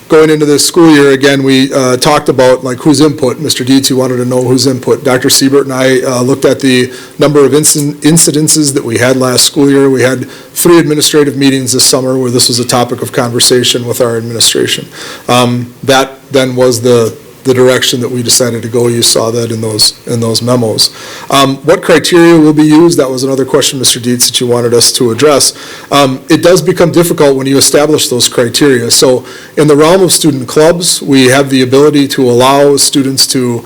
S10: Going into this school year, again, we talked about whose input. Mr. Dietz, you wanted to know whose input. Dr. Siebert and I looked at the number of incidences that we had last school year. We had 3 administrative meetings this summer where this was a topic of conversation with our administration. That then was the direction that we decided to go. You saw that in those memos. What criteria will be used? That was another question, Mr. Dietz, that you wanted us to address. It does become difficult when you establish those criteria. So in the realm of student clubs, we have the ability to allow students to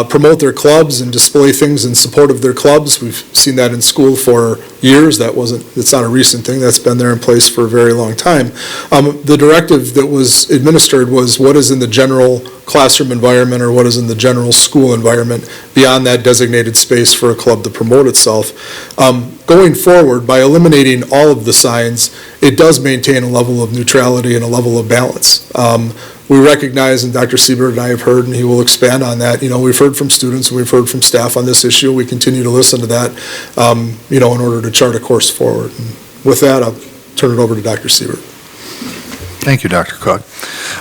S10: promote their clubs and display things in support of their clubs. We've seen that in school for years. It's not a recent thing. That's been there in place for a very long time. The directive that was administered was what is in the general classroom environment or what is in the general school environment beyond that designated space for a club to promote itself. Going forward, by eliminating all of the signs, it does maintain a level of neutrality and a level of balance. We recognize, and Dr. Siebert and I have heard, and he will expand on that, we've heard from students and we've heard from staff on this issue. We continue to listen to that, in order to chart a course forward. And with that, I'll turn it over to Dr. Siebert.
S7: Thank you, Dr. Cook.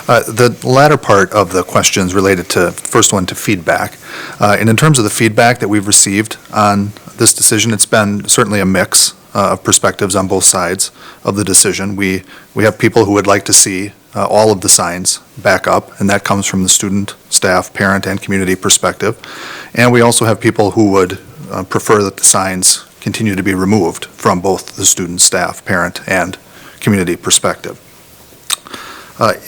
S7: The latter part of the questions related to, first one, to feedback. And in terms of the feedback that we've received on this decision, it's been certainly a mix of perspectives on both sides of the decision. We have people who would like to see all of the signs back up, and that comes from the student, staff, parent, and community perspective. And we also have people who would prefer that the signs continue to be removed from both the student, staff, parent, and community perspective.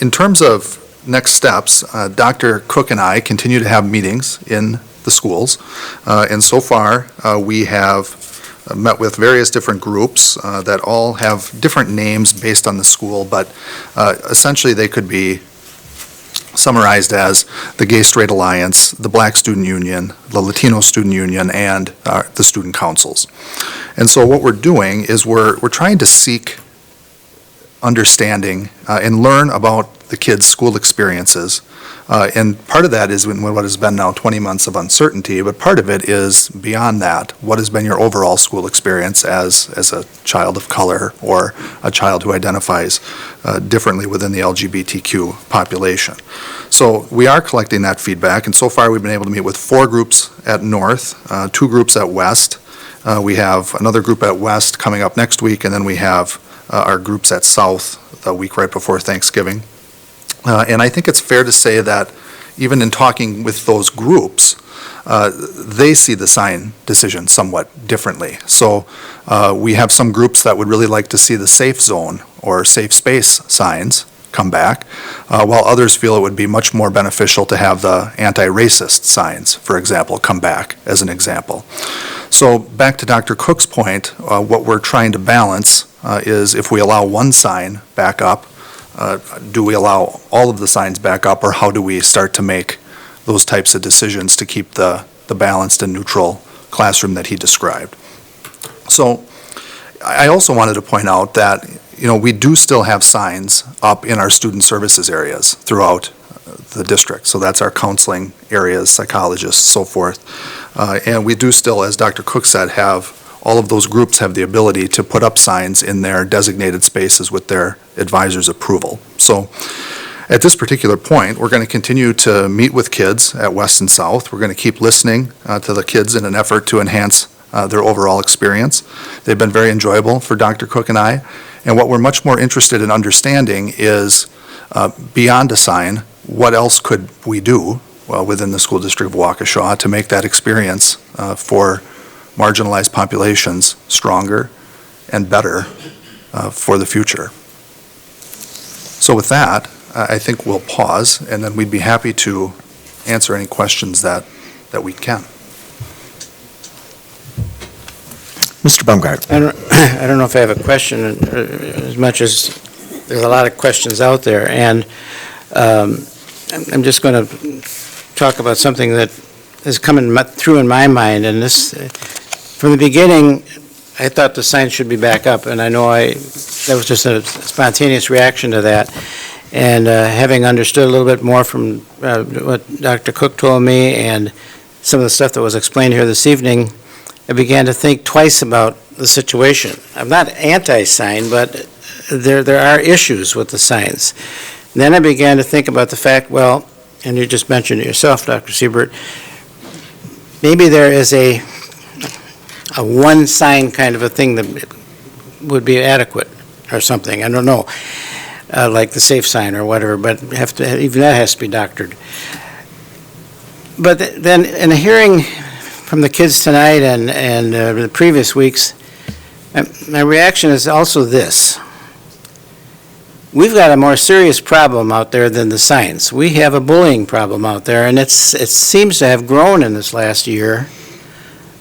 S7: In terms of next steps, Dr. Cook and I continue to have meetings in the schools, and so far we have met with various different groups that all have different names based on the school, but essentially they could be summarized as the Gay Straight Alliance, the Black Student Union, the Latino Student Union, and the student councils. And so what we're doing is we're trying to seek understanding and learn about the kids' school experiences. And part of that is in what has been now 20 months of uncertainty, but part of it is beyond that. What has been your overall school experience as a child of color or a child who identifies differently within the LGBTQ population? So we are collecting that feedback, and so far we've been able to meet with 4 groups at North, 2 groups at West. We have another group at West coming up next week, and then we have our groups at South the week right before Thanksgiving. And I think it's fair to say that even in talking with those groups, they see the sign decision somewhat differently. So we have some groups that would really like to see the safe zone or safe space signs come back, while others feel it would be much more beneficial to have the anti-racist signs, for example, come back as an example. So back to Dr. Cook's point, what we're trying to balance is if we allow one sign back up, do we allow all of the signs back up, or how do we start to make those types of decisions to keep the balanced and neutral classroom that he described? So I also wanted to point out that, we do still have signs up in our student services areas throughout the district. So that's our counseling areas, psychologists, so forth. And we do still, as Dr. Cook said, have all of those groups have the ability to put up signs in their designated spaces with their advisor's approval. So at this particular point, we're going to continue to meet with kids at West and South. We're going to keep listening to the kids in an effort to enhance their overall experience. They've been very enjoyable for Dr. Cook and I. And what we're much more interested in understanding is, beyond a sign, what else could we do within the school district of Waukesha to make that experience for marginalized populations stronger and better for the future. So with that, I think we'll pause, and then we'd be happy to answer any questions that we can.
S1: Mr. Baumgart.
S4: I don't know if I have a question as much as there's a lot of questions out there, and I'm just going to talk about something that is coming through in my mind, and this, from the beginning, I thought the sign should be back up, and I know that was just a spontaneous reaction to that, and having understood a little bit more from what Dr. Cook told me and some of the stuff that was explained here this evening, I began to think twice about the situation. I'm not anti-sign, but there are issues with the signs. And then I began to think about the fact, well, and you just mentioned it yourself, Dr. Siebert, maybe there is a one sign kind of a thing that would be adequate or something. I don't know, like the safe sign or whatever, but even that has to be doctored. But then in a hearing from the kids tonight and the previous weeks, my reaction is also this. We've got a more serious problem out there than the signs. We have a bullying problem out there, and it seems to have grown in this last year,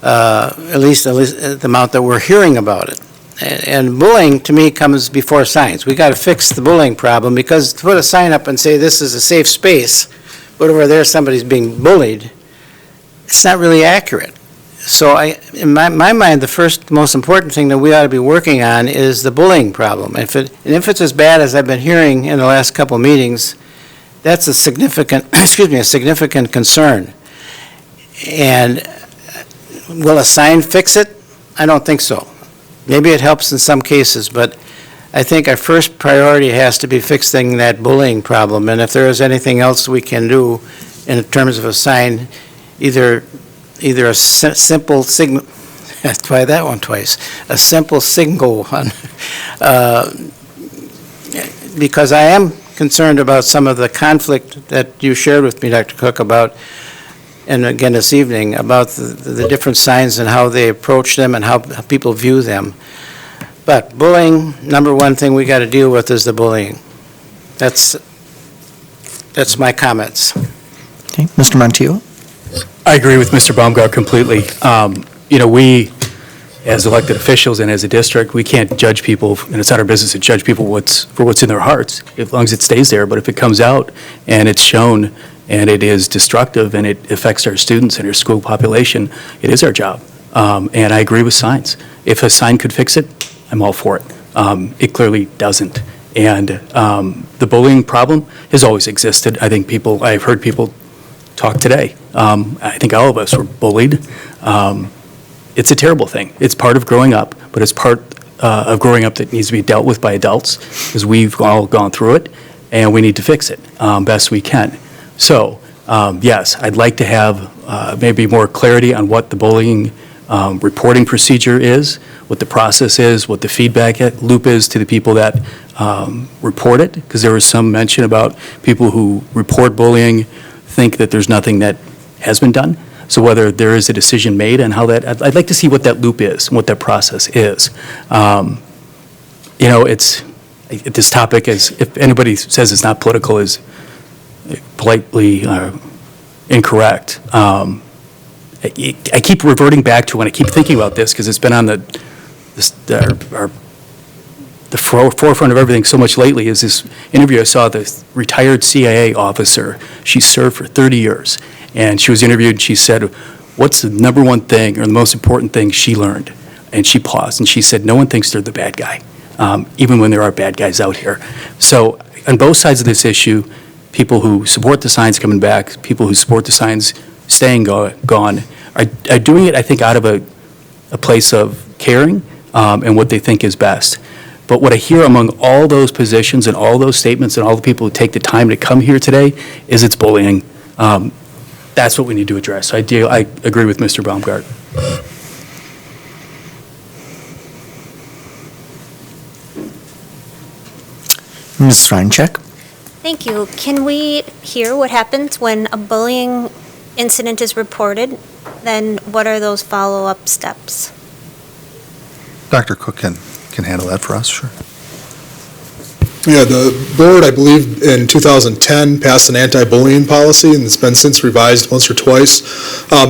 S4: at least the amount that we're hearing about it. And bullying, to me, comes before signs. We got to fix the bullying problem, because to put a sign up and say this is a safe space, but over there somebody's being bullied, it's not really accurate. So in my mind, the first most important thing that we ought to be working on is the bullying problem. If it's as bad as I've been hearing in the last couple of meetings, that's a significant, a significant concern. And will a sign fix it? I don't think so. Maybe it helps in some cases, but I think our first priority has to be fixing that bullying problem. And if there is anything else we can do in terms of a sign, either a simple signal, try that one twice, a simple single one, because I am concerned about some of the conflict that you shared with me, Dr. Cook, about, and again this evening, about the different signs and how they approach them and how people view them. But bullying, number one thing we got to deal with is the bullying. That's my comments.
S1: Okay, Mr. Montijo?
S8: I agree with Mr. Baumgart completely. We, as elected officials and as a district, we can't judge people, and it's not our business to judge people for what's in their hearts, as long as it stays there. But if it comes out and it's shown and it is destructive and it affects our students and our school population, it is our job. And I agree with signs. If a sign could fix it, I'm all for it. It clearly doesn't. And the bullying problem has always existed. I've heard people talk today. I think all of us were bullied. It's a terrible thing. It's part of growing up, but it's part of growing up that needs to be dealt with by adults, because we've all gone through it, and we need to fix it best we can. So, yes, I'd like to have maybe more clarity on what the bullying reporting procedure is, what the process is, what the feedback loop is to the people that report it, because there was some mention about people who report bullying think that there's nothing that has been done. So whether there is a decision made and how that, I'd like to see what that loop is and what that process is. This topic is, if anybody says it's not political, is politely incorrect. I keep reverting back to when I keep thinking about this, because it's been on the forefront of everything so much lately, is this interview I saw, the retired CIA officer. She served for 30 years. And she was interviewed, and she said, what's the number one thing or the most important thing she learned? And she paused, and she said, no one thinks they're the bad guy, even when there are bad guys out here. So on both sides of this issue, people who support the signs coming back, people who support the signs staying gone, are doing it, I think, out of a place of caring and what they think is best. But what I hear among all those positions and all those statements and all the people who take the time to come here today is it's bullying. That's what we need to address. I agree with Mr. Baumgart.
S1: Ms. Reincheck?
S11: Thank you. Can we hear what happens when a bullying incident is reported? Then what are those follow-up steps?
S7: Dr. Cook can handle that for us, sure.
S10: Yeah, the board, I believe, in 2010 passed an anti-bullying policy, and it's been since revised once or twice.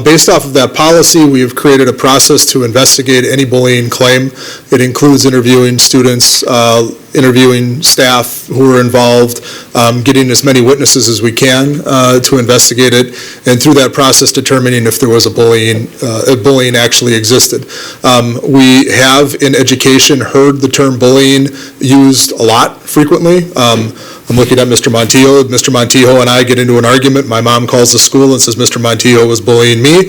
S10: Based off of that policy, we have created a process to investigate any bullying claim. It includes interviewing students, interviewing staff who are involved, getting as many witnesses as we can to investigate it, and through that process determining if there was a bullying actually existed. We have in education heard the term bullying used a lot frequently. I'm looking at Mr. Montijo. Mr. Montijo and I get into an argument. My mom calls the school and says Mr. Montijo was bullying me.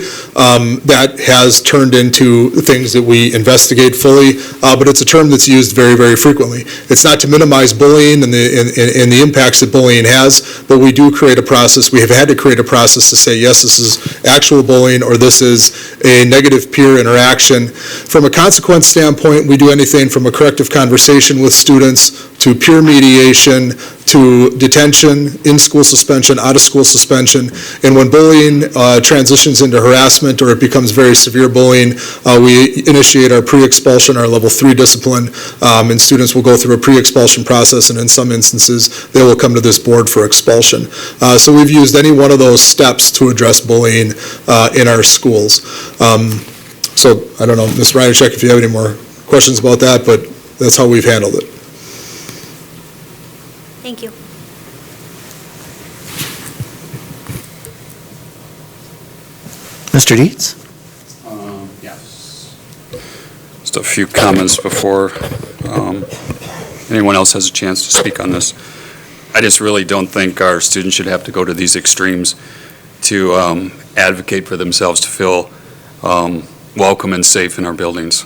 S10: That has turned into things that we investigate fully, but it's a term that's used very, very frequently. It's not to minimize bullying and the impacts that bullying has, but we do create a process. We have had to create a process to say, yes, this is actual bullying, or this is a negative peer interaction. From a consequence standpoint, we do anything from a corrective conversation with students to peer mediation to detention, in-school suspension, out-of-school suspension. And when bullying transitions into harassment or it becomes very severe bullying, we initiate our pre-expulsion, our level 3 discipline, and students will go through a pre-expulsion process, and in some instances, they will come to this board for expulsion. So we've used any one of those steps to address bullying in our schools. So I don't know, Ms. Reincheck, if you have any more questions about that, but that's how we've handled it.
S11: Thank you.
S1: Mr. Dietz?
S12: Yes. Just a few comments before anyone else has a chance to speak on this. I just really don't think our students should have to go to these extremes to advocate for themselves, to feel welcome and safe in our buildings.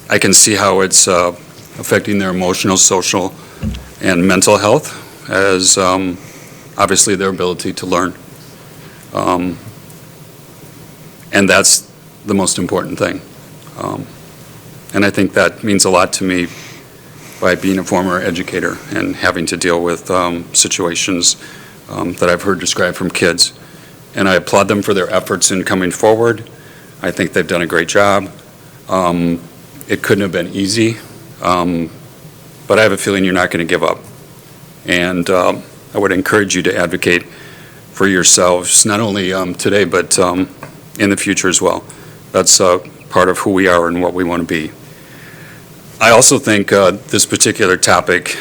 S12: I can see how it's affecting their emotional, social, and mental health, as obviously their ability to learn. And that's the most important thing. And I think that means a lot to me by being a former educator and having to deal with situations that I've heard described from kids. And I applaud them for their efforts in coming forward. I think they've done a great job. It couldn't have been easy, but I have a feeling you're not going to give up. And I would encourage you to advocate for yourselves, not only today, but in the future as well. That's part of who we are and what we want to be. I also think this particular topic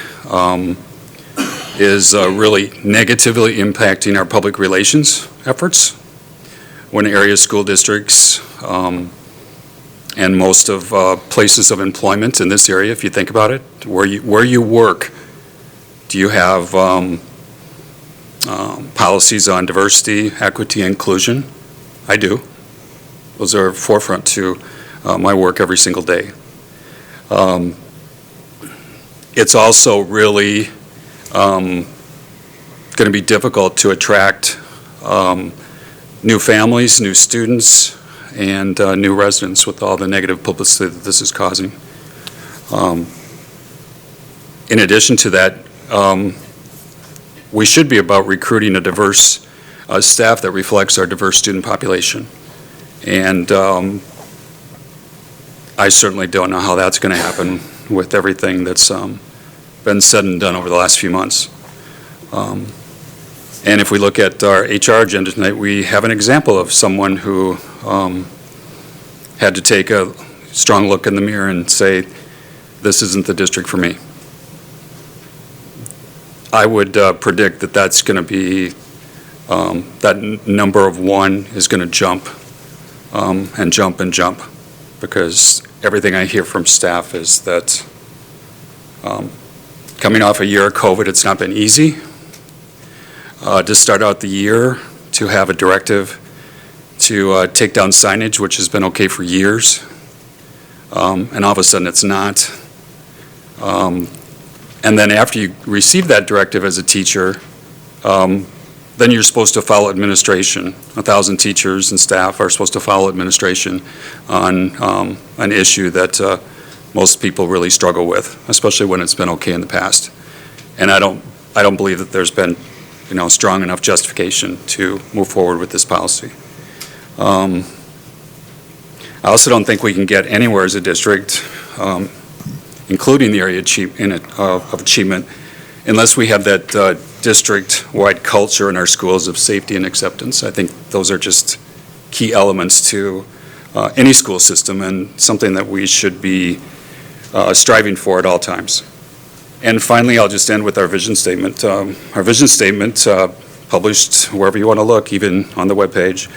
S12: is really negatively impacting our public relations efforts when area school districts and most of places of employment in this area, if you think about it, where you work, do you have policies on diversity, equity, inclusion? I do. Those are forefront to my work every single day. It's also really going to be difficult to attract new families, new students, and new residents with all the negative publicity that this is causing. In addition to that, we should be about recruiting a diverse staff that reflects our diverse student population. And I certainly don't know how that's going to happen with everything that's been said and done over the last few months. And if we look at our HR agenda tonight, we have an example of someone who had to take a strong look in the mirror and say, this isn't the district for me. I would predict that that's going to be, that number of 1 is going to jump and jump and jump, because everything I hear from staff is that coming off a year of COVID, it's not been easy. To start out the year, to have a directive to take down signage, which has been okay for years, and all of a sudden it's not. And then after you receive that directive as a teacher, then you're supposed to follow administration. 1,000 teachers and staff are supposed to follow administration on an issue that most people really struggle with, especially when it's been okay in the past. And I don't believe that there's been, strong enough justification to move forward with this policy. I also don't think we can get anywhere as a district, including the area of achievement, unless we have that district-wide culture in our schools of safety and acceptance. I think those are just key elements to any school system, and something that we should be striving for at all times. And finally, I'll just end with our vision statement. Our vision statement, published wherever you want to look, even on the webpage,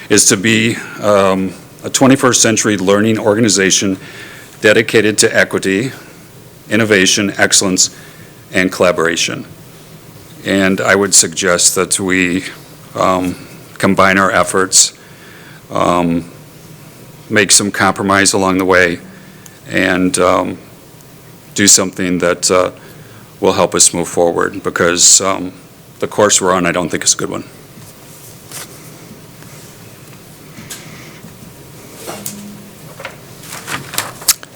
S12: is to be a 21st century learning organization dedicated to equity, innovation, excellence, and collaboration. And I would suggest that we combine our efforts, make some compromise along the way, and do something that will help us move forward, because the course we're on, I don't think is a good one.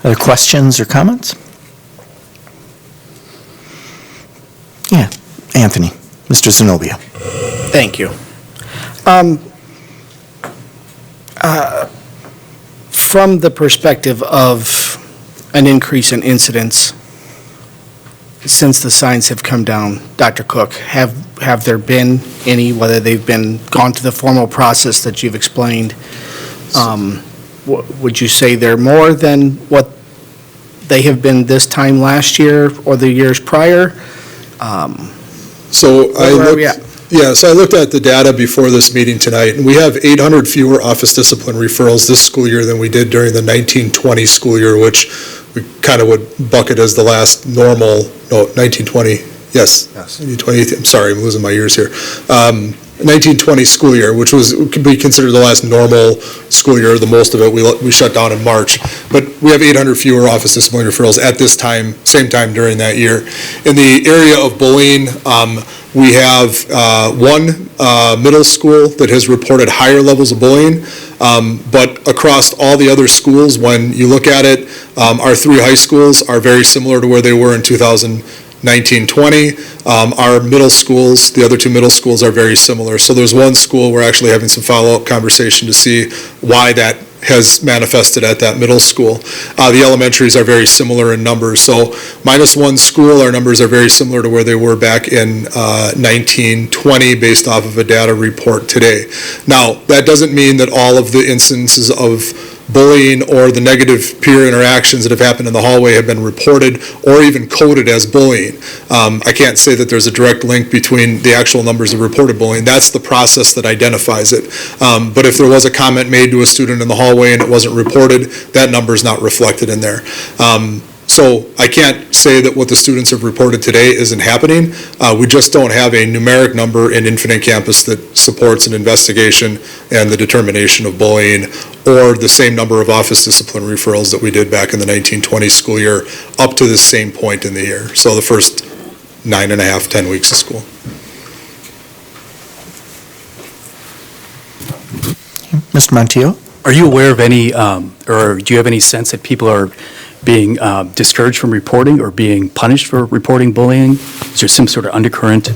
S1: Other questions or comments? Yeah, Anthony, Mr. Zenobia.
S13: Thank you. From the perspective of an increase in incidents since the signs have come down, Dr. Cook, have there been any, whether they've gone to the formal process that you've explained? Would you say they're more than what they have been this time last year or the years prior?
S10: So I looked at the data before this meeting tonight, and we have 800 fewer office discipline referrals this school year than we did during the 1920 school year, which we kind of would bucket as the last normal, 1920, yes. 1920, I'm sorry, I'm losing my years here. 1920 school year, which could be considered the last normal school year. The most of it we shut down in March. But we have 800 fewer office discipline referrals at this time, same time during that year. In the area of bullying, we have one middle school that has reported higher levels of bullying, but across all the other schools, when you look at it, our 3 high schools are very similar to where they were in 2019-20. Our middle schools, the other 2 middle schools, are very similar. So there's one school we're actually having some follow-up conversation to see why that has manifested at that middle school. The elementaries are very similar in numbers. So minus one school, our numbers are very similar to where they were back in 1920 based off of a data report today. Now, that doesn't mean that all of the instances of bullying or the negative peer interactions that have happened in the hallway have been reported or even coded as bullying. I can't say that there's a direct link between the actual numbers of reported bullying. That's the process that identifies it. But if there was a comment made to a student in the hallway and it wasn't reported, that number is not reflected in there. So I can't say that what the students have reported today isn't happening. We just don't have a numeric number in Infinite Campus that supports an investigation and the determination of bullying, or the same number of office discipline referrals that we did back in the 1920 school year up to the same point in the year. So the first 9.5, 10 weeks of school.
S1: Mr. Montiel?
S8: Are you aware of any, or do you have any sense that people are being discouraged from reporting or being punished for reporting bullying? Is there some sort of undercurrent?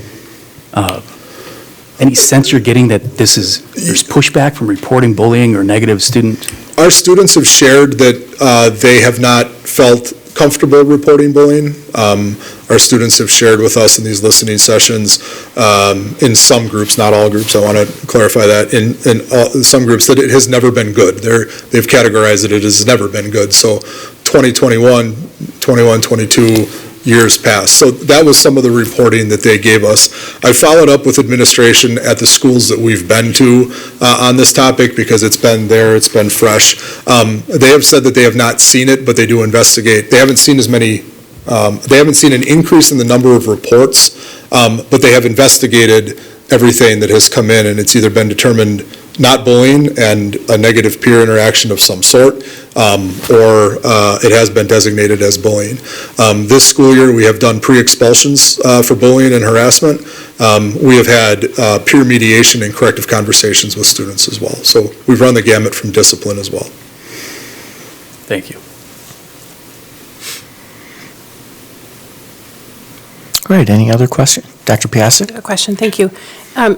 S8: Any sense you're getting that there's pushback from reporting bullying or negative student?
S10: Our students have shared that they have not felt comfortable reporting bullying. Our students have shared with us in these listening sessions, in some groups, not all groups, I want to clarify that, in some groups, that it has never been good. They've categorized it has never been good. So 2021, 21, 22 years past. So that was some of the reporting that they gave us. I followed up with administration at the schools that we've been to on this topic because it's been there, it's been fresh. They have said that they have not seen it, but they do investigate. They haven't seen as many, they haven't seen an increase in the number of reports, but they have investigated everything that has come in, and it's either been determined not bullying and a negative peer interaction of some sort, or it has been designated as bullying. This school year, we have done pre-expulsions for bullying and harassment. We have had peer mediation and corrective conversations with students as well. So we've run the gamut from discipline as well.
S8: Thank you.
S1: Great. Any other question? Dr. Piasek?
S14: A question, thank you.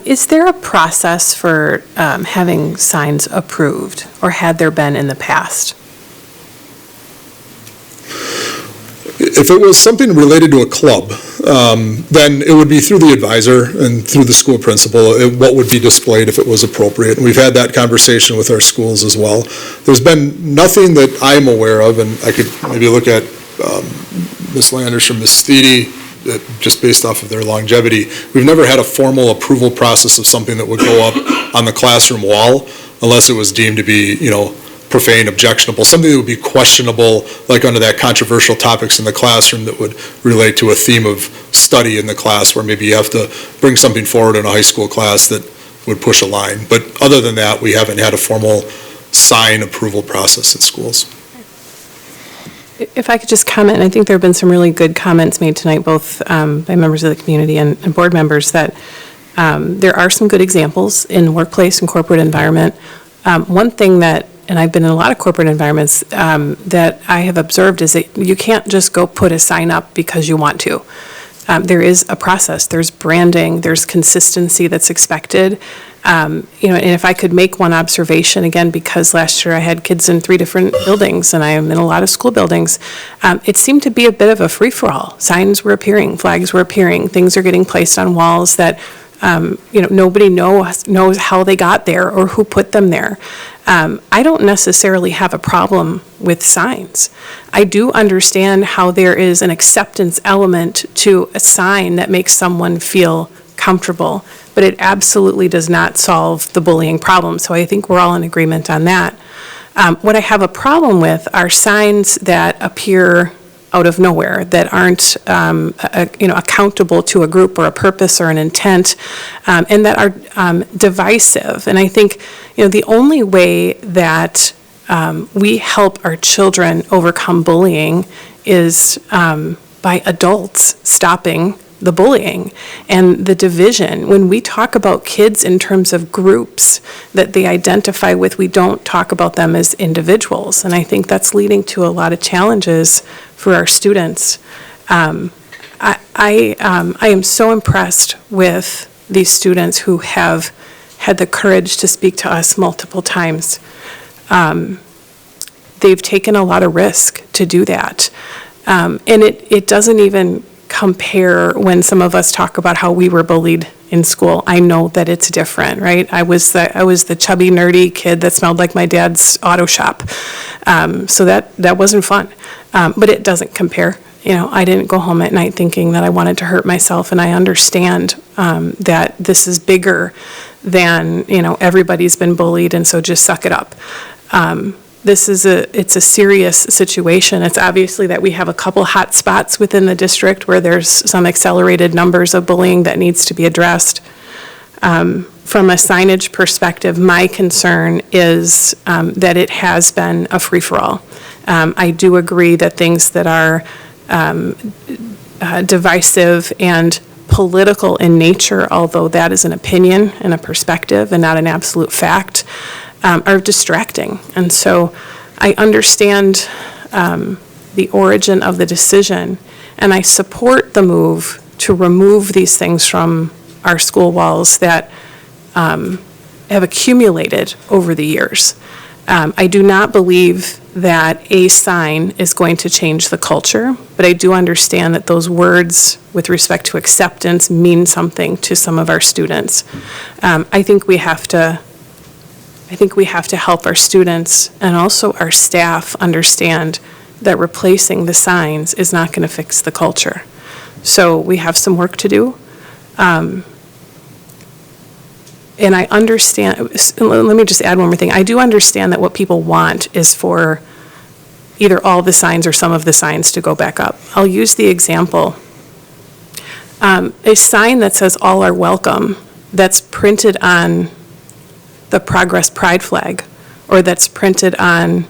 S14: Is there a process for having signs approved, or had there been in the past?
S10: If it was something related to a club, then it would be through the advisor and through the school principal, what would be displayed if it was appropriate. And we've had that conversation with our schools as well. There's been nothing that I'm aware of, and I could maybe look at Ms. Landers or Ms. Steedy, just based off of their longevity. We've never had a formal approval process of something that would go up on the classroom wall unless it was deemed to be, profane, objectionable, something that would be questionable, like under that controversial topics in the classroom that would relate to a theme of study in the class, where maybe you have to bring something forward in a high school class that would push a line. But other than that, we haven't had a formal sign approval process at schools.
S14: If I could just comment, I think there have been some really good comments made tonight, both by members of the community and board members, that there are some good examples in workplace and corporate environment. One thing that, and I've been in a lot of corporate environments, that I have observed is that you can't just go put a sign up because you want to. There is a process, there's branding, there's consistency that's expected. And if I could make one observation, again, because last year I had kids in 3 different buildings and I am in a lot of school buildings, it seemed to be a bit of a free-for-all. Signs were appearing, flags were appearing, things are getting placed on walls that, nobody knows how they got there or who put them there. I don't necessarily have a problem with signs. I do understand how there is an acceptance element to a sign that makes someone feel comfortable, but it absolutely does not solve the bullying problem. So I think we're all in agreement on that. What I have a problem with are signs that appear out of nowhere, that aren't accountable to a group or a purpose or an intent, and that are divisive. And I think the only way that we help our children overcome bullying is by adults stopping the bullying and the division. When we talk about kids in terms of groups that they identify with, we don't talk about them as individuals. And I think that's leading to a lot of challenges for our students. I am so impressed with these students who have had the courage to speak to us multiple times. they've taken a lot of risk to do that. And it doesn't even compare when some of us talk about how we were bullied in school. I know that it's different, right? I was the chubby, nerdy kid that smelled like my dad's auto shop. So that wasn't fun. But it doesn't compare. You know, I didn't go home at night thinking that I wanted to hurt myself, and I understand that this is bigger than, you know, everybody's been bullied, and so just suck it up. It's a serious situation. It's obviously that we have a couple hot spots within the district where there's some accelerated numbers of bullying that needs to be addressed. From a signage perspective, my concern is that it has been a free-for-all. I do agree that things that are divisive and political in nature, although that is an opinion and a perspective and not an absolute fact, are distracting. And so I understand the origin of the decision, and I support the move to remove these things from our school walls that have accumulated over the years. I do not believe that a sign is going to change the culture, but I do understand that those words with respect to acceptance mean something to some of our students. I think we have to help our students and also our staff understand that replacing the signs is not going to fix the culture. So we have some work to do. And I understand, let me just add one more thing. I do understand that what people want is for either all the signs or some of the signs to go back up. I'll use the example. A sign that says all are welcome, that's printed on the Progress Pride flag, or that's printed on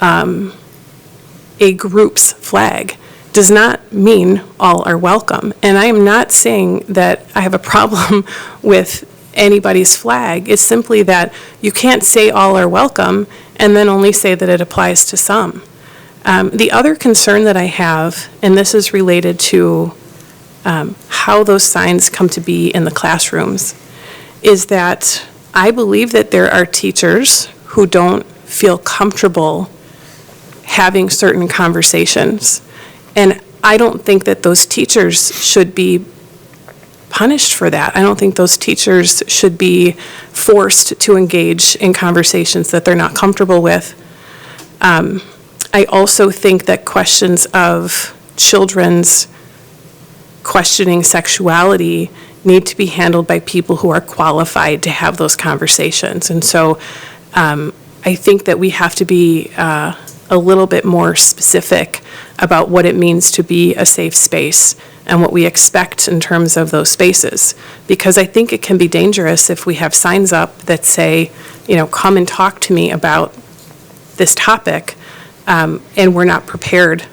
S14: a group's flag, does not mean all are welcome. And I am not saying that I have a problem with anybody's flag. It's simply that you can't say all are welcome and then only say that it applies to some. The other concern that I have, and this is related to how those signs come to be in the classrooms, is that I believe that there are teachers who don't feel comfortable having certain conversations. And I don't think that those teachers should be punished for that. I don't think those teachers should be forced to engage in conversations that they're not comfortable with. I also think that questions of children's questioning sexuality need to be handled by people who are qualified to have those conversations. And so I think that we have to be a little bit more specific about what it means to be a safe space and what we expect in terms of those spaces. Because I think it can be dangerous if we have signs up that say, you know, come and talk to me about this topic, and we're not prepared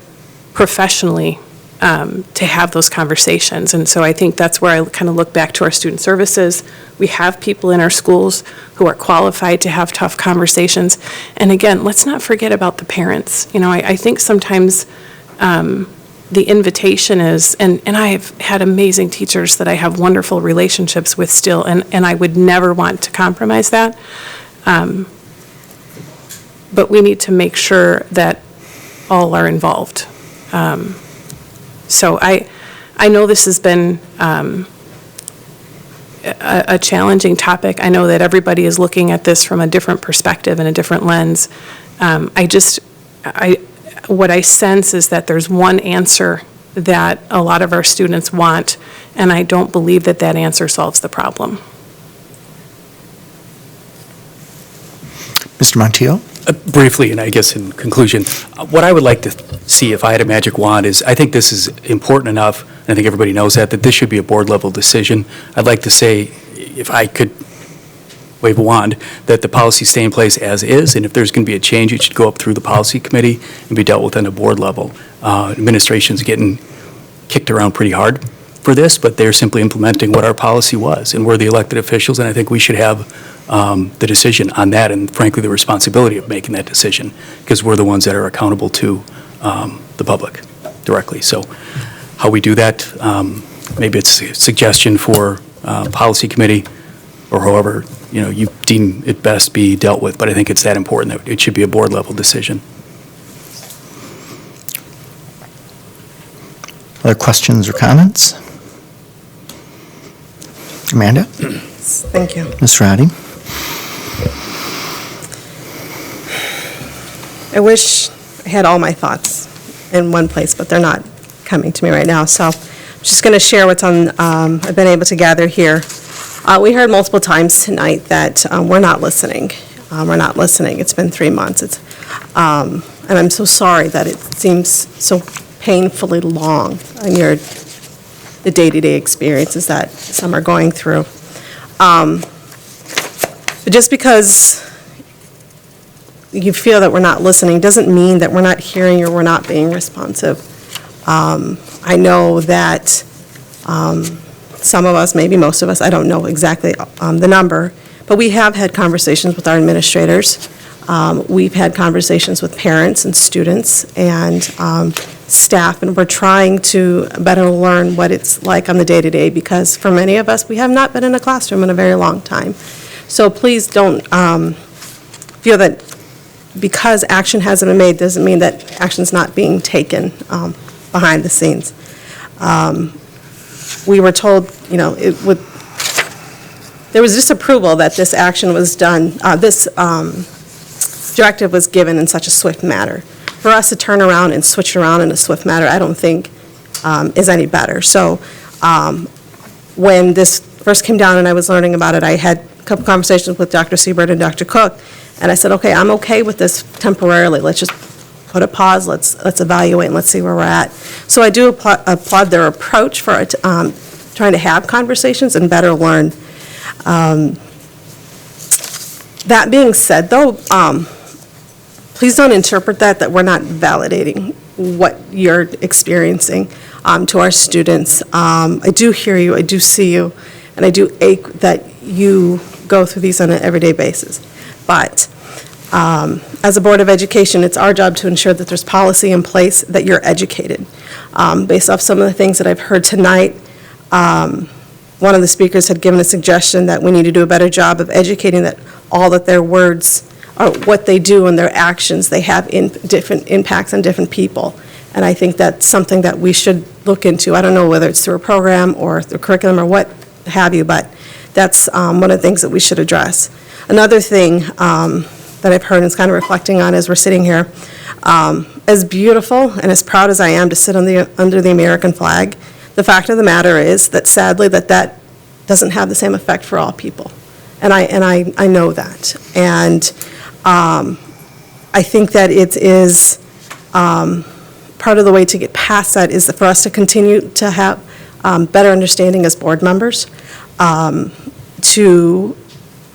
S14: professionally to have those conversations. And so I think that's where I kind of look back to our student services. We have people in our schools who are qualified to have tough conversations. And again, let's not forget about the parents. You know, I think sometimes the invitation is, and I've had amazing teachers that I have wonderful relationships with still, and I would never want to compromise that. But we need to make sure that all are involved. So I know this has been a challenging topic. I know that everybody is looking at this from a different perspective and a different lens. What I sense is that there's one answer that a lot of our students want, and I don't believe that that answer solves the problem.
S1: Mr. Montiel?
S8: Briefly, and I guess in conclusion, what I would like to see if I had a magic wand is, I think this is important enough, and I think everybody knows that this should be a board-level decision. I'd like to say, if I could wave a wand, that the policy stay in place as is, and if there's going to be a change, it should go up through the policy committee and be dealt with on a board level. Administration's getting kicked around pretty hard for this, but they're simply implementing what our policy was, and we're the elected officials, and I think we should have the decision on that, and frankly, the responsibility of making that decision, because we're the ones that are accountable to the public directly. So how we do that, maybe it's a suggestion for policy committee, or however, you deem it best be dealt with. But I think it's that important that it should be a board-level decision.
S1: Other questions or comments? Amanda?
S16: Thank you.
S1: Ms. Roddy?
S16: I wish I had all my thoughts in one place, but they're not coming to me right now. So I'm just going to share what's I've been able to gather here. We heard multiple times tonight that we're not listening. We're not listening. It's been 3 months. And I'm so sorry that it seems so painfully long in the day-to-day experiences that some are going through. But just because you feel that we're not listening doesn't mean that we're not hearing or we're not being responsive. I know that some of us, maybe most of us, I don't know exactly the number, but we have had conversations with our administrators. We've had conversations with parents and students and staff, and we're trying to better learn what it's like on the day-to-day, because for many of us, we have not been in a classroom in a very long time. So please don't feel that because action hasn't been made doesn't mean that action's not being taken behind the scenes. We were told, there was disapproval that this action was done, this directive was given in such a swift manner. For us to turn around and switch around in a swift manner, I don't think is any better. So when this first came down and I was learning about it, I had a couple conversations with Dr. Siebert and Dr. Cook, and I said, okay, I'm okay with this temporarily. Let's just put a pause, let's evaluate, and let's see where we're at. So I do applaud their approach for trying to have conversations and better learn. That being said, though, please don't interpret that we're not validating what you're experiencing to our students. I do hear you, I do see you, and I do ache that you go through these on an everyday basis. But as a Board of Education, it's our job to ensure that there's policy in place, that you're educated. Based off some of the things that I've heard tonight, one of the speakers had given a suggestion that we need to do a better job of educating that all that their words, or what they do and their actions, they have different impacts on different people. And I think that's something that we should look into. I don't know whether it's through a program or through curriculum or what have you, but that's one of the things that we should address. Another thing that I've heard and is kind of reflecting on as we're sitting here, as beautiful and as proud as I am to sit under the American flag, the fact of the matter is that sadly that doesn't have the same effect for all people. And I know that. And I think that it is part of the way to get past that is for us to continue to have better understanding as board members, to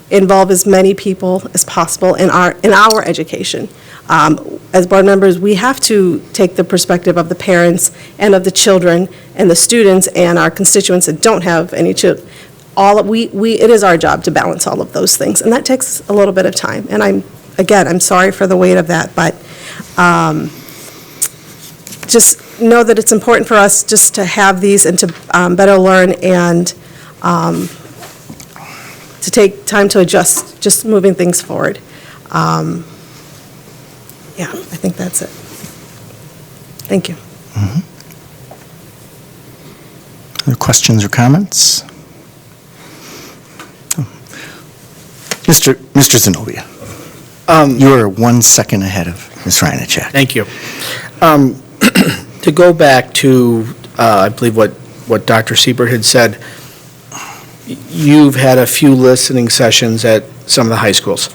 S16: involve as many people as possible in our education. As board members, we have to take the perspective of the parents and of the children and the students and our constituents that don't have any children. It is our job to balance all of those things, and that takes a little bit of time. And I'm sorry for the weight of that, but just know that it's important for us just to have these and to better learn and to take time to adjust, just moving things forward. Yeah, I think that's it. Thank you.
S1: Mm-hmm. Other questions or comments? Mr. Zenobia, you are 1 second ahead of Ms. Reinacek.
S13: Thank you. To go back to, I believe what Dr. Siebert had said, you've had a few listening sessions at some of the high schools.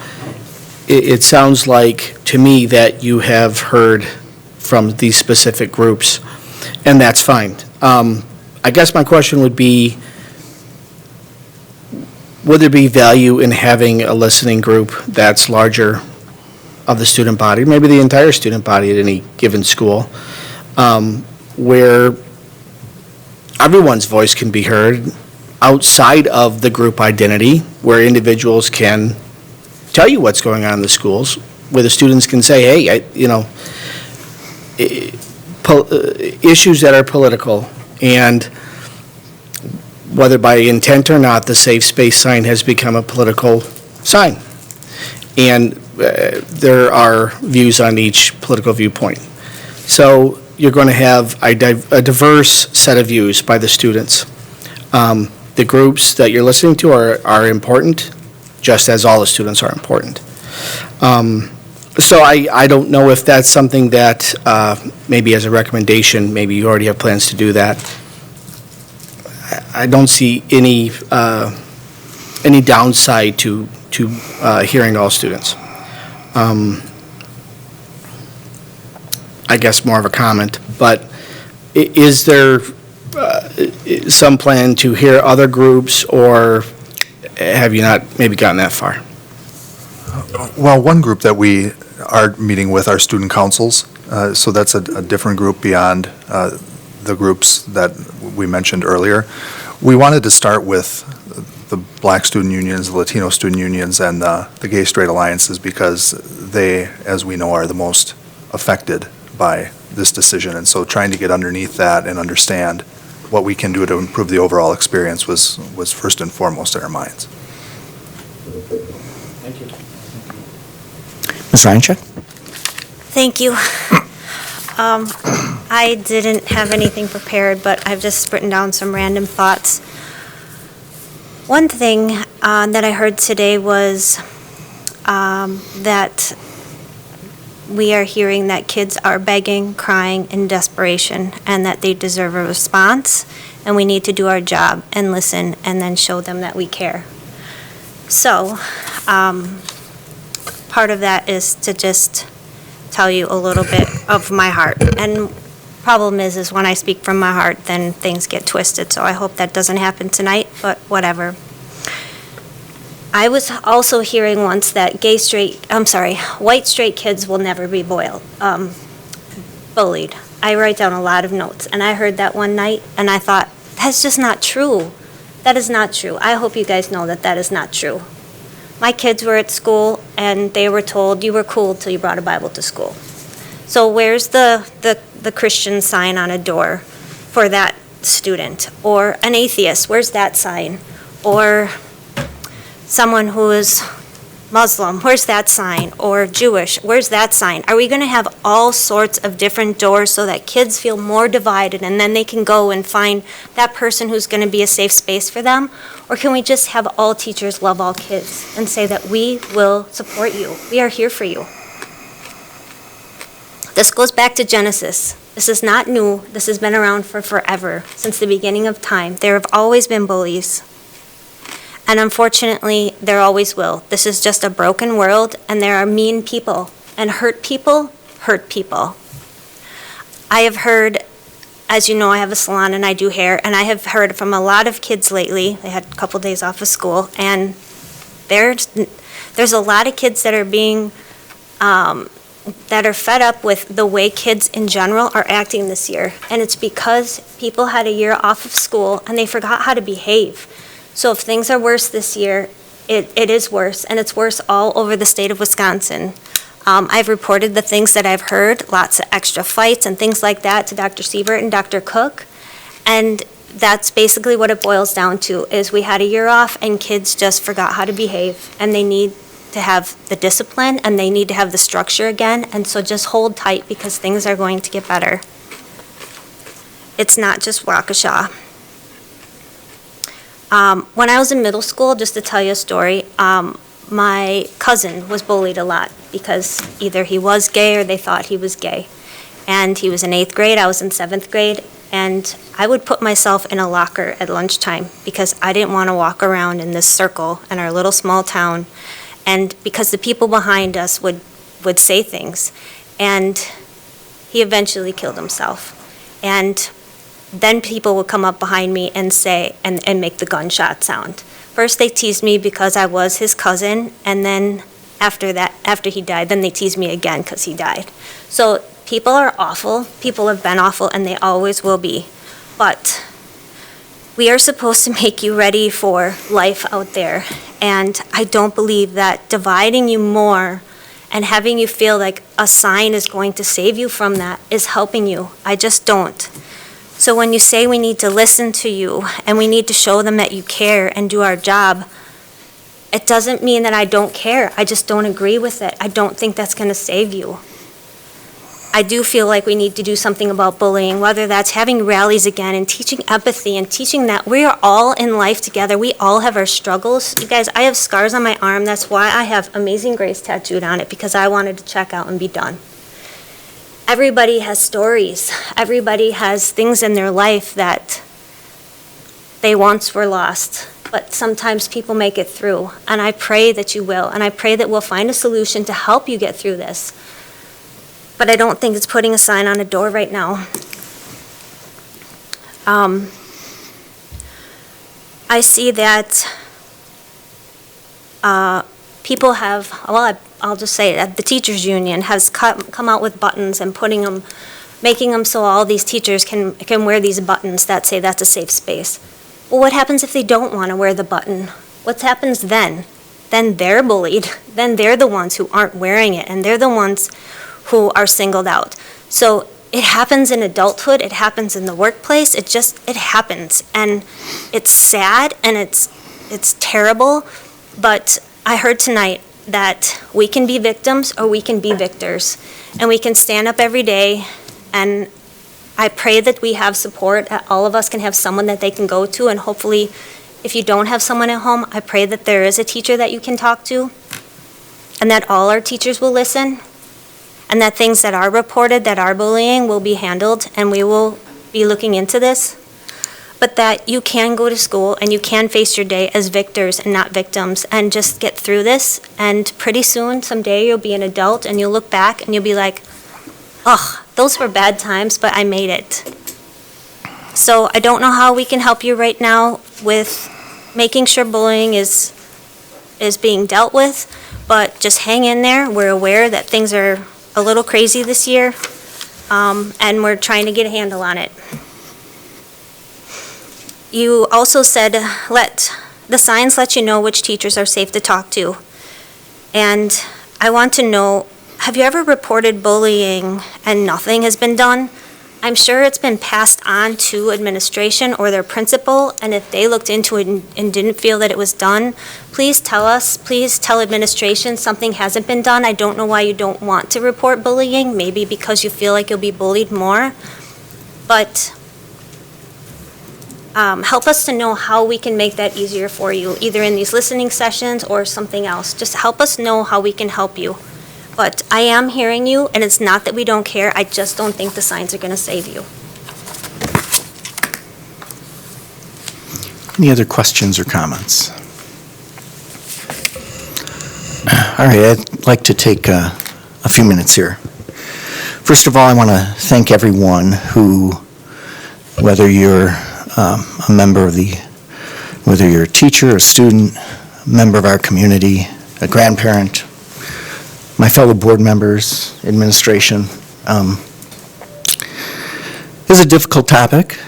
S13: It sounds like, to me, that you have heard from these specific groups, and that's fine. I guess my question would be, would there be value in having a listening group that's larger of the student body, maybe the entire student body at any given school, where everyone's voice can be heard outside of the group identity, where individuals can tell you what's going on in the schools, where the students can say, hey, issues that are political, and whether by intent or not, the safe space sign has become a political sign. And there are views on each political viewpoint. So you're going to have a diverse set of views by the students. The groups that you're listening to are important, just as all the students are important. So I don't know if that's something that, maybe as a recommendation, maybe you already have plans to do that. I don't see any downside to hearing all students. I guess more of a comment, but is there some plan to hear other groups, or have you not maybe gotten that far?
S7: Well, one group that we are meeting with are student councils, so that's a different group beyond the groups that we mentioned earlier. We wanted to start with the Black student unions, the Latino student unions, and the Gay Straight Alliances, because they, as we know, are the most affected by this decision. And so trying to get underneath that and understand what we can do to improve the overall experience was first and foremost in our minds.
S1: Thank you. Ms. Reincheck?
S11: Thank you. I didn't have anything prepared, but I've just written down some random thoughts. One thing that I heard today was that we are hearing that kids are begging, crying in desperation, and that they deserve a response, and we need to do our job and listen and then show them that we care. So, part of that is to just tell you a little bit of my heart. And problem is when I speak from my heart, then things get twisted. So I hope that doesn't happen tonight, but whatever. I was also hearing once that white straight kids will never be bullied. I write down a lot of notes, and I heard that one night, and I thought, that's just not true. That is not true. I hope you guys know that that is not true. My kids were at school, and they were told, you were cool till you brought a Bible to school. So where's the Christian sign on a door for that student? Or an atheist, where's that sign? Or someone who is Muslim, where's that sign? Or Jewish, where's that sign? Are we going to have all sorts of different doors so that kids feel more divided and then they can go and find that person who's going to be a safe space for them? Or can we just have all teachers love all kids and say that we will support you? We are here for you. This goes back to Genesis. This is not new. This has been around for forever, since the beginning of time. There have always been bullies. And unfortunately, there always will. This is just a broken world, and there are mean people. And hurt people hurt people. I have heard, as you know, I have a salon and I do hair, and I have heard from a lot of kids lately. They had a couple days off of school, and there's a lot of kids that are being, that are fed up with the way kids in general are acting this year. And it's because people had a year off of school and they forgot how to behave. So if things are worse this year, it is worse, and it's worse all over the state of Wisconsin. I've reported the things that I've heard, lots of extra fights and things like that to Dr. Siebert and Dr. Cook. And that's basically what it boils down to, is we had a year off and kids just forgot how to behave, and they need to have the discipline and they need to have the structure again. And so just hold tight, because things are going to get better. It's not just Waukesha. When I was in middle school, just to tell you a story, my cousin was bullied a lot because either he was gay or they thought he was gay. And he was in 8th grade, I was in 7th grade, and I would put myself in a locker at lunchtime because I didn't want to walk around in this circle in our little small town, and because the people behind us would say things. And he eventually killed himself. And then people would come up behind me and say, and make the gunshot sound. First they teased me because I was his cousin, and then after that, after he died, then they teased me again because he died. So people are awful, people have been awful, and they always will be. But we are supposed to make you ready for life out there. And I don't believe that dividing you more and having you feel like a sign is going to save you from that is helping you. I just don't. So when you say we need to listen to you and we need to show them that you care and do our job, it doesn't mean that I don't care. I just don't agree with it. I don't think that's going to save you. I do feel like we need to do something about bullying, whether that's having rallies again and teaching empathy and teaching that we are all in life together. We all have our struggles. You guys, I have scars on my arm. That's why I have Amazing Grace tattooed on it, because I wanted to check out and be done. Everybody has stories. Everybody has things in their life that they once were lost. But sometimes people make it through, and I pray that you will, and I pray that we'll find a solution to help you get through this. But I don't think it's putting a sign on a door right now. I see that people have, well, I'll just say it, the teachers union has come out with buttons and making them so all these teachers can wear these buttons that say that's a safe space. Well, what happens if they don't want to wear the button? What happens then? Then they're bullied. Then they're the ones who aren't wearing it, and they're the ones who are singled out. So it happens in adulthood, it happens in the workplace, it happens. And it's sad and it's terrible, but I heard tonight that we can be victims or we can be victors. And we can stand up every day, and I pray that we have support, that all of us can have someone that they can go to, and hopefully if you don't have someone at home, I pray that there is a teacher that you can talk to, and that all our teachers will listen, and that things that are reported that are bullying will be handled, and we will be looking into this. But that you can go to school and you can face your day as victors and not victims, and just get through this, and pretty soon, someday, you'll be an adult and you'll look back and you'll be like, oh, those were bad times, but I made it. So I don't know how we can help you right now with making sure bullying is being dealt with, but just hang in there. We're aware that things are a little crazy this year, and we're trying to get a handle on it. You also said the signs let you know which teachers are safe to talk to. And I want to know, have you ever reported bullying and nothing has been done? I'm sure it's been passed on to administration or their principal, and if they looked into it and didn't feel that it was done, please tell us, please tell administration something hasn't been done. I don't know why you don't want to report bullying, maybe because you feel like you'll be bullied more, but help us to know how we can make that easier for you, either in these listening sessions or something else. Just help us know how we can help you. But I am hearing you, and it's not that we don't care, I just don't think the signs are going to save you.
S1: Any other questions or comments? All right, I'd like to take a few minutes here. First of all, I want to thank everyone who, whether you're a member of whether you're a teacher, a student, a member of our community, a grandparent, my fellow board members, administration. It's a difficult topic,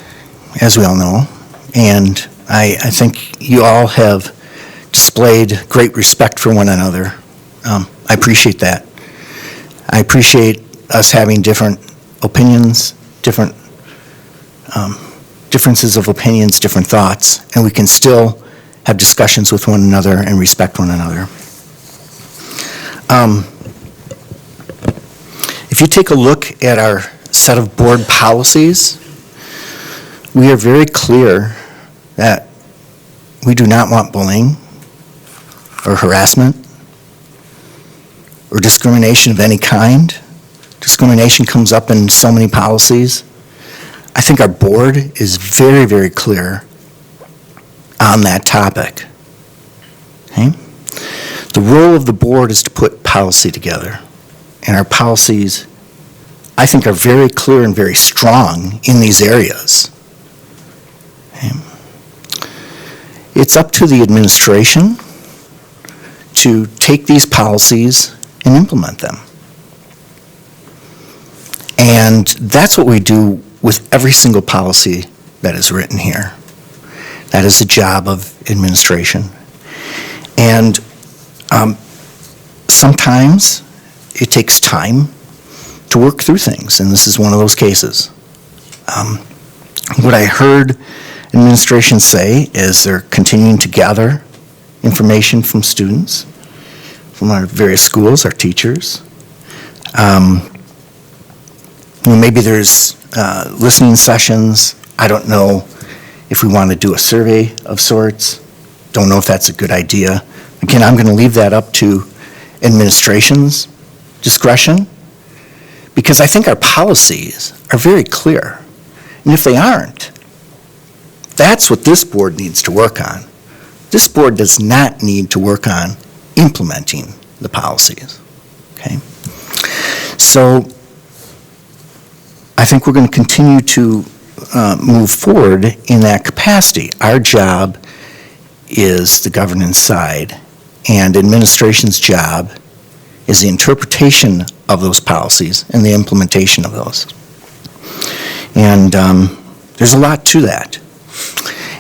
S1: as we all know, and I think you all have displayed great respect for one another. I appreciate that. I appreciate us having different opinions, differences of opinions, different thoughts, and we can still have discussions with one another and respect one another. If you take a look at our set of board policies, we are very clear that we do not want bullying or harassment or discrimination of any kind. Discrimination comes up in so many policies. I think our board is very, very clear on that topic. Okay? The role of the board is to put policy together. And our policies, I think, are very clear and very strong in these areas. Okay? It's up to the administration to take these policies and implement them. And that's what we do with every single policy that is written here. That is the job of administration. And sometimes it takes time to work through things, and this is one of those cases. What I heard administration say is they're continuing to gather information from students, from our various schools, our teachers. Maybe there's listening sessions. I don't know if we want to do a survey of sorts. Don't know if that's a good idea. Again, I'm going to leave that up to administration's discretion, because I think our policies are very clear. And if they aren't, that's what this board needs to work on. This board does not need to work on implementing the policies, okay? So I think we're going to continue to move forward in that capacity. Our job is the governance side, and administration's job is the interpretation of those policies and the implementation of those. And there's a lot to that.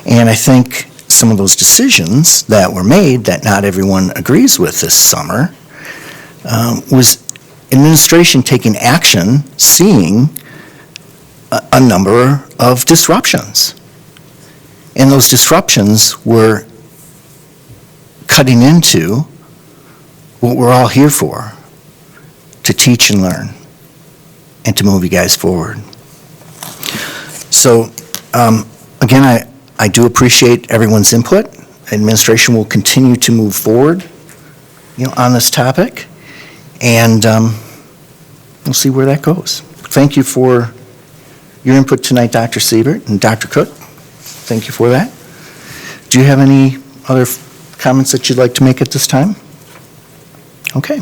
S1: And I think some of those decisions that were made that not everyone agrees with this summer was administration taking action, seeing a number of disruptions. And those disruptions were cutting into what we're all here for, to teach and learn, and to move you guys forward. So, again, I do appreciate everyone's input. Administration will continue to move forward, on this topic, and we'll see where that goes. Thank you for your input tonight, Dr. Siebert and Dr. Cook. Thank you for that. Do you have any other comments that you'd like to make at this time? Okay.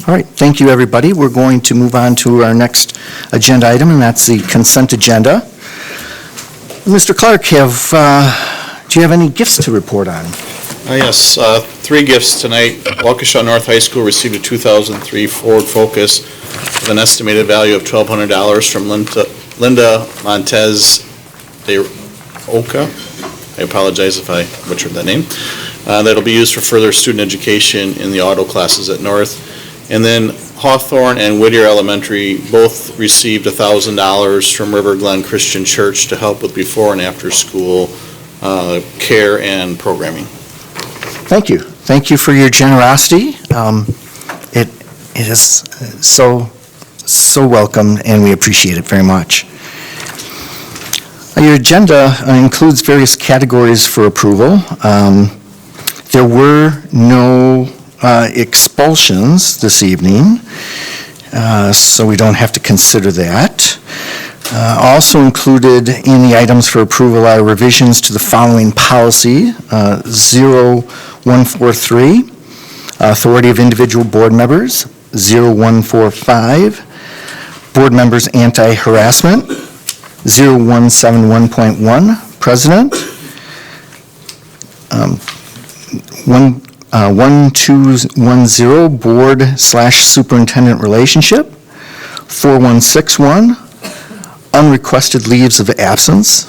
S1: All right. Thank you, everybody. We're going to move on to our next agenda item, and that's the consent agenda. Mr. Clark, do you have any gifts to report on?
S2: Yes, 3 gifts tonight. Waukesha North High School received a 2003 Ford Focus with an estimated value of $1,200 from Linda Montez de Oca. I apologize if I butchered that name. That'll be used for further student education in the auto classes at North. And then Hawthorne and Whittier Elementary both received $1,000 from River Glen Christian Church to help with before and after school care and programming.
S1: Thank you. Thank you for your generosity. It is so welcome, and we appreciate it very much. Your agenda includes various categories for approval. There were no expulsions this evening, so we don't have to consider that. Also included in the items for approval are revisions to the following policy, 0143, authority of individual board members, 0145, board members anti-harassment, 0171.1, president, 1210, board/superintendent relationship, 4161, unrequested leaves of absence,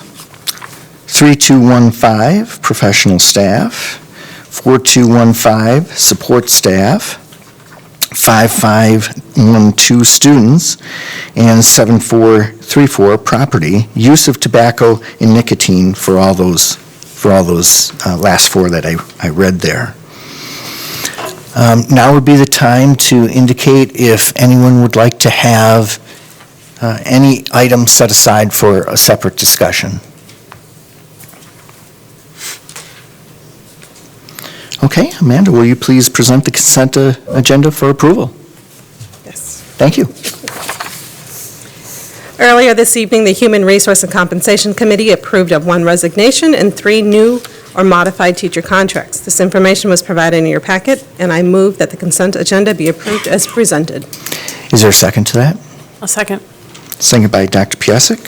S1: 3215, professional staff, 4215, support staff, 5512, students, and 7434, property, use of tobacco and nicotine for all those last 4 that I read there. Now would be the time to indicate if anyone would like to have any item set aside for a separate discussion. Okay, Amanda, will you please present the consent agenda for approval?
S16: Yes.
S1: Thank you.
S16: Earlier this evening, the Human Resource and Compensation Committee approved of 1 resignation and 3 new or modified teacher contracts. This information was provided in your packet, and I move that the consent agenda be approved as presented.
S1: Is there a second to that?
S14: A second.
S1: Second by Dr. Piasek.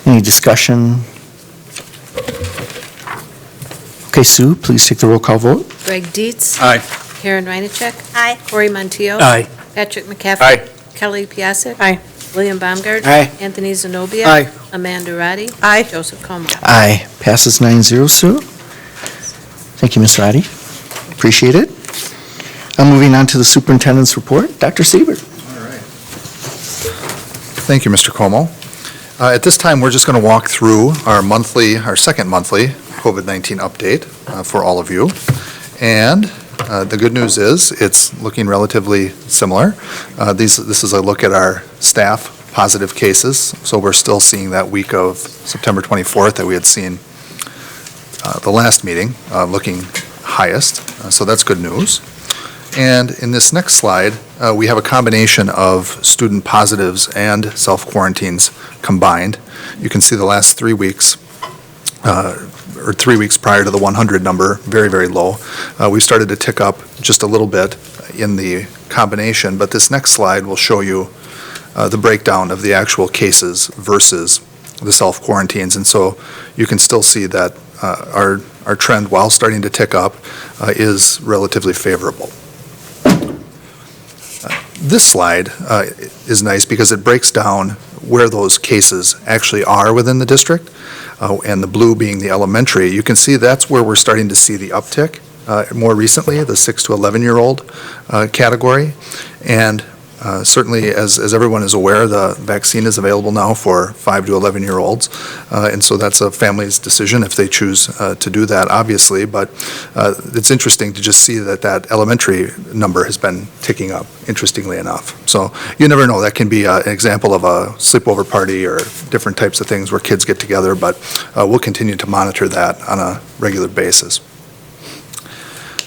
S1: Any discussion? Okay, Sue, please take the roll call vote.
S23: Greg Dietz.
S12: Aye.
S23: Karen Reinacek.
S11: Aye.
S23: Corey Montiel.
S8: Aye.
S23: Patrick McCaffrey.
S12: Aye.
S23: Kelly Piasek.
S14: Aye.
S23: William Baumgart.
S4: Aye.
S23: Anthony Zenobia.
S8: Aye.
S23: Amanda Roddy.
S16: Aye.
S23: Joseph Como.
S1: Aye. Passes 9-0, Sue. Thank you, Ms. Roddy. Appreciate it. Moving on to the superintendent's report. Dr. Siebert.
S7: Thank you, Mr. Como. At this time, we're just going to walk through our second monthly COVID-19 update for all of you. And the good news is, it's looking relatively similar. This is a look at our staff positive cases. So we're still seeing that week of September 24th that we had seen the last meeting, looking highest. So that's good news. And in this next slide, we have a combination of student positives and self-quarantines combined. You can see the last 3 weeks, or 3 weeks prior to the 100 number, very, very low. We've started to tick up just a little bit in the combination, but this next slide will show you the breakdown of the actual cases versus the self-quarantines. And so you can still see that our trend, while starting to tick up, is relatively favorable. This slide is nice because it breaks down where those cases actually are within the district, and the blue being the elementary. You can see that's where we're starting to see the uptick more recently, the 6 to 11-year-old category. And certainly, as everyone is aware, the vaccine is available now for 5 to 11-year-olds, and so that's a family's decision if they choose to do that, obviously. But it's interesting to just see that elementary number has been ticking up, interestingly enough. So you never know, that can be an example of a sleepover party or different types of things where kids get together, but we'll continue to monitor that on a regular basis.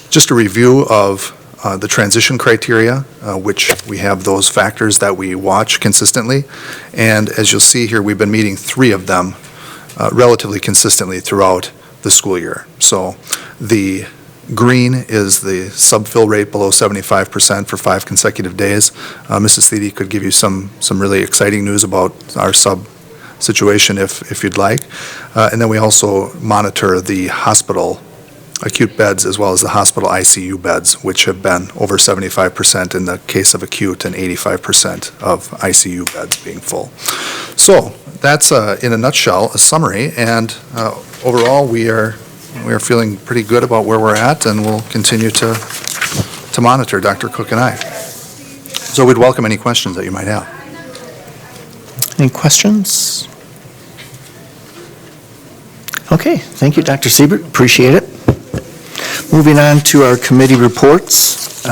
S7: Just a review of the transition criteria, which we have those factors that we watch consistently. And as you'll see here, we've been meeting 3 of them relatively consistently throughout the school year. So the green is the subfill rate below 75% for 5 consecutive days. Mrs. Thede could give you some really exciting news about our sub situation if you'd like. And then we also monitor the hospital acute beds as well as the hospital ICU beds, which have been over 75% in the case of acute and 85% of ICU beds being full. So that's, in a nutshell, a summary, and overall we are feeling pretty good about where we're at, and we'll continue to monitor, Dr. Cook and I. So we'd welcome any questions that you might have.
S1: Any questions? Okay, thank you, Dr. Siebert, appreciate it. Moving on to our committee reports.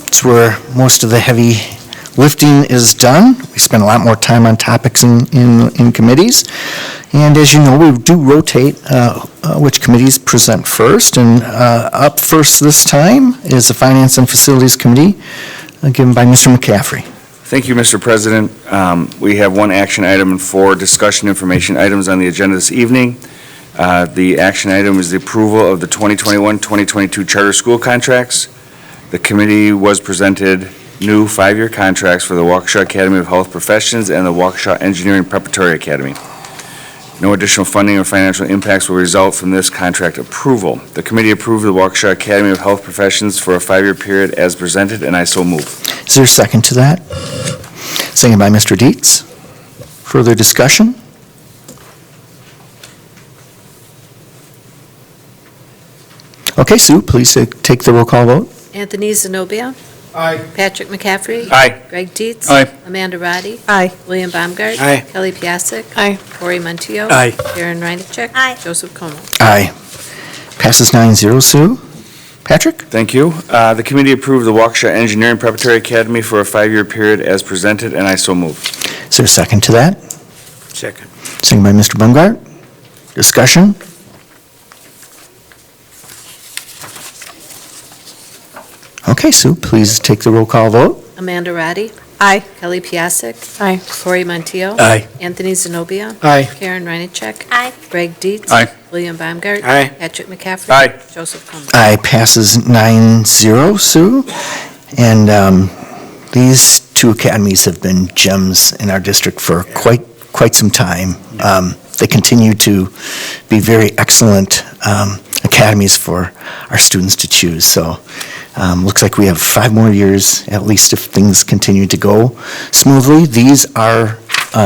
S1: It's where most of the heavy lifting is done. We spend a lot more time on topics in committees. And as you know, we do rotate which committees present first. And up first this time is the Finance and Facilities Committee, given by Mr. McCaffrey.
S15: Thank you, Mr. President. We have one action item and 4 discussion information items on the agenda this evening. The action item is the approval of the 2021-2022 charter school contracts. The committee was presented new 5-year contracts for the Waukesha Academy of Health Professions and the Waukesha Engineering Preparatory Academy. No additional funding or financial impacts will result from this contract approval. The committee approved the Waukesha Academy of Health Professions for a 5-year period as presented, and I so move.
S1: Is there a second to that? Second by Mr. Dietz. Further discussion? Okay, Sue, please take the roll call vote.
S23: Anthony Zenobia.
S19: Aye.
S23: Patrick McCaffrey.
S15: Aye.
S23: Greg Dietz.
S15: Aye.
S23: Amanda Roddy.
S16: Aye.
S23: William Baumgart.
S4: Aye.
S23: Kelly Piasek.
S14: Aye.
S23: Cory Monteith.
S8: Aye.
S23: Karen Reinacek.
S11: Aye.
S23: Joseph Como.
S1: Aye. Passes 9-0, Sue. Patrick?
S15: Thank you. The committee approved the Waukesha Engineering Preparatory Academy for a 5-year period as presented, and I so move.
S1: Is there a second to that?
S4: Second.
S1: Second by Mr. Baumgart. Discussion? Okay, Sue, please take the roll call vote.
S23: Amanda Roddy.
S16: Aye.
S23: Kelly Piasek.
S14: Aye.
S23: Cory Monteith.
S8: Aye.
S23: Anthony Zenobia.
S4: Aye.
S23: Karen Reinacek.
S11: Aye.
S23: Greg Dietz.
S15: Aye.
S23: William Baumgart.
S4: Aye.
S23: Patrick McCaffrey.
S15: Aye.
S23: Joseph Como.
S1: Aye, passes 9-0, Sue. And these 2 academies have been gems in our district for quite some time. They continue to be very excellent academies for our students to choose. So looks like we have 5 more years, at least, if things continue to go smoothly. These are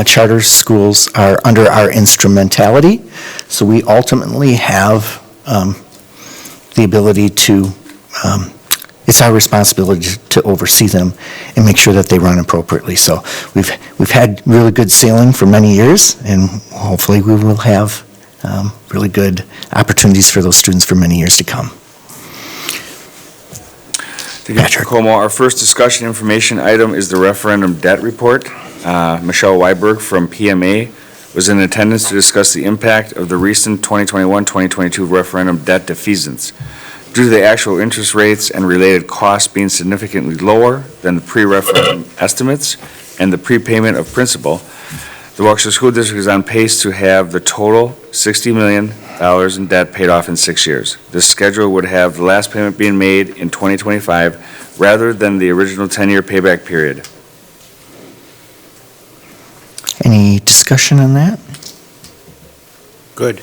S1: charter schools are under our instrumentality, so we ultimately have the ability to it's our responsibility to oversee them and make sure that they run appropriately. So we've had really good sailing for many years, and hopefully we will have really good opportunities for those students for many years to come.
S15: Thank you, Mr. Como. Our first discussion information item is the referendum debt report. Michelle Weiberg from PMA was in attendance to discuss the impact of the recent 2021-2022 referendum debt defeasance. Due to the actual interest rates and related costs being significantly lower than the pre-referendum estimates and the prepayment of principal, the Waukesha School District is on pace to have the total $60 million in debt paid off in 6 years. This schedule would have the last payment being made in 2025 rather than the original 10-year payback period.
S1: Any discussion on that?
S4: Good.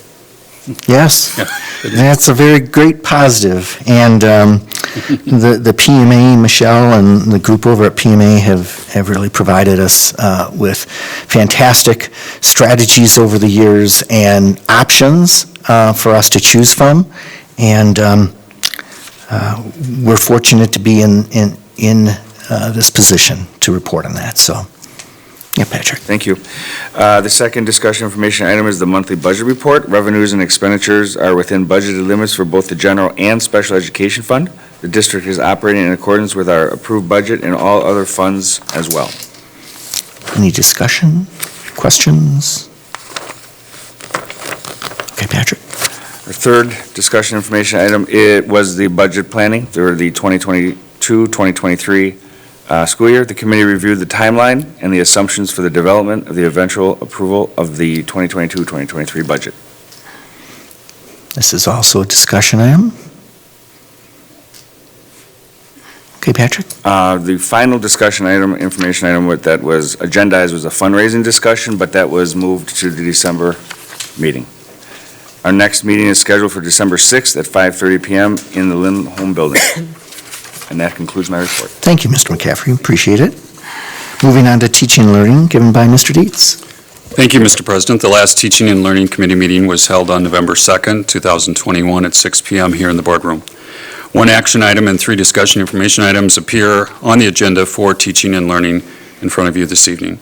S1: Yes, that's a very great positive. And the PMA, Michelle, and the group over at PMA have really provided us with fantastic strategies over the years and options for us to choose from. And we're fortunate to be in this position to report on that. So, yeah, Patrick.
S15: Thank you. The second discussion information item is the monthly budget report. Revenues and expenditures are within budgeted limits for both the general and special education fund. The district is operating in accordance with our approved budget and all other funds as well.
S1: Any discussion, questions? Okay, Patrick.
S15: Our third discussion information item, it was the budget planning for the 2022-2023 school year. The committee reviewed the timeline and the assumptions for the development of the eventual approval of the 2022-2023 budget.
S1: This is also a discussion item. Okay, Patrick.
S15: The final discussion item, information item that was agendized was a fundraising discussion, but that was moved to the December meeting. Our next meeting is scheduled for December 6th at 5:30 PM in the Lindholm Building. And that concludes my report.
S1: Thank you, Mr. McCaffrey. Appreciate it. Moving on to teaching and learning, given by Mr. Dietz.
S12: Thank you, Mr. President. The last Teaching and Learning Committee meeting was held on November 2nd, 2021 at 6 PM here in the boardroom. One action item and 3 discussion information items appear on the agenda for teaching and learning in front of you this evening.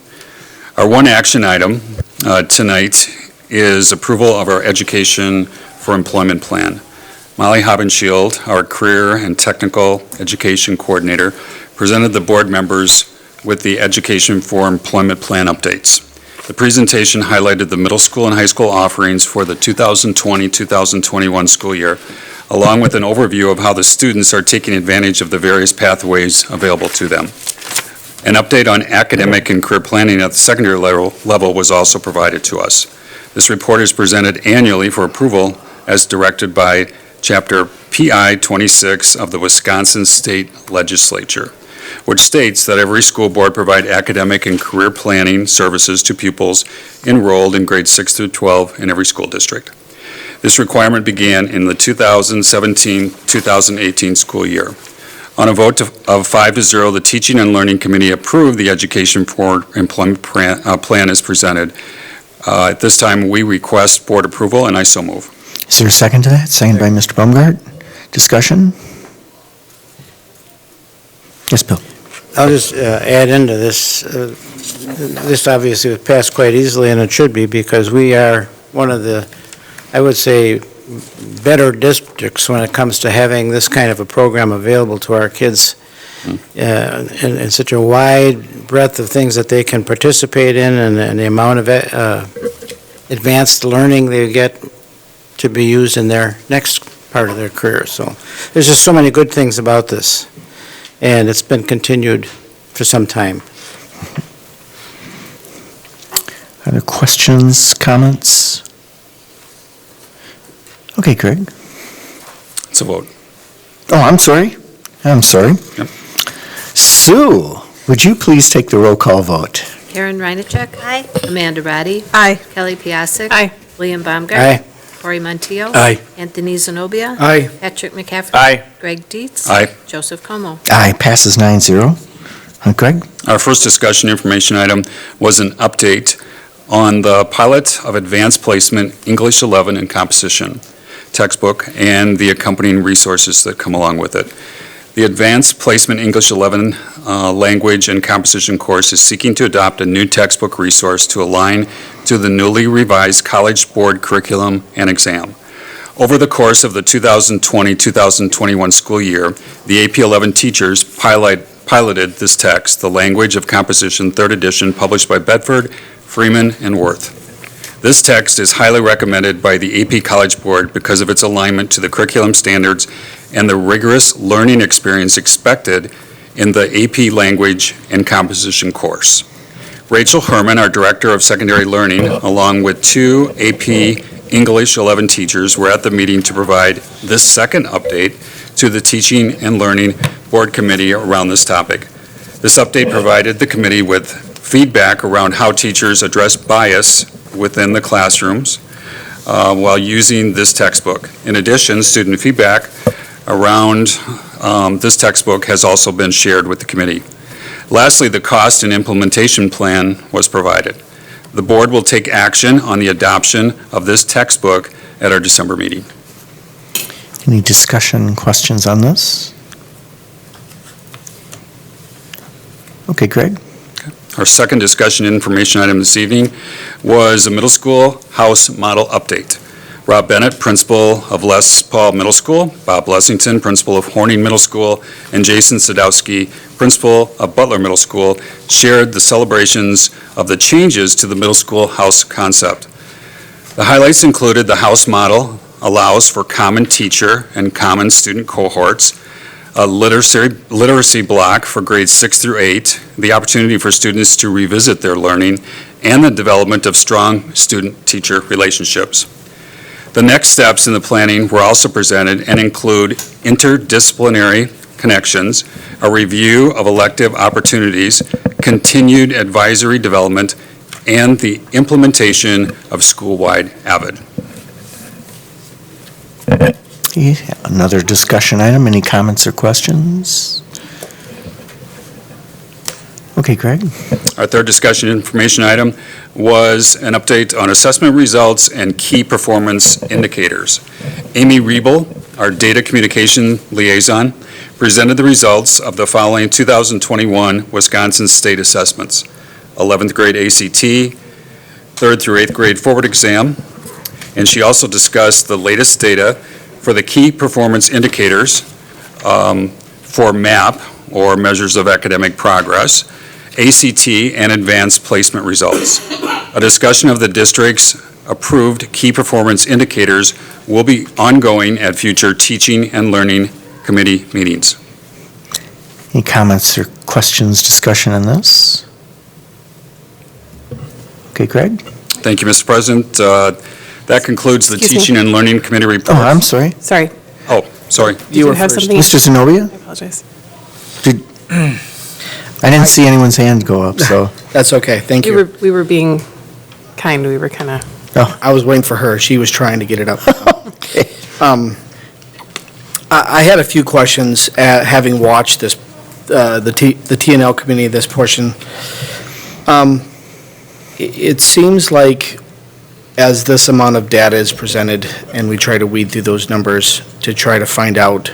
S12: Our one action item tonight is approval of our Education for Employment Plan. Molly Hobbenshield, our Career and Technical Education Coordinator, presented the board members with the Education for Employment Plan updates. The presentation highlighted the middle school and high school offerings for the 2020-2021 school year, along with an overview of how the students are taking advantage of the various pathways available to them. An update on academic and career planning at the secondary level was also provided to us. This report is presented annually for approval as directed by Chapter PI 26 of the Wisconsin State Legislature, which states that every school board provide academic and career planning services to pupils enrolled in grades 6 through 12 in every school district. This requirement began in the 2017-2018 school year. On a vote of 5-0, the Teaching and Learning Committee approved the Education for Employment Plan as presented. At this time, we request board approval, and I so move.
S1: Is there a second to that? Second by Mr. Baumgart. Discussion? Yes, Bill.
S4: I'll just add into this. This obviously was passed quite easily, and it should be, because we are one of the, I would say, better districts when it comes to having this kind of a program available to our kids in such a wide breadth of things that they can participate in, and the amount of advanced learning they get to be used in their next part of their career. So there's just so many good things about this, and it's been continued for some time.
S1: Other questions, comments? Okay, Greg.
S12: It's a vote.
S1: Oh, I'm sorry.
S12: Yep.
S1: Sue, would you please take the roll call vote?
S23: Karen Reinacek.
S11: Aye.
S23: Amanda Roddy.
S11: Aye.
S23: Kelly Piasek.
S14: Aye.
S23: William Baumgart.
S4: Aye.
S23: Cory Montiel.
S8: Aye.
S23: Anthony Zenobia.
S4: Aye.
S23: Patrick McCaffrey.
S15: Aye.
S23: Greg Dietz.
S12: Aye.
S23: Joseph Como.
S1: Aye, passes 9-0. Greg?
S12: Our first discussion information item was an update on the pilot of advanced placement English 11 and composition textbook and the accompanying resources that come along with it. The Advanced Placement English 11 Language and Composition course is seeking to adopt a new textbook resource to align to the newly revised College Board curriculum and exam. Over the course of the 2020-2021 school year, the AP 11 teachers piloted this text, The Language of Composition, 3rd edition, published by Bedford, Freeman, and Worth. This text is highly recommended by the AP College Board because of its alignment to the curriculum standards and the rigorous learning experience expected in the AP Language and Composition course. Rachel Herman, our Director of Secondary Learning, along with 2 AP English 11 teachers, were at the meeting to provide this second update to the Teaching and Learning Board Committee around this topic. This update provided the committee with feedback around how teachers address bias within the classrooms while using this textbook. In addition, student feedback around this textbook has also been shared with the committee. Lastly, the cost and implementation plan was provided. The board will take action on the adoption of this textbook at our December meeting.
S1: Any discussion, questions on this? Okay, Greg?
S12: Our second discussion information item this evening was a middle school house model update. Rob Bennett, principal of Les Paul Middle School, Bob Lessington, principal of Horning Middle School, and Jason Sadowski, principal of Butler Middle School, shared the celebrations of the changes to the middle school house concept. The highlights included the house model allows for common teacher and common student cohorts, a literacy block for grades 6 through 8, the opportunity for students to revisit their learning, and the development of strong student-teacher relationships. The next steps in the planning were also presented and include interdisciplinary connections, a review of elective opportunities, continued advisory development, and the implementation of school-wide AVID.
S1: Okay, another discussion item. Any comments or questions? Okay, Greg?
S12: Our third discussion information item was an update on assessment results and key performance indicators. Amy Riebel, our data communication liaison, presented the results of the following 2021 Wisconsin state assessments: 11th grade ACT, 3rd through 8th grade forward exam, and she also discussed the latest data for the key performance indicators for MAP, or Measures of Academic Progress, ACT, and advanced placement results. A discussion of the district's approved key performance indicators will be ongoing at future teaching and learning committee meetings.
S1: Any comments or questions, discussion on this? Okay, Greg?
S12: Thank you, Mr. President. That concludes the
S14: Excuse me.
S12: Teaching and Learning Committee report.
S1: Oh, I'm sorry.
S14: Sorry.
S12: Oh, sorry.
S14: Did you have something?
S1: Mr. Zenobia?
S14: I apologize.
S1: I didn't see anyone's hand go up, so.
S13: That's okay, thank you.
S14: We were being kind. We were kind of,
S13: I was waiting for her, she was trying to get it up.
S1: Okay.
S13: I had a few questions, having watched this, the T&L committee, this portion. It seems like as this amount of data is presented, and we try to weed through those numbers to try to find out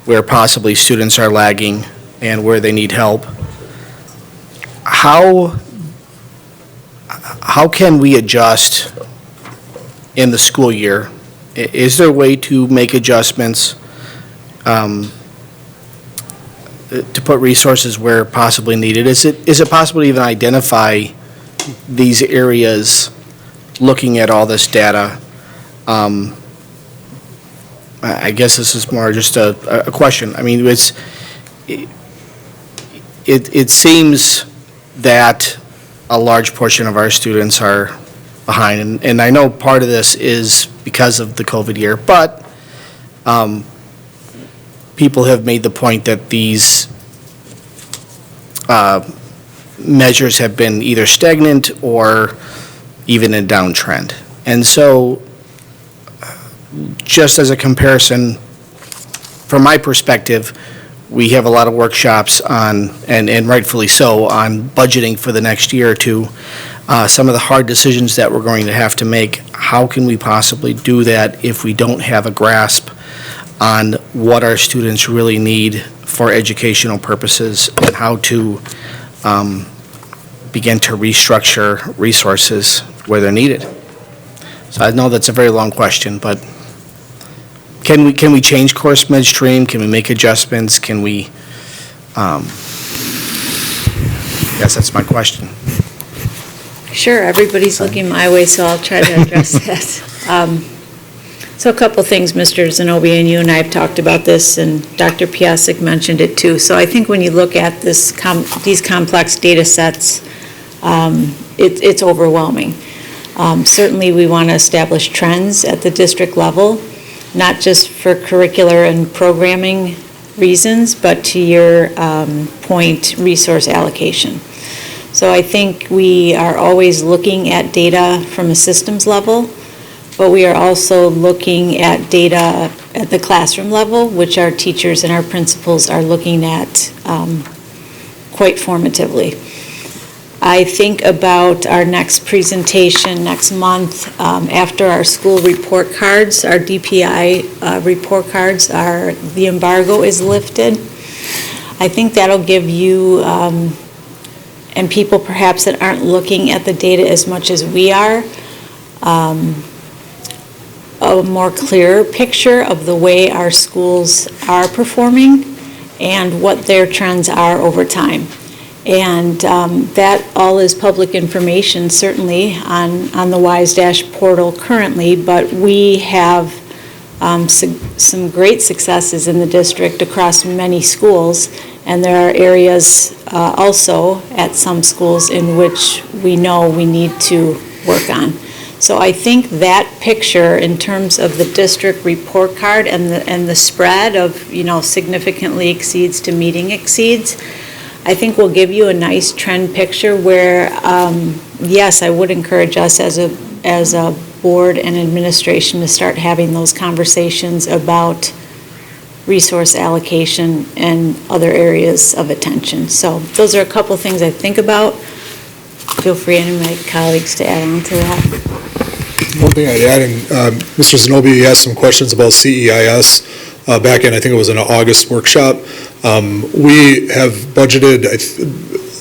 S13: where possibly students are lagging and where they need help, how can we adjust in the school year? Is there a way to make adjustments, to put resources where possibly needed? Is it possible to even identify these areas, looking at all this data? I guess this is more just a question. I mean, it seems that a large portion of our students are behind, and I know part of this is because of the COVID year, but people have made the point that these measures have been either stagnant or even a downtrend. And so, just as a comparison, from my perspective, we have a lot of workshops on, and rightfully so, on budgeting for the next year or two. Some of the hard decisions that we're going to have to make, how can we possibly do that if we don't have a grasp on what our students really need for educational purposes and how to begin to restructure resources where they're needed. So I know that's a very long question, but can we change course midstream? Can we make adjustments? Can we, yes, that's my question.
S17: Sure, everybody's looking my way, so I'll try to address that. So a couple things, Mr. Zenobia, and you and I have talked about this, and Dr. Piasek mentioned it too. So I think when you look at these complex data sets, it's overwhelming. Certainly, we want to establish trends at the district level, not just for curricular and programming reasons, but to your point, resource allocation. So I think we are always looking at data from a systems level, but we are also looking at data at the classroom level, which our teachers and our principals are looking at quite formatively. I think about our next presentation next month after our school report cards, our DPI report cards, the embargo is lifted. I think that'll give you and people perhaps that aren't looking at the data as much as we are, a more clear picture of the way our schools are performing and what their trends are over time. And that all is public information, certainly, on the WISE- portal currently, but we have some great successes in the district across many schools, and there are areas also at some schools in which we know we need to work on. So I think that picture in terms of the district report card and the spread of, significantly exceeds to meeting exceeds, I think will give you a nice trend picture where, yes, I would encourage us as a board and administration to start having those conversations about resource allocation and other areas of attention. So those are a couple things I think about. Feel free, any of my colleagues, to add on to that.
S10: One thing I'd add, and Mr. Zenobia, you asked some questions about CEIS back in, I think it was in an August workshop. We have budgeted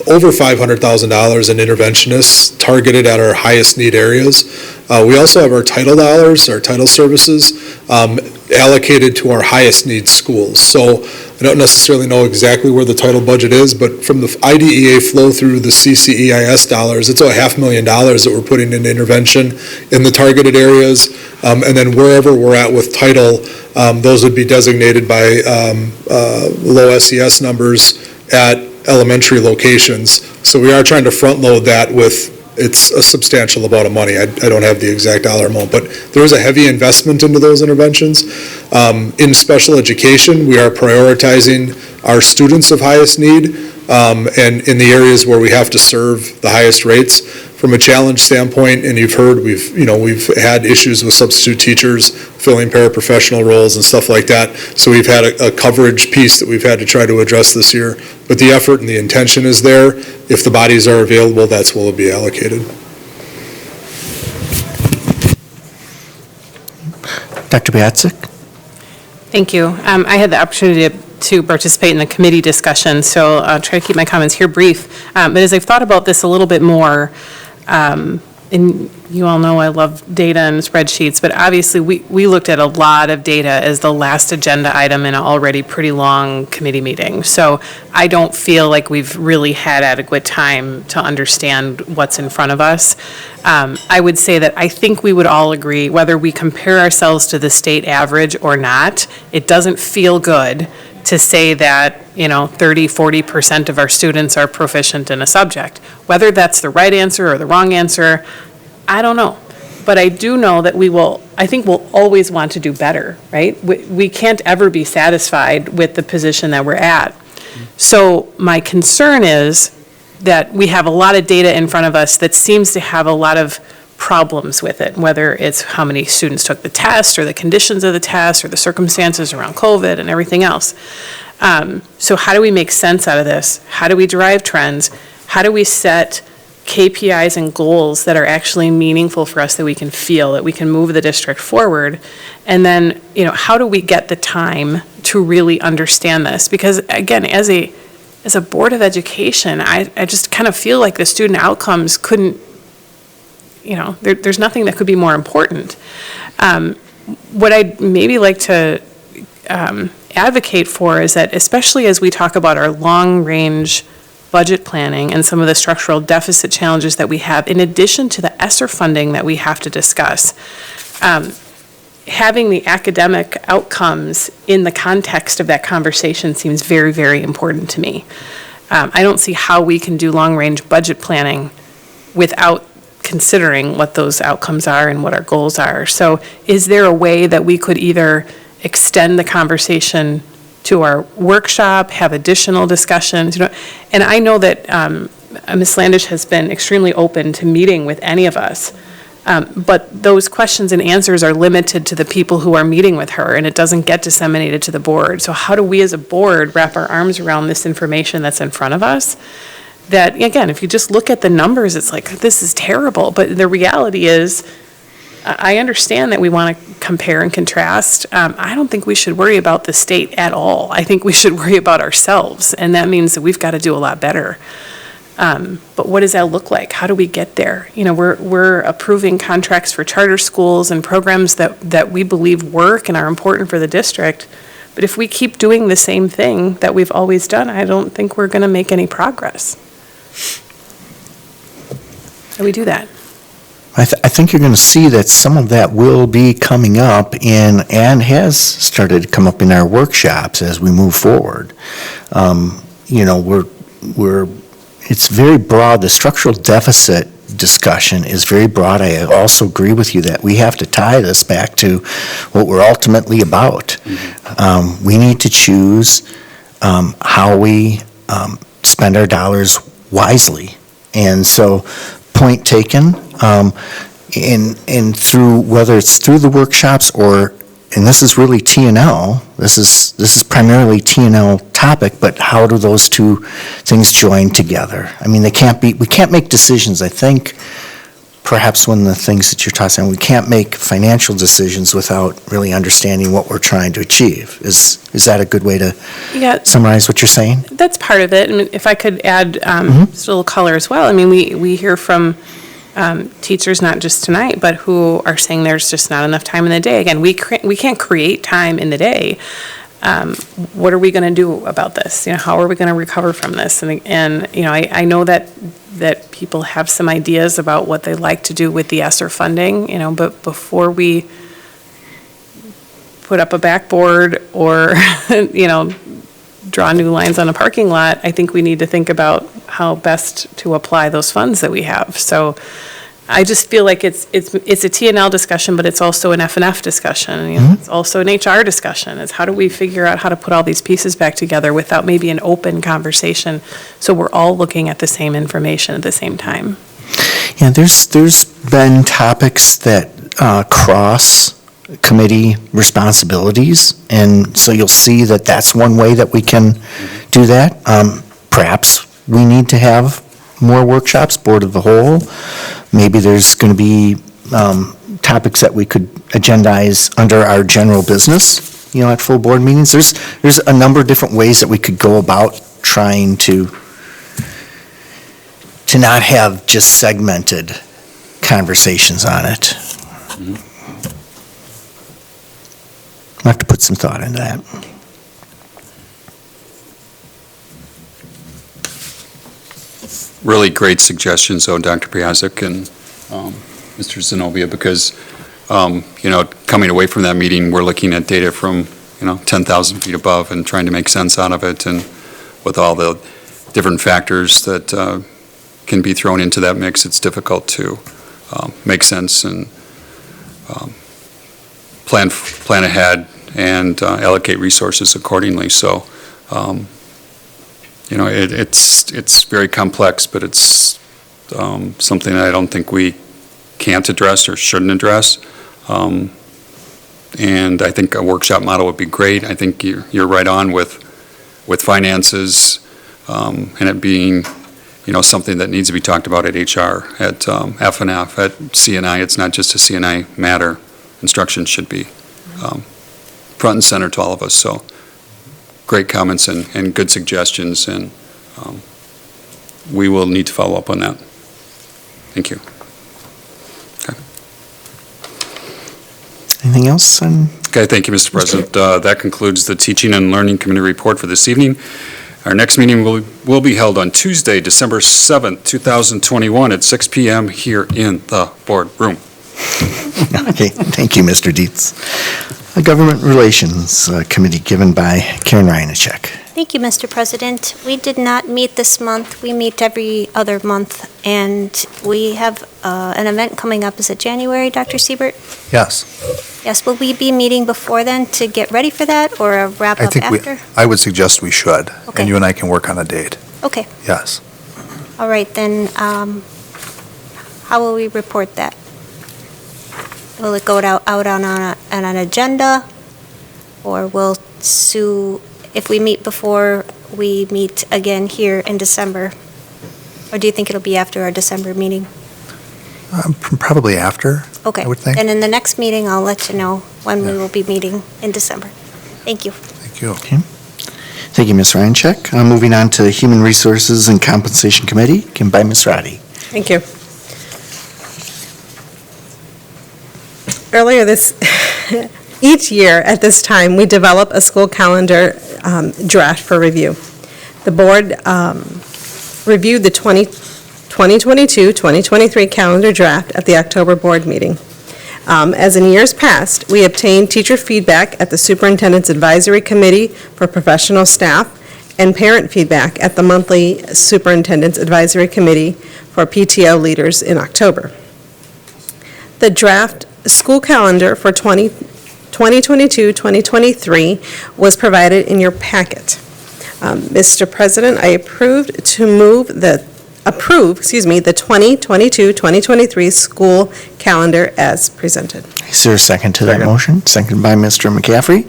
S10: over $500,000 in interventionists targeted at our highest need areas. We also have our title dollars, our title services, allocated to our highest need schools. So I don't necessarily know exactly where the title budget is, but from the IDEA flow through the CCEIS dollars, it's about $500,000 that we're putting in intervention in the targeted areas. And then wherever we're at with title, those would be designated by low SES numbers at elementary locations. So we are trying to front load that with, it's a substantial amount of money. I don't have the exact dollar amount, but there is a heavy investment into those interventions. In special education, we are prioritizing our students of highest need and in the areas where we have to serve the highest rates. From a challenge standpoint, and you've heard, we've had issues with substitute teachers filling paraprofessional roles and stuff like that. So we've had a coverage piece that we've had to try to address this year. But the effort and the intention is there. If the bodies are available, that's what will be allocated.
S1: Dr. Piasek?
S14: Thank you. I had the opportunity to participate in the committee discussion, so I'll try to keep my comments here brief. But as I've thought about this a little bit more, and you all know I love data and spreadsheets, but obviously we looked at a lot of data as the last agenda item in an already pretty long committee meeting. So I don't feel like we've really had adequate time to understand what's in front of us. I would say that I think we would all agree, whether we compare ourselves to the state average or not, it doesn't feel good to say that, 30, 40% of our students are proficient in a subject. Whether that's the right answer or the wrong answer, I don't know. But I do know that I think we'll always want to do better, right? We can't ever be satisfied with the position that we're at. So my concern is that we have a lot of data in front of us that seems to have a lot of problems with it, whether it's how many students took the test or the conditions of the test or the circumstances around COVID and everything else. So how do we make sense out of this? How do we derive trends? How do we set KPIs and goals that are actually meaningful for us, that we can feel, that we can move the district forward. And then, how do we get the time to really understand this? Because again, as a Board of Education, I just kind of feel like the student outcomes couldn't, there's nothing that could be more important. What I'd maybe like to advocate for is that, especially as we talk about our long-range budget planning and some of the structural deficit challenges that we have, in addition to the ESSER funding that we have to discuss, having the academic outcomes in the context of that conversation seems very, very important to me. I don't see how we can do long-range budget planning without considering what those outcomes are and what our goals are. So is there a way that we could either extend the conversation to our workshop, have additional discussions, and I know that Ms. Landish has been extremely open to meeting with any of us, but those questions and answers are limited to the people who are meeting with her, and it doesn't get disseminated to the board. So how do we as a board wrap our arms around this information that's in front of us? That, again, if you just look at the numbers, it's like, this is terrible, but the reality is, I understand that we want to compare and contrast. I don't think we should worry about the state at all. I think we should worry about ourselves, and that means that we've got to do a lot better. But what does that look like? How do we get there? We're approving contracts for charter schools and programs that we believe work and are important for the district. But if we keep doing the same thing that we've always done, I don't think we're going to make any progress. How do we do that?
S1: I think you're going to see that some of that will be coming up and has started to come up in our workshops as we move forward. It's very broad. The structural deficit discussion is very broad. I also agree with you that we have to tie this back to what we're ultimately about. We need to choose how we spend our dollars wisely. And so, point taken, and through, whether it's through the workshops or, and this is really T&L, this is primarily T&L topic, but how do those two things join together? I mean, we can't make decisions, I think, perhaps one of the things that you're talking about, we can't make financial decisions without really understanding what we're trying to achieve. Is that a good way to summarize what you're saying?
S14: That's part of it. I mean, if I could add just a little color as well. I mean, we hear from teachers, not just tonight, but who are saying there's just not enough time in the day. Again, we can't create time in the day. What are we going to do about this? How are we going to recover from this? And I know that people have some ideas about what they like to do with the ESSER funding, but before we put up a backboard or, draw new lines on a parking lot, I think we need to think about how best to apply those funds that we have. So I just feel like it's a T&L discussion, but it's also an F&F discussion. It's also an HR discussion. It's how do we figure out how to put all these pieces back together without maybe an open conversation, so we're all looking at the same information at the same time.
S1: Yeah, there's been topics that cross committee responsibilities, and so you'll see that that's one way that we can do that. Perhaps we need to have more workshops, board of the whole. Maybe there's going to be topics that we could agendize under our general business, at full board meetings. There's a number of different ways that we could go about trying to not have just segmented conversations on it. I'll have to put some thought into that.
S12: Really great suggestions, though, Dr. Piasek and Mr. Zenobia, because, coming away from that meeting, we're looking at data from, 10,000 feet above and trying to make sense out of it, and with all the different factors that can be thrown into that mix, it's difficult to make sense and plan ahead and allocate resources accordingly. So, it's very complex, but it's something that I don't think we can't address or shouldn't address. And I think a workshop model would be great. I think you're right on with finances and it being something that needs to be talked about at HR, at F&F, at CNI. It's not just a CNI matter. Instruction should be front and center to all of us. So great comments and good suggestions, and we will need to follow up on that. Thank you.
S1: Anything else?
S12: Okay, thank you, Mr. President. That concludes the Teaching and Learning Committee report for this evening. Our next meeting will be held on Tuesday, December 7th, 2021 at 6 p.m. here in the boardroom.
S1: Okay, thank you, Mr. Dietz. A Government Relations Committee given by Karen Reinacek.
S11: Thank you, Mr. President. We did not meet this month. We meet every other month, and we have an event coming up. Is it January, Dr. Siebert?
S7: Yes.
S11: Yes, will we be meeting before then to get ready for that, or a wrap-up after?
S7: I would suggest we should,
S11: Okay.
S7: and you and I can work on a date.
S11: Okay,
S7: Yes.
S11: all right, then, how will we report that? Will it go out on an agenda, or will Sue, if we meet before we meet again here in December? Or do you think it'll be after our December meeting?
S7: Probably after,
S11: Okay.
S7: I would think.
S11: Then in the next meeting, I'll let you know when we will be meeting in December. Thank you.
S7: Thank you.
S1: Okay. Thank you, Ms. Reinacek. Moving on to Human Resources and Compensation Committee, given by Ms. Roddy.
S16: Thank you. Earlier each year at this time, we develop a school calendar draft for review. The board reviewed the 2022-2023 calendar draft at the October board meeting. As in years past, we obtained teacher feedback at the Superintendent's Advisory Committee for Professional Staff and parent feedback at the monthly Superintendent's Advisory Committee for PTO leaders in October. The draft school calendar for 2022-2023 was provided in your packet. Mr. President, I approve the 2022-2023 school calendar as presented.
S1: Is there a second to that motion? Seconded by Mr. McCaffrey.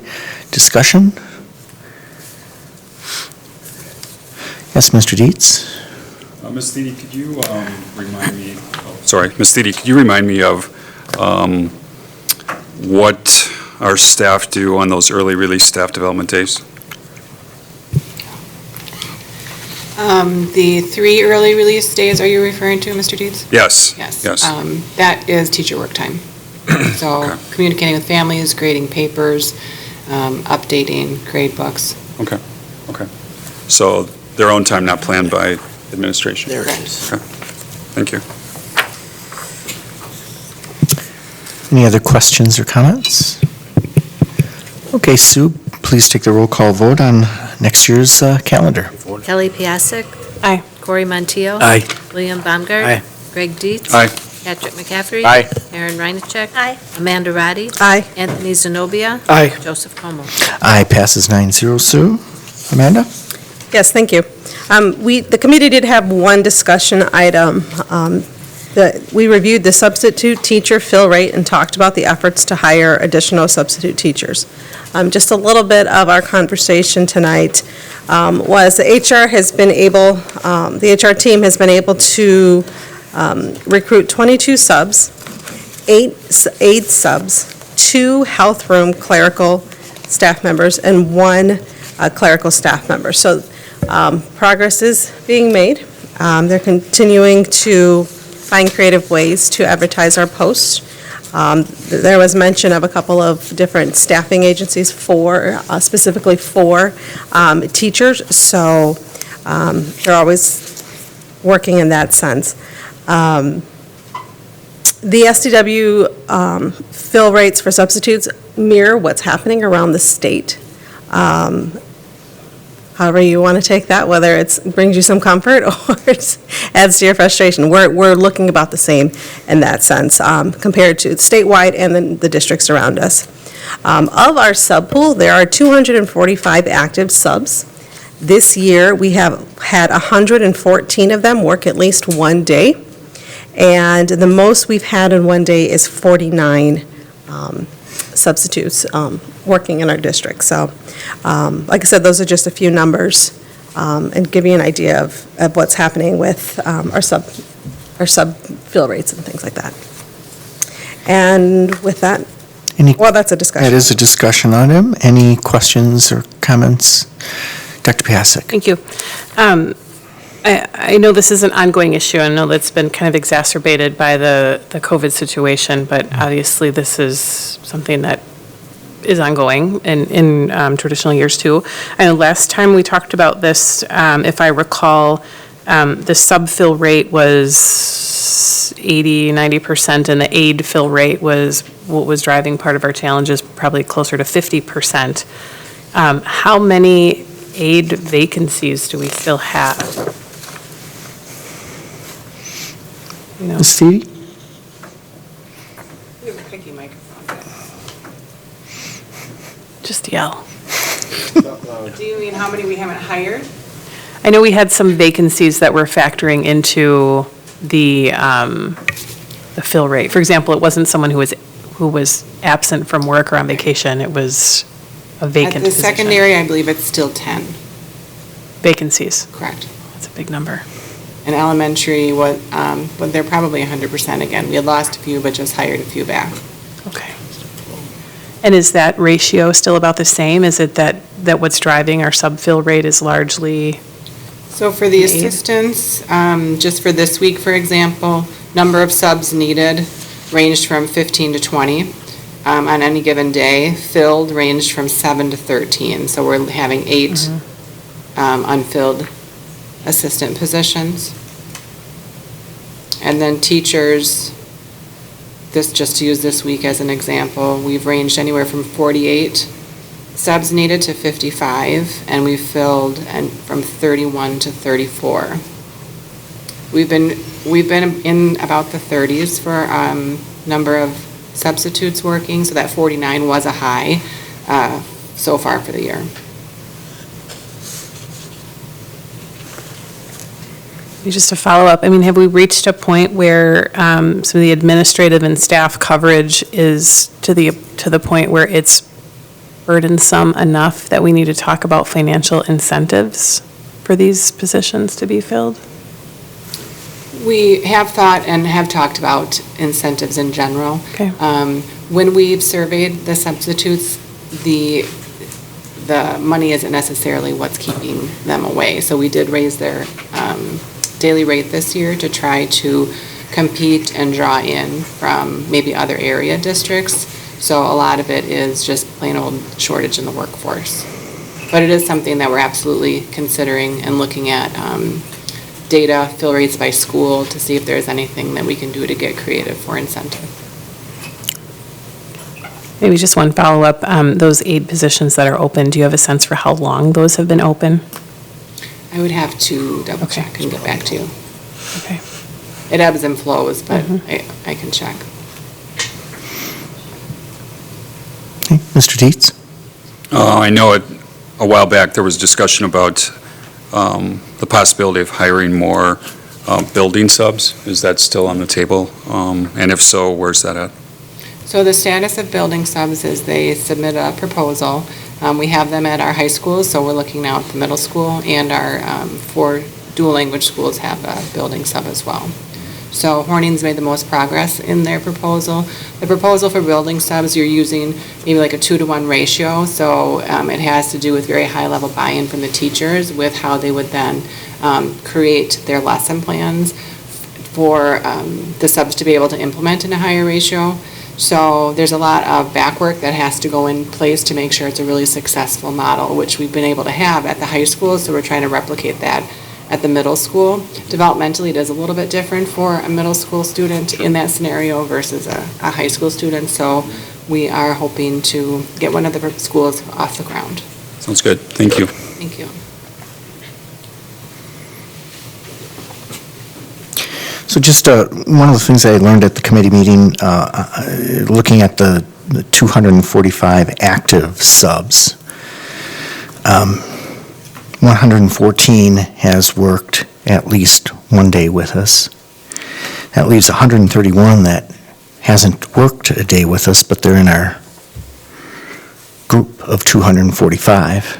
S1: Discussion? Yes, Mr. Dietz?
S12: Ms. Thiede, could you remind me, Ms. Thiede, could you remind me of what our staff do on those early release staff development days?
S18: The 3 early release days, are you referring to, Mr. Dietz?
S12: Yes.
S18: Yes.
S12: Yes.
S18: That is teacher work time. So
S12: Okay.
S18: communicating with families, grading papers, updating grade books.
S12: Okay. So their own time, not planned by administration?
S18: There it is.
S12: Okay. Thank you.
S1: Any other questions or comments? Okay, Sue, please take the roll call vote on next year's calendar.
S23: Kelly Piasek.
S14: Aye.
S23: Corey Montiel.
S8: Aye.
S23: William Baumgart.
S8: Aye.
S23: Greg Dietz.
S12: Aye.
S23: Patrick McCaffrey.
S8: Aye.
S23: Aaron Reinacek.
S11: Aye.
S23: Amanda Roddy.
S16: Aye.
S23: Anthony Zenobia.
S8: Aye.
S23: Joseph Como.
S1: Aye, passes 9-0. Sue? Amanda?
S16: Yes, thank you. The committee did have one discussion item. We reviewed the substitute teacher fill rate and talked about the efforts to hire additional substitute teachers. Just a little bit of our conversation tonight was the HR team has been able to recruit 22 subs, 8 aide subs, 2 health room clerical staff members, and 1 clerical staff member. So progress is being made. They're continuing to find creative ways to advertise our posts. There was mention of a couple of different staffing agencies specifically for teachers, so they're always working in that sense. The SDW fill rates for substitutes mirror what's happening around the state. However you want to take that, whether it brings you some comfort or it adds to your frustration. We're looking about the same in that sense compared to statewide and then the districts around us. Of our sub pool, there are 245 active subs. This year, we have had 114 of them work at least one day, and the most we've had in one day is 49 substitutes working in our district. So, like I said, those are just a few numbers and give you an idea of what's happening with our sub fill rates and things like that. And with that, well, that's a discussion.
S1: That is a discussion item. Any questions or comments? Dr. Piasek?
S14: Thank you. I know this is an ongoing issue. I know that's been kind of exacerbated by the COVID situation, but obviously this is something that is ongoing in traditional years too. I know last time we talked about this, if I recall, the sub-fill rate was 80, 90%, and the aid fill rate was what was driving part of our challenges, probably closer to 50%. How many aid vacancies do we still have? You know?
S1: Stevie?
S14: We have a picky microphone. Just yell. Do you mean how many we haven't hired? I know we had some vacancies that were factoring into the fill rate. For example, it wasn't someone who was absent from work or on vacation. It was a vacant
S18: At the
S14: position.
S18: secondary, I believe it's still 10.
S14: Vacancies.
S18: Correct.
S14: That's a big number.
S18: And elementary, but they're probably 100% again. We had lost a few, but just hired a few back.
S14: Okay. And is that ratio still about the same? Is it that what's driving our sub-fill rate is largely?
S18: So for the assistants, just for this week, for example, number of subs needed ranged from 15 to 20 on any given day. Filled ranged from 7 to 13. So we're having 8 unfilled assistant positions. And then teachers, just to use this week as an example, we've ranged anywhere from 48 subs needed to 55, and we've filled from 31 to 34. We've been in about the 30s for number of substitutes working, so that 49 was a high so far for the year.
S14: Just to follow up, I mean, have we reached a point where some of the administrative and staff coverage is to the point where it's burdensome enough that we need to talk about financial incentives for these positions to be filled?
S18: We have thought and have talked about incentives in general.
S14: Okay.
S18: When we've surveyed the substitutes, the money isn't necessarily what's keeping them away. So we did raise their daily rate this year to try to compete and draw in from maybe other area districts. So a lot of it is just plain old shortage in the workforce. But it is something that we're absolutely considering and looking at data, fill rates by school to see if there's anything that we can do to get creative for incentive.
S14: Maybe just one follow-up, those 8 positions that are open, do you have a sense for how long those have been open?
S18: I would have to double check and get back to you.
S14: Okay.
S18: It ebbs and flows, but I can check.
S1: Okay, Mr. Dietz?
S12: I know a while back there was discussion about the possibility of hiring more building subs. Is that still on the table? And if so, where's that at?
S18: So the status of building subs is they submit a proposal. We have them at our high schools, so we're looking now at the middle school, and our 4 dual language schools have a building sub as well. So Horning's made the most progress in their proposal. The proposal for building subs, you're using maybe like a 2-to-1 ratio, so it has to do with very high level buy-in from the teachers with how they would then create their lesson plans for the subs to be able to implement in a higher ratio. So there's a lot of back work that has to go in place to make sure it's a really successful model, which we've been able to have at the high school, so we're trying to replicate that at the middle school. Developmentally, it is a little bit different for a middle school student in that scenario versus a high school student, so we are hoping to get one of the schools off the ground.
S12: Sounds good. Thank you.
S18: Thank you.
S1: So just one of the things I learned at the committee meeting, looking at the 245 active subs, 114 has worked at least one day with us. That leaves 131 that hasn't worked a day with us, but they're in our group of 245.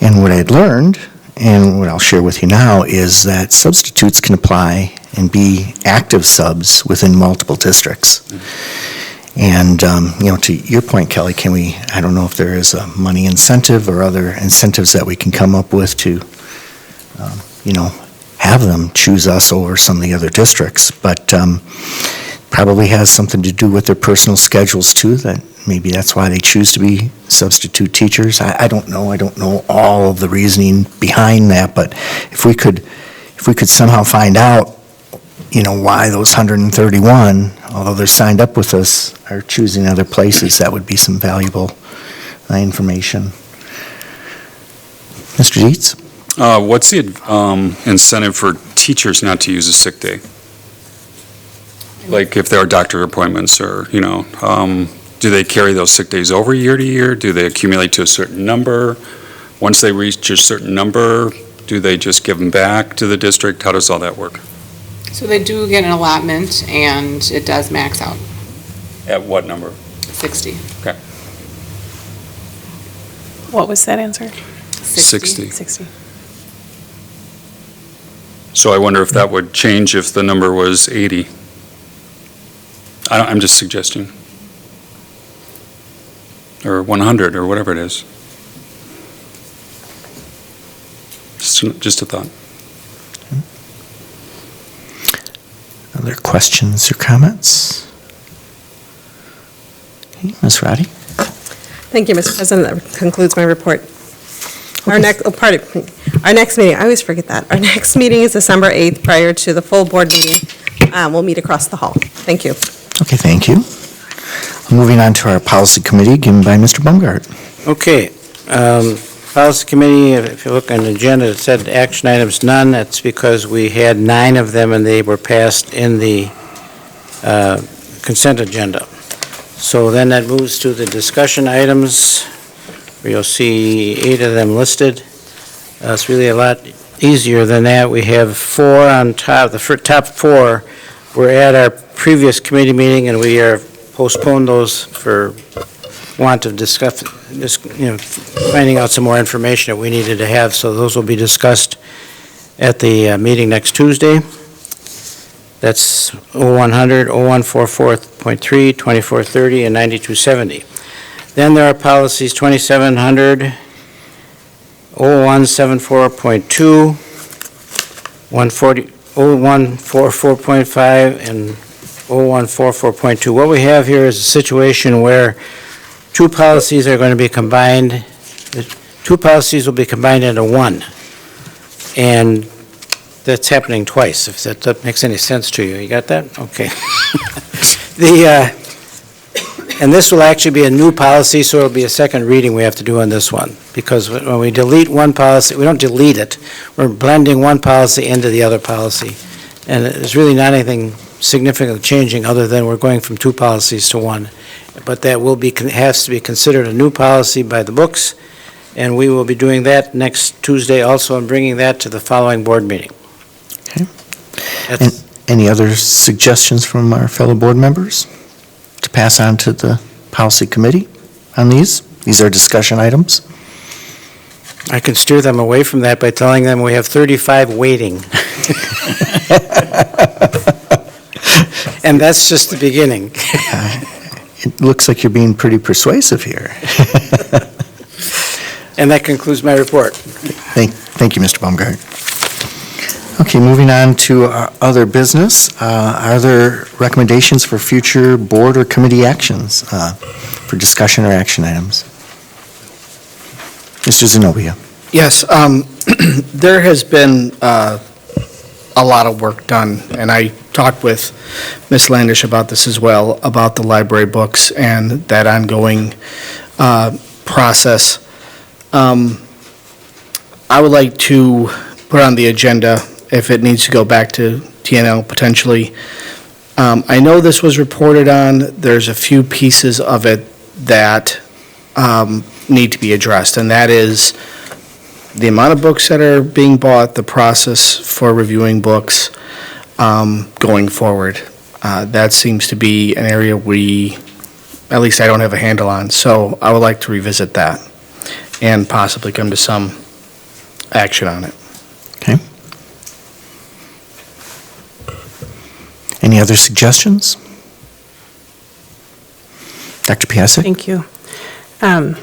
S1: And what I'd learned and what I'll share with you now is that substitutes can apply and be active subs within multiple districts. And, to your point, Kelly, I don't know if there is a money incentive or other incentives that we can come up with to, have them choose us over some of the other districts, but probably has something to do with their personal schedules too, that maybe that's why they choose to be substitute teachers. I don't know. I don't know all of the reasoning behind that, but if we could somehow find out, why those 131, although they're signed up with us, are choosing other places, that would be some valuable information. Mr. Dietz?
S12: What's the incentive for teachers not to use a sick day? Like if there are doctor appointments or, do they carry those sick days over year to year? Do they accumulate to a certain number? Once they reach a certain number, do they just give them back to the district? How does all that work?
S18: So they do get an allotment, and it does max out,
S12: At what number?
S18: 60.
S12: Okay.
S14: What was that answer?
S12: 60.
S14: 60.
S12: So I wonder if that would change if the number was 80. I'm just suggesting. Or 100, or whatever it is. Just a thought.
S1: Other questions or comments? Okay, Ms. Roddy?
S16: Thank you, Mr. President. That concludes my report. Our next meeting, I always forget that. Our next meeting is December 8th, prior to the full board meeting. We'll meet across the hall. Thank you.
S1: Okay, thank you. Moving on to our policy committee, given by Mr. Baumgart.
S4: Okay. Policy Committee, if you look on the agenda, it said action items none. That's because we had 9 of them and they were passed in the consent agenda. So then that moves to the discussion items, where you'll see 8 of them listed. It's really a lot easier than that. We have 4 on top. The top 4 were at our previous committee meeting, and we are postponed those for want of finding out some more information that we needed to have. So those will be discussed at the meeting next Tuesday. That's 0100, 0144.3, 2430, and 9270. Then there are policies 2700, 0174.2, 0144.5, and 0144.2. What we have here is a situation where 2 policies are going to be combined. 2 policies will be combined into one. And that's happening twice, if that makes any sense to you. You got that? Okay. And this will actually be a new policy, so it'll be a second reading we have to do on this one. Because when we delete one policy, we don't delete it. We're blending one policy into the other policy. And there's really not anything significantly changing other than we're going from 2 policies to 1. But that has to be considered a new policy by the books, and we will be doing that next Tuesday also and bringing that to the following board meeting.
S1: Okay. Any other suggestions from our fellow board members to pass on to the policy committee on these? These are discussion items.
S4: I can steer them away from that by telling them we have 35 waiting. And that's just the beginning.
S1: It looks like you're being pretty persuasive here.
S4: And that concludes my report.
S1: Thank you, Mr. Baumgart. Okay, moving on to our other business. Are there recommendations for future board or committee actions for discussion or action items? Mr. Zenobia.
S13: Yes, there has been a lot of work done, and I talked with Ms. Landish about this as well, about the library books and that ongoing process. I would like to put on the agenda, if it needs to go back to TNL potentially. I know this was reported on. There's a few pieces of it that need to be addressed, and that is the amount of books that are being bought, the process for reviewing books going forward. That seems to be an area at least I don't have a handle on, so I would like to revisit that and possibly come to some action on it.
S1: Okay. Any other suggestions? Dr. Piasek?
S14: Thank you. I'll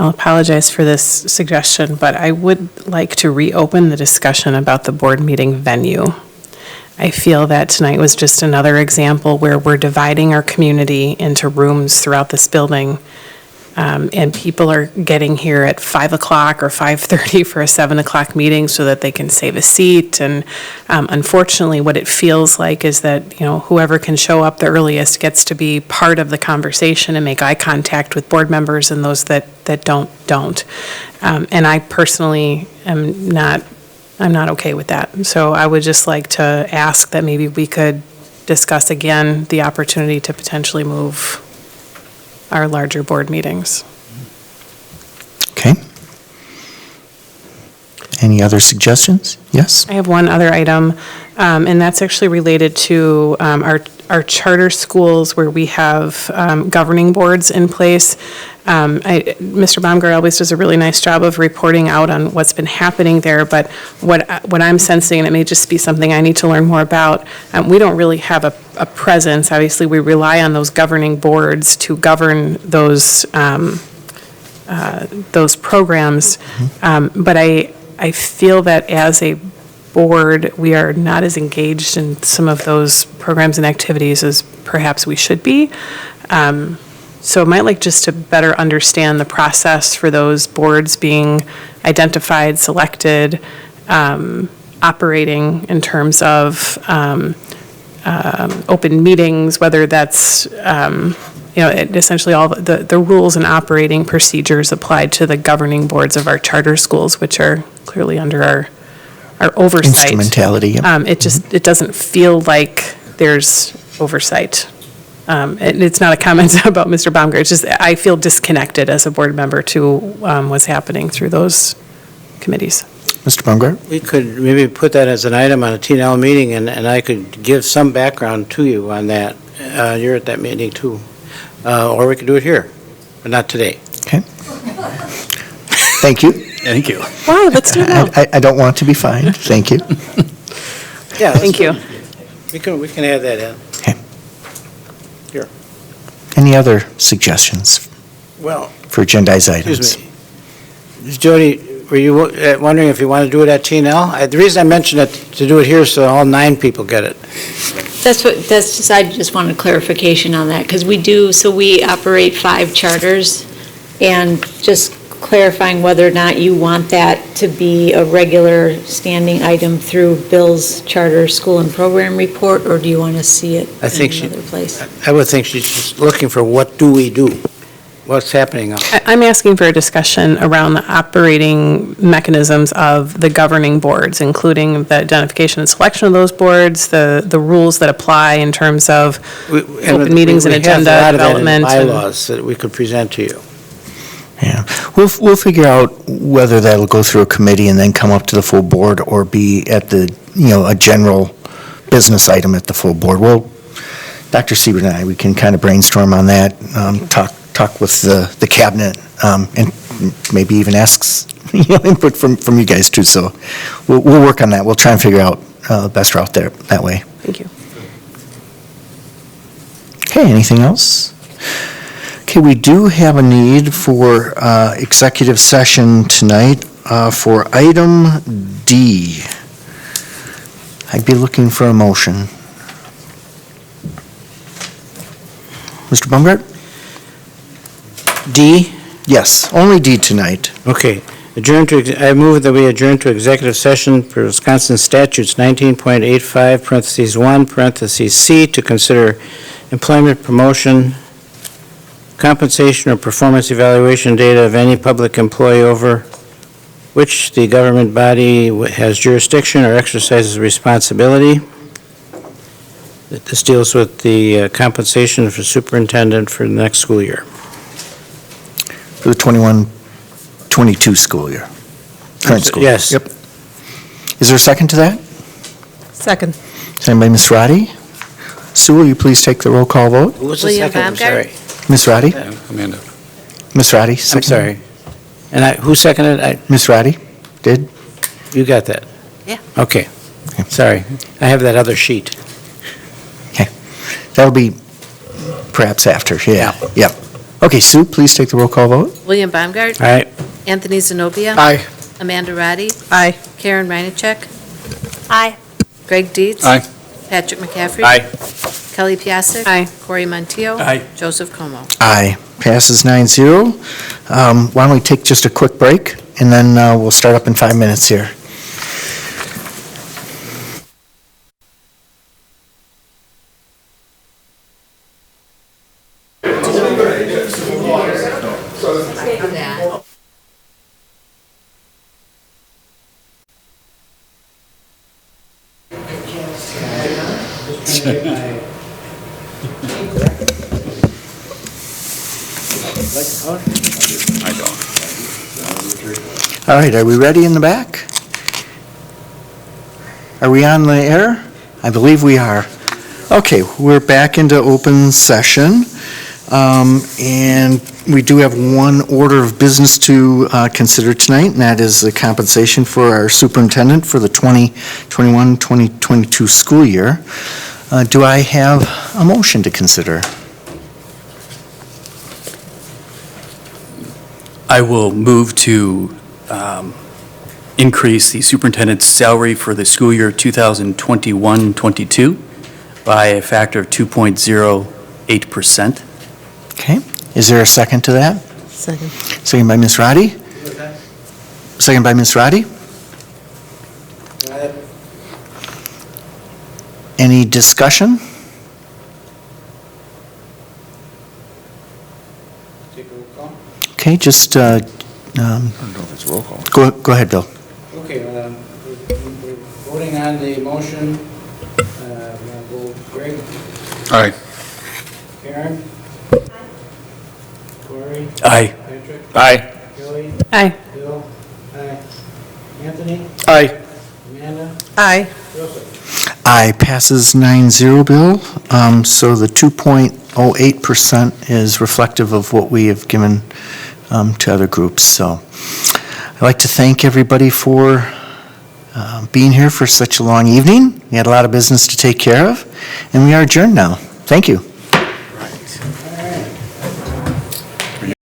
S14: apologize for this suggestion, but I would like to reopen the discussion about the board meeting venue. I feel that tonight was just another example where we're dividing our community into rooms throughout this building, and people are getting here at 5 o'clock or 5:30 for a 7 o'clock meeting so that they can save a seat. And unfortunately, what it feels like is that, whoever can show up the earliest gets to be part of the conversation and make eye contact with board members, and those that don't. And I personally am not okay with that. So I would just like to ask that maybe we could discuss again the opportunity to potentially move our larger board meetings.
S1: Okay. Any other suggestions? Yes?
S14: I have one other item, and that's actually related to our charter schools where we have governing boards in place. Mr. Baumgart always does a really nice job of reporting out on what's been happening there, but what I'm sensing, and it may just be something I need to learn more about, we don't really have a presence. Obviously, we rely on those governing boards to govern those programs, but I feel that as a board, we are not as engaged in some of those programs and activities as perhaps we should be. So I might like just to better understand the process for those boards being identified, selected, operating in terms of open meetings, whether that's, essentially all the rules and operating procedures applied to the governing boards of our charter schools, which are clearly under our oversight.
S1: Instrumentality, yep.
S14: It doesn't feel like there's oversight. And it's not a comment about Mr. Baumgart, it's just I feel disconnected as a board member to what's happening through those committees.
S1: Mr. Baumgart?
S4: We could maybe put that as an item on a T&L meeting, and I could give some background to you on that. You're at that meeting too. Or we could do it here, but not today.
S1: Okay. Thank you.
S8: Thank you.
S14: Why? Let's do it now.
S1: I don't want to be fined. Thank you.
S4: Yeah.
S14: Thank you.
S4: We can add that in.
S1: Okay.
S4: Here.
S1: Any other suggestions
S4: Well,
S1: for agendized items?
S4: excuse me. Jody, were you wondering if you want to do it at T&L? The reason I mentioned it, to do it here so all 9 people get it.
S17: I just wanted clarification on that, because we operate 5 charters, and just clarifying whether or not you want that to be a regular standing item through Bill's charter school and program report, or do you want to see it in another place?
S4: I would think she's just looking for what do we do? What's happening?
S14: I'm asking for a discussion around the operating mechanisms of the governing boards, including the identification and selection of those boards, the rules that apply in terms of open meetings and agenda development.
S4: We have a lot of that in bylaws that we could present to you.
S1: Yeah, we'll figure out whether that'll go through a committee and then come up to the full board, or be at the, a general business item at the full board. Dr. Siebert and I, we can kind of brainstorm on that, talk with the cabinet, and maybe even ask input from you guys too. So we'll work on that. We'll try and figure out the best route there that way.
S14: Thank you.
S1: Okay, anything else? Okay, we do have a need for executive session tonight for item D. I'd be looking for a motion. Mr. Baumgart?
S4: D?
S1: Yes, only D tonight.
S4: Okay. I move that we adjourn to executive session for Wisconsin statutes 19.85, parentheses 1, parentheses C, to consider employment, promotion, compensation, or performance evaluation data of any public employee over which the government body has jurisdiction or exercises responsibility. This deals with the compensation for superintendent for the next school year.
S1: For the 21-22 school year. Current school.
S4: Yes.
S1: Yep. Is there a second to that?
S22: Second.
S1: Second by Ms. Roddy. Sue, will you please take the roll call vote?
S4: Who was the
S23: William
S4: second? I'm
S23: Baumgart?
S4: sorry.
S1: Ms. Roddy?
S12: Amanda.
S1: Ms. Roddy,
S4: I'm
S1: second.
S4: sorry. And who seconded it?
S1: Ms. Roddy? Did?
S4: You got that?
S23: Yeah.
S4: Okay. Sorry. I have that other sheet.
S1: That'll be perhaps after, yeah. Yep. Okay, Sue, please take the roll call vote.
S23: William Baumgart.
S4: All right.
S23: Anthony Zenobia.
S13: Aye.
S23: Amanda Roddy.
S16: Aye.
S23: Karen Reinacek.
S11: Aye.
S23: Greg Dietz.
S12: Aye.
S23: Patrick McCaffrey.
S12: Aye.
S23: Kelly Piasek.
S14: Aye.
S23: Corey Montijo.
S8: Aye.
S23: Joseph Como.
S1: Aye. Passes 9-0. Why don't we take just a quick break, and then we'll start up in 5 minutes here.
S12: I don't.
S1: All right, are we ready in the back? Are we on the air? I believe we are. Okay, we're back into open session, and we do have one order of business to consider tonight, and that is the compensation for our superintendent for the 2021-2022 school year. Do I have a motion to consider?
S8: I will move to increase the superintendent's salary for the school year 2021-22 by a factor of 2.08%.
S1: Okay, is there a second to that?
S16: Second.
S1: Second by Ms. Roddy? Second by Ms. Roddy? Any discussion? Okay, just,
S15: I don't know if it's roll call.
S1: go ahead, Bill.
S4: Okay, we're voting on the motion. We'll go Greg,
S12: Aye.
S4: Karen, Corey,
S8: Aye.
S4: Patrick,
S15: Aye.
S4: Kelly,
S14: Aye.
S4: Bill, aye. Anthony,
S13: Aye.
S4: Amanda,
S16: Aye.
S4: Joseph.
S1: Aye, passes 9-0, Bill. So the 2.08% is reflective of what we have given to other groups. So I'd like to thank everybody for being here for such a long evening. We had a lot of business to take care of, and we are adjourned now. Thank you.